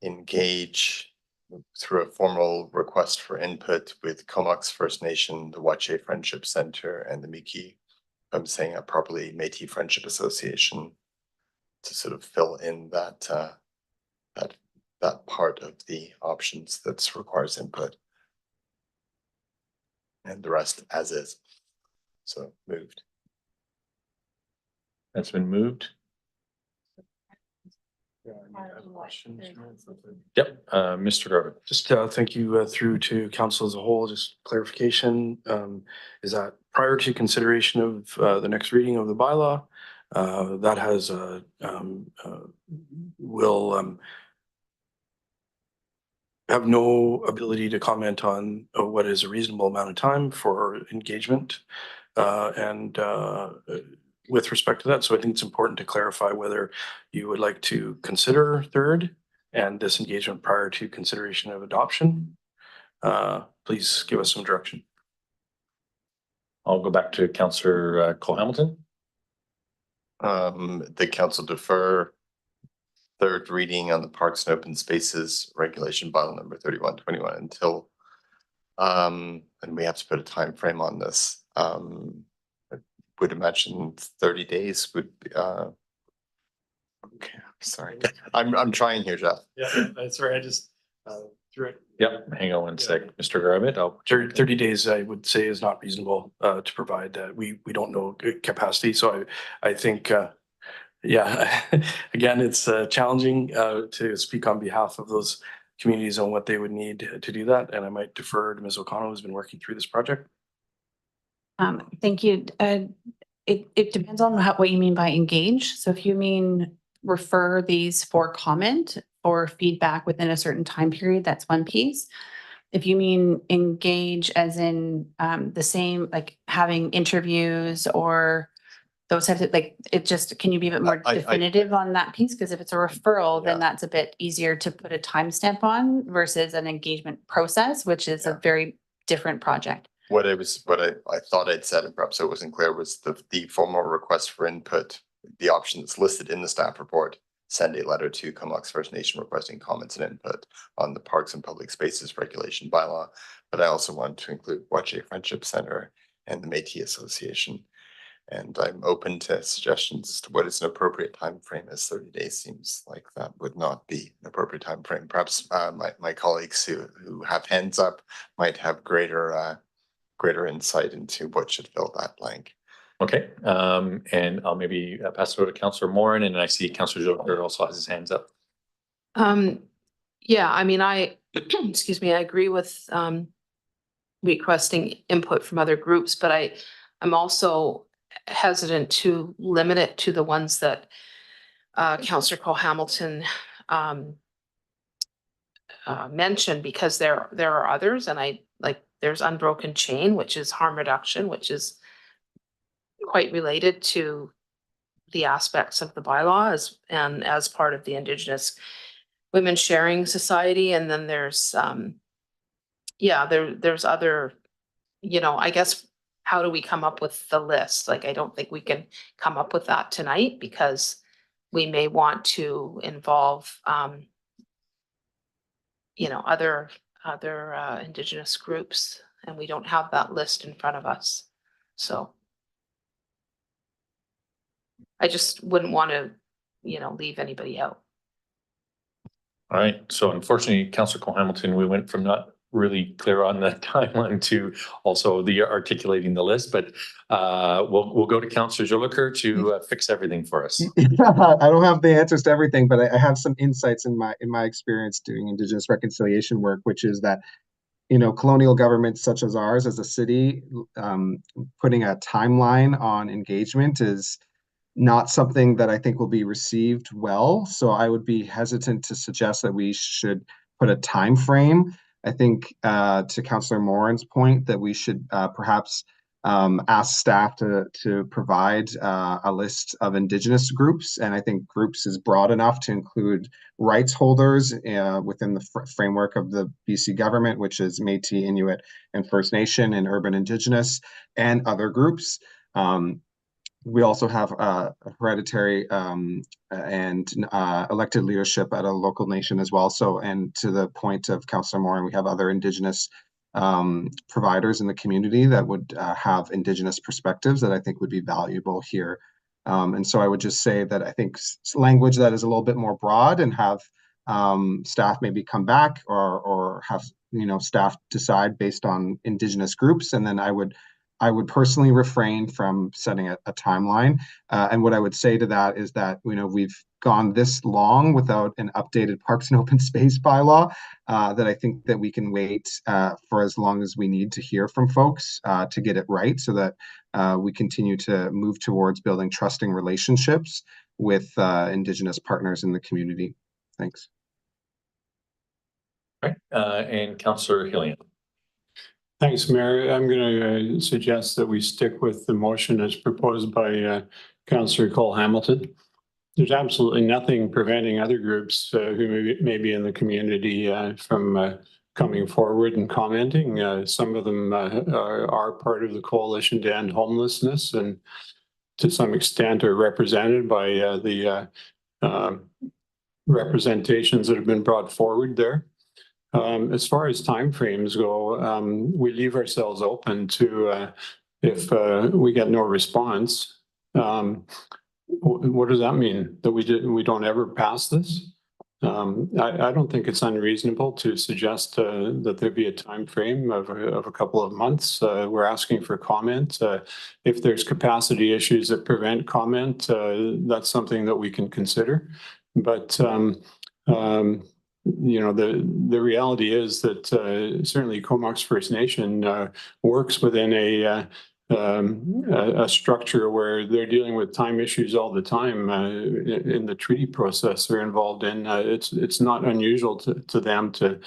D: engage through a formal request for input with Comox First Nation, the Wache Friendship Center, and the Miki, if I'm saying it properly, Métis Friendship Association, to sort of fill in that that part of the options that requires input, and the rest as is. So moved.
A: That's been moved. Yep, Mr. Garbutt.
I: Just thank you through to council as a whole. Just clarification, is that prior to consideration of the next reading of the bylaw, that has will have no ability to comment on what is a reasonable amount of time for engagement and with respect to that. So I think it's important to clarify whether you would like to consider third and this engagement prior to consideration of adoption. Please give us some direction.
A: I'll go back to Councillor Cole Hamilton.
D: The council defer third reading on the Parks and Open Spaces Regulation Bylaw number 3121 until and we have to put a time frame on this. I would imagine 30 days would be okay. Sorry, I'm trying here, Jeff.
B: Yeah, that's right. I just threw it.
A: Yep, hang on one sec, Mr. Garbutt.
I: 30 days, I would say, is not reasonable to provide that. We don't know capacity, so I think yeah, again, it's challenging to speak on behalf of those communities on what they would need to do that, and I might defer to Ms. O'Connell, who's been working through this project.
J: Thank you. It depends on what you mean by engage. So if you mean refer these for comment for feedback within a certain time period, that's one piece. If you mean engage as in the same, like having interviews or those types of, like, it just, can you be a bit more definitive on that piece? Because if it's a referral, then that's a bit easier to put a timestamp on versus an engagement process, which is a very different project.
D: What I thought I'd said, and perhaps it wasn't clear, was the formal request for input, the option that's listed in the staff report. Send a letter to Comox First Nation requesting comments and input on the Parks and Public Spaces Regulation bylaw. But I also want to include Wache Friendship Center and the Métis Association. And I'm open to suggestions as to what is an appropriate time frame, as 30 days seems like that would not be an appropriate time frame. Perhaps my colleagues who have hands up might have greater insight into what should fill that blank.
A: Okay, and I'll maybe pass it over to Councillor Morin, and I see Councillor Joker also has his hands up.
F: Yeah, I mean, excuse me, I agree with requesting input from other groups, but I'm also hesitant to limit it to the ones that Councillor Cole Hamilton mentioned, because there are others, and there's Unbroken Chain, which is harm reduction, which is quite related to the aspects of the bylaw and as part of the Indigenous Women Sharing Society. And then there's there's other, I guess, how do we come up with the list? Like, I don't think we can come up with that tonight, because we may want to involve other Indigenous groups, and we don't have that list in front of us. So I just wouldn't want to, leave anybody out.
A: All right, so unfortunately, Councillor Cole Hamilton, we went from not really clear on the timeline to also the articulating the list, but we'll go to Councillor Jolicoeur to fix everything for us.
K: I don't have the answers to everything, but I have some insights in my experience doing Indigenous reconciliation work, which is that colonial governments such as ours, as a city, putting a timeline on engagement is not something that I think will be received well. So I would be hesitant to suggest that we should put a time frame. I think to Councillor Morin's point, that we should perhaps ask staff to provide a list of Indigenous groups. And I think groups is broad enough to include rights holders within the framework of the BC government, which is Métis, Inuit, and First Nation and urban Indigenous, and other groups. We also have hereditary and elected leadership at a local nation as well. So, and to the point of Councillor Morin, we have other Indigenous providers in the community that would have Indigenous perspectives that I think would be valuable here. And so I would just say that I think language that is a little bit more broad, and have staff maybe come back or have staff decide based on Indigenous groups, and then I would personally refrain from setting a timeline. And what I would say to that is that, we've gone this long without an updated Parks and Open Space bylaw, that I think that we can wait for as long as we need to hear from folks to get it right, so that we continue to move towards building trusting relationships with Indigenous partners in the community. Thanks.
A: All right, and Councillor Hillian.
G: Thanks, Mayor. I'm going to suggest that we stick with the motion as proposed by Councillor Cole Hamilton. There's absolutely nothing preventing other groups who may be in the community from coming forward and commenting. Some of them are part of the Coalition to End Homelessness, and to some extent are represented by the representations that have been brought forward there. As far as timeframes go, we leave ourselves open to if we get no response. What does that mean? That we don't ever pass this? I don't think it's unreasonable to suggest that there be a time frame of a couple of months. We're asking for comment. If there's capacity issues that prevent comment, that's something that we can consider. But the reality is that certainly Comox First Nation works within a structure where they're dealing with time issues all the time in the treaty process they're involved in. It's not unusual to them to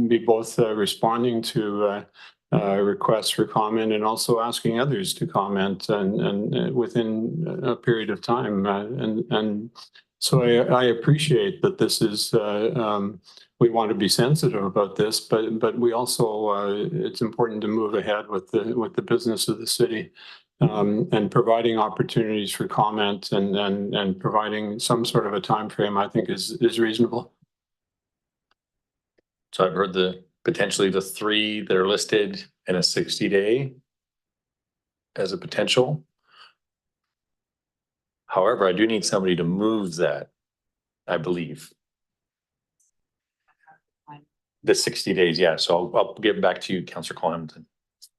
G: be both responding to requests for comment and also asking others to comment and within a period of time. And so I appreciate that this is we want to be sensitive about this, but we also it's important to move ahead with the business of the city and providing opportunities for comment and providing some sort of a time frame, I think is reasonable.
A: So I've heard potentially the 3 that are listed in a 60-day as a potential. However, I do need somebody to move that, I believe. The 60 days, yeah. So I'll give it back to you, Councillor Cole-Hamilton.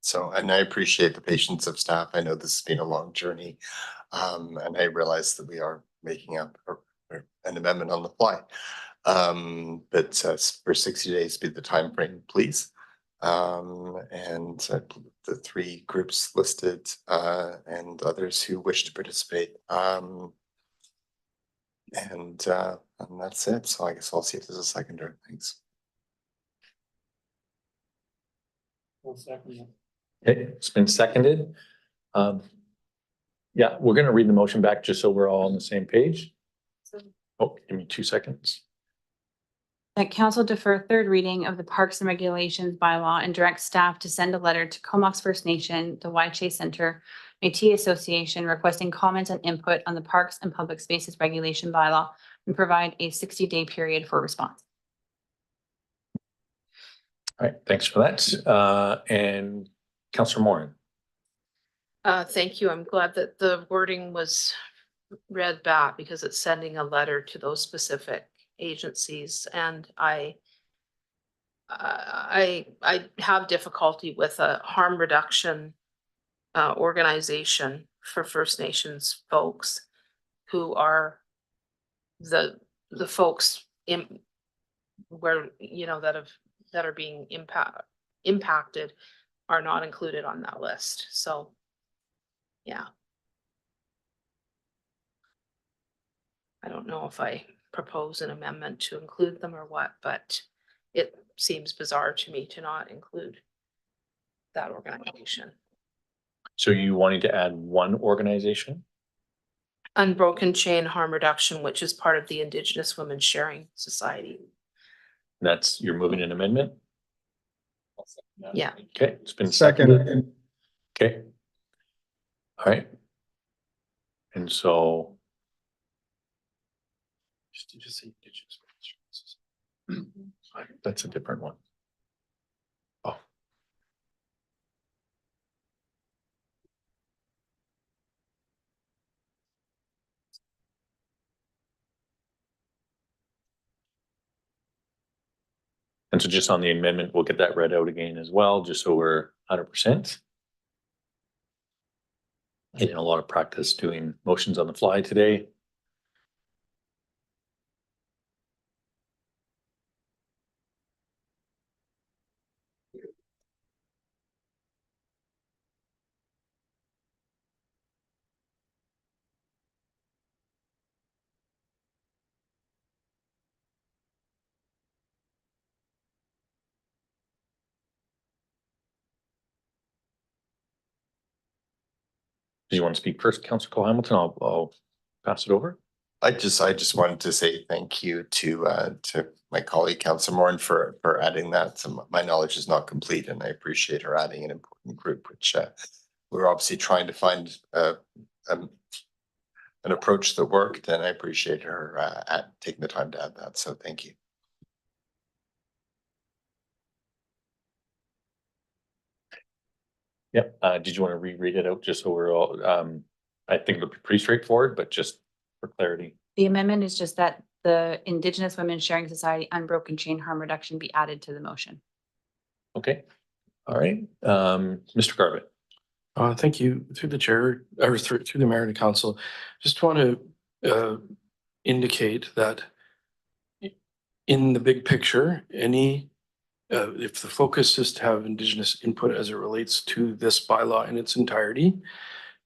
D: So, and I appreciate the patience of staff. I know this has been a long journey. And I realize that we are making up an amendment on the fly. But for 60 days be the time frame, please. And the 3 groups listed and others who wish to participate. And that's it. So I guess I'll see if there's a seconder. Thanks.
A: Okay, it's been seconded. Yeah, we're going to read the motion back just so we're all on the same page. Oh, give me 2 seconds.
J: That council defer 3rd reading of the Parks and Regulations bylaw and direct staff to send a letter to Comox First Nation, the Weiche Center, Métis Association requesting comments and input on the Parks and Public Spaces Regulation bylaw and provide a 60-day period for response.
A: All right, thanks for that. And Councillor Morin.
F: Thank you. I'm glad that the wording was read back because it's sending a letter to those specific agencies. And I have difficulty with a harm reduction organization for First Nations folks who are the folks in where, you know, that are being impacted are not included on that list. So, yeah. I don't know if I propose an amendment to include them or what, but it seems bizarre to me to not include that organization.
A: So you wanting to add 1 organization?
F: Unbroken Chain Harm Reduction, which is part of the Indigenous Women Sharing Society.
A: That's, you're moving an amendment?
F: Yeah.
A: Okay, it's been
K: Second.
A: seconded. Okay. All right. And so. Did you just say Indigenous Women's Services? That's a different one. Oh. And so just on the amendment, we'll get that read out again as well, just so we're 100%. Getting a lot of practice doing motions on the fly today. Do you want to speak first, Councillor Cole-Hamilton? I'll pass it over.
D: I just wanted to say thank you to my colleague, Councillor Morin, for adding that. So my knowledge is not complete, and I appreciate her adding an important group, which we're obviously trying to find an approach that worked, and I appreciate her taking the time to add that. So thank you.
A: Yep. Did you want to reread it out just so we're all, I think it'll be pretty straightforward, but just for clarity.
J: The amendment is just that the Indigenous Women Sharing Society Unbroken Chain Harm Reduction be added to the motion.
A: Okay. All right. Mr. Garbett.
I: Thank you. Through the chair, or through the mayor and council, just want to indicate that in the big picture, any if the focus is to have Indigenous input as it relates to this bylaw in its entirety,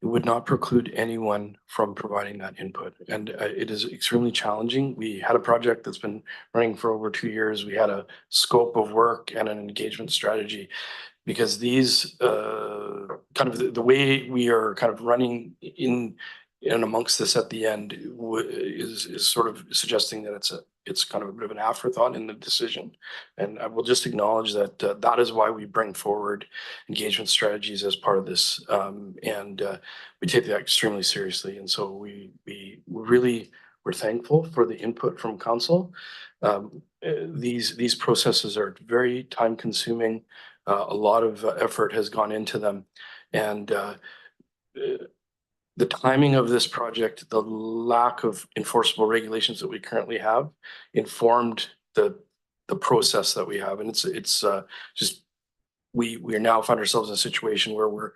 I: it would not preclude anyone from providing that input. And it is extremely challenging. We had a project that's been running for over 2 years. We had a scope of work and an engagement strategy, because these kind of the way we are kind of running in and amongst this at the end is sort of suggesting that it's kind of a bit of an afterthought in the decision. And I will just acknowledge that that is why we bring forward engagement strategies as part of this. And we take that extremely seriously. And so we're thankful for the input from council. These processes are very time consuming. A lot of effort has gone into them. And the timing of this project, the lack of enforceable regulations that we currently have informed the process that we have. And it's just, we are now find ourselves in a situation where we're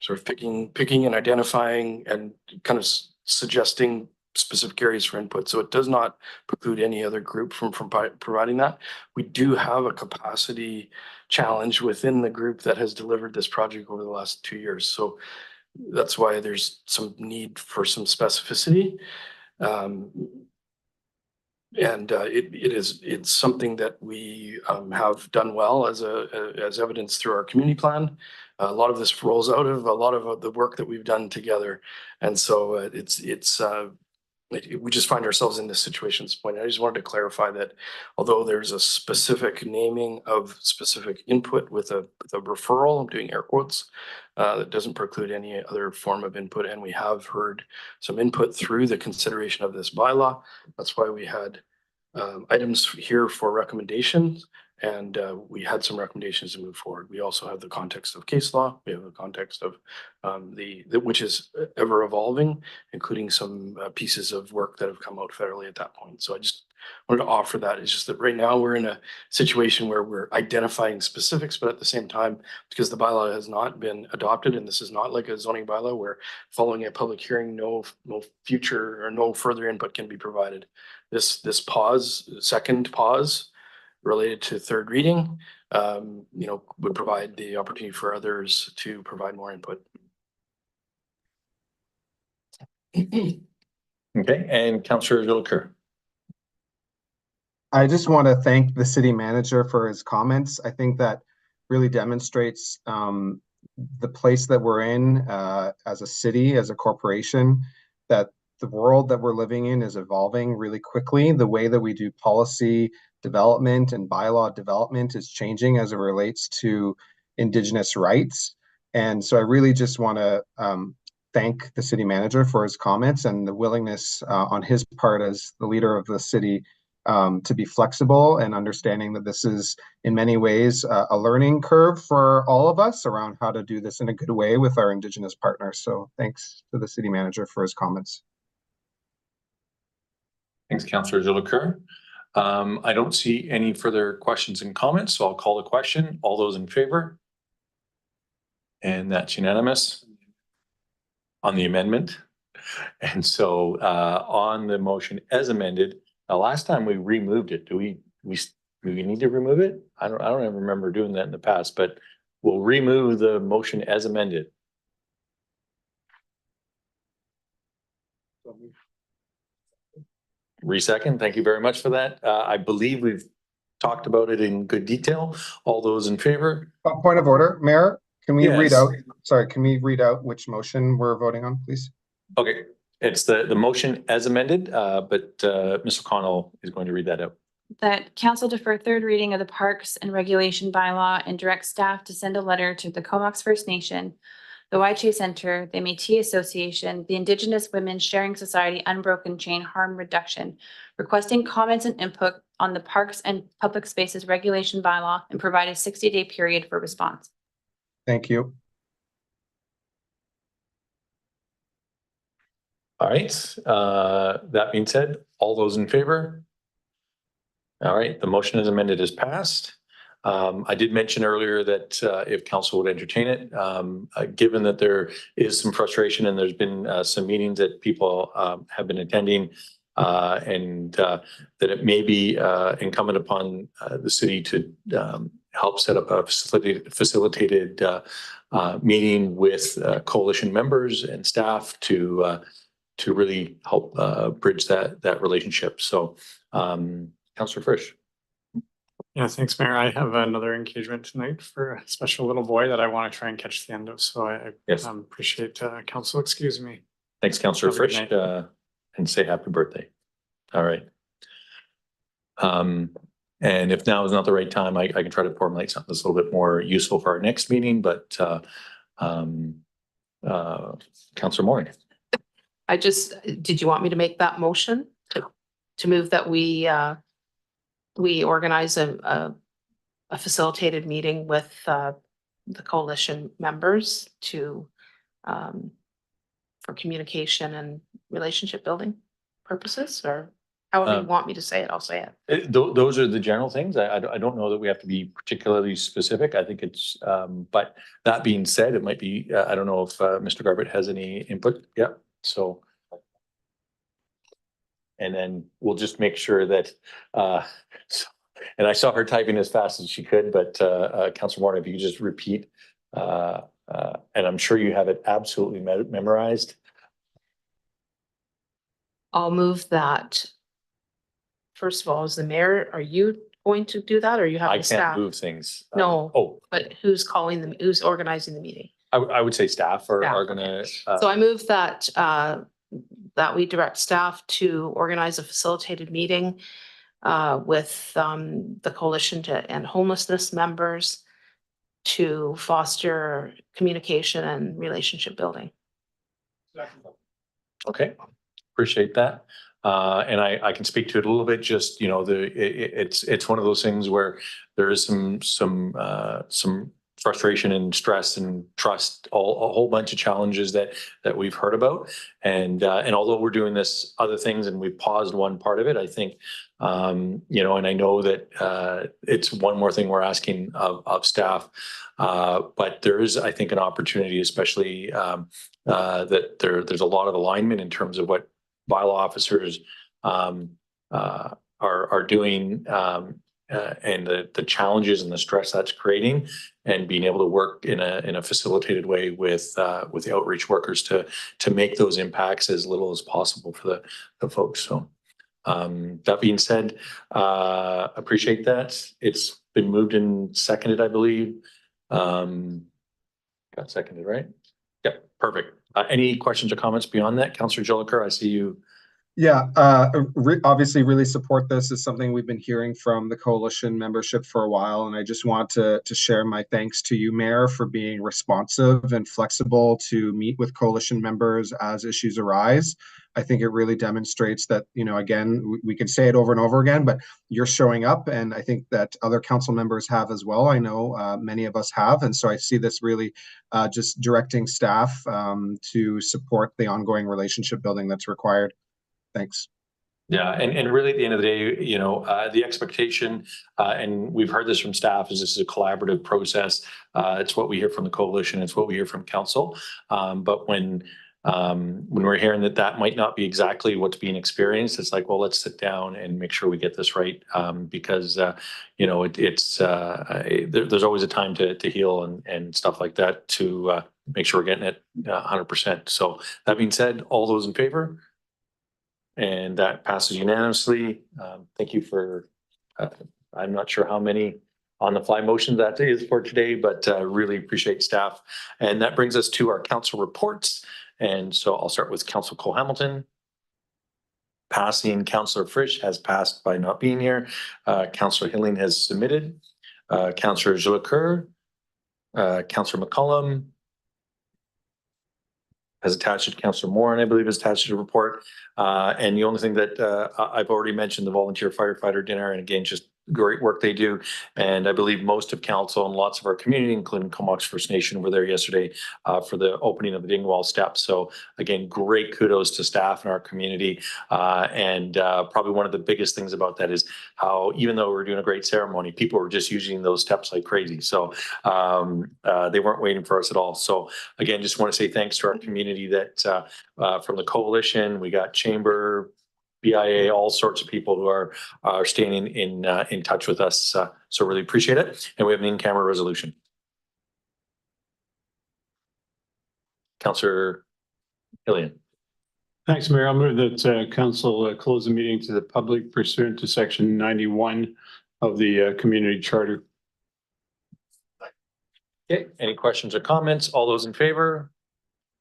I: sort of picking and identifying and kind of suggesting specific areas for input. So it does not preclude any other group from providing that. We do have a capacity challenge within the group that has delivered this project over the last 2 years. So that's why there's some need for some specificity. It's something that we have done well as evidenced through our community plan. A lot of this rolls out of a lot of the work that we've done together. And so we just find ourselves in this situation at this point. I just wanted to clarify that although there's a specific naming of specific input with a referral, I'm doing air quotes, that doesn't preclude any other form of input. And we have heard some input through the consideration of this bylaw. That's why we had items here for recommendations. And we had some recommendations to move forward. We also have the context of case law. We have the context of which is ever evolving, including some pieces of work that have come out federally at that point. So I just wanted to offer that. It's just that right now we're in a situation where we're identifying specifics, but at the same time, because the bylaw has not been adopted, and this is not like a zoning bylaw where following a public hearing, no future or no further input can be provided. This second pause related to third reading, would provide the opportunity for others to provide more input.
A: Okay, and Councillor Jolicoeur.
K: I just want to thank the city manager for his comments. I think that really demonstrates the place that we're in as a city, as a corporation, that the world that we're living in is evolving really quickly. The way that we do policy development and bylaw development is changing as it relates to Indigenous rights. And so I really just want to thank the city manager for his comments and the willingness on his part as the leader of the city to be flexible and understanding that this is in many ways a learning curve for all of us around how to do this in a good way with our Indigenous partners. So thanks to the city manager for his comments.
A: Thanks, Councillor Jolicoeur. I don't see any further questions and comments, so I'll call the question. All those in favor? And that's unanimous on the amendment. And so on the motion as amended, last time we removed it. Do we need to remove it? I don't ever remember doing that in the past, but we'll remove the motion as amended. Resecond. Thank you very much for that. I believe we've talked about it in good detail. All those in favor?
K: Point of order, Mayor, can we read
A: Yes.
K: out, sorry, can we read out which motion we're voting on, please?
A: Okay, it's the motion as amended, but Ms. O'Connell is going to read that out.
J: That council defer third reading of the Parks and Regulation bylaw and direct staff to send a letter to the Comox First Nation, the YCHA Center, the Métis Association, the Indigenous Women Sharing Society Unbroken Chain Harm Reduction, requesting comments and input on the Parks and Public Spaces Regulation bylaw and provide a 60-day period for response.
K: Thank you.
A: All right, that being said, all those in favor? All right, the motion as amended is passed. I did mention earlier that if council would entertain it, given that there is some frustration and there's been some meetings that people have been attending and that it may be incumbent upon the city to help set up a facilitated meeting with coalition members and staff to really help bridge that relationship. So, Councillor Frisch.
H: Yeah, thanks, Mayor. I have another engagement tonight for a special little boy that I want to try and catch the end of. So I
A: Yes.
H: Appreciate council excuse me.
A: Thanks, Councillor
H: Have a good
A: Frisch,
H: night.
A: and say happy birthday. All right. And if now is not the right time, I can try to formulate something that's a little bit more useful for our next meeting, but Councillor Moore.
F: Did you want me to make that motion to move that we organize a facilitated meeting with the coalition members to for communication and relationship building purposes, or however you want me to say it, I'll say it.
A: Those are the general things. I don't know that we have to be particularly specific. I think it's, but that being said, it might be, I don't know if Mr. Garbett has any input. Yeah, so. And then we'll just make sure that, and I saw her typing as fast as she could, but Councillor Moore, if you could just repeat, and I'm sure you have it absolutely memorized.
F: I'll move that. First of all, as the mayor, are you going to do that, or you have
A: I
F: the staff?
A: can't move things.
F: No.
A: Oh,
F: But who's calling them, who's organizing the meeting?
A: I would say staff are
F: Staff,
A: gonna.
F: So I move that that we direct staff to organize a facilitated meeting with the coalition and homelessness members to foster communication and relationship building.
A: Okay, appreciate that. And I can speak to it a little bit, just, you know, it's one of those things where there is some frustration and stress and trust, a whole bunch of challenges that we've heard about. And although we're doing this other things and we've paused one part of it, I think, you know, and I know that it's one more thing we're asking of staff, but there is, I think, an opportunity, especially that there's a lot of alignment in terms of what bylaw officers are doing, and the challenges and the stress that's creating, and being able to work in a facilitated way with the outreach workers to make those impacts as little as possible for the folks. So that being said, appreciate that. It's been moved and seconded, I believe. Got seconded, right? Yep, perfect. Any questions or comments beyond that? Councillor Jolicoeur, I see you.
K: Yeah, obviously really support this. Is something we've been hearing from the coalition membership for a while. And I just want to share my thanks to you, Mayor, for being responsive and flexible to meet with coalition members as issues arise. I think it really demonstrates that, you know, again, we can say it over and over again, but you're showing up, and I think that other council members have as well. I know many of us have. And so I see this really just directing staff to support the ongoing relationship building that's required. Thanks.
A: Yeah, and really at the end of the day, you know, the expectation, and we've heard this from staff, is this is a collaborative process. It's what we hear from the coalition, it's what we hear from council. But when we're hearing that might not be exactly what's being experienced, it's like, well, let's sit down and make sure we get this right, because you know, there's always a time to heal and stuff like that, to make sure we're getting it 100%. So that being said, all those in favor? And that passes unanimously. Thank you for, I'm not sure how many on the fly motions that is for today, but really appreciate staff. And that brings us to our council reports. And so I'll start with Councillor Cole Hamilton. Passing, Councillor Frisch has passed by not being here. Councillor Hilling has submitted. Councillor Jolicoeur, Councillor McCollum has attached it. Councillor Moore, and I believe has attached to the report. And the only thing that I've already mentioned, the volunteer firefighter dinner, and again, just great work they do. And I believe most of council and lots of our community, including Comox First Nation, were there yesterday for the opening of the Dingwall steps. So again, great kudos to staff in our community. And probably one of the biggest things about that is how, even though we're doing a great ceremony, people were just using those steps like crazy. So they weren't waiting for us at all. So again, just want to say thanks to our community that from the coalition, we got Chamber, BIA, all sorts of people who are staying in touch with us. So really appreciate it. And we have an in-camera resolution. Councillor Hillian.
G: Thanks, Mayor. I'll move that council close the meeting to the public pursuant to section 91 of the community charter.
A: Okay, any questions or comments? All those in favor?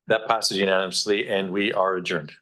A: That passes unanimously and we are adjourned.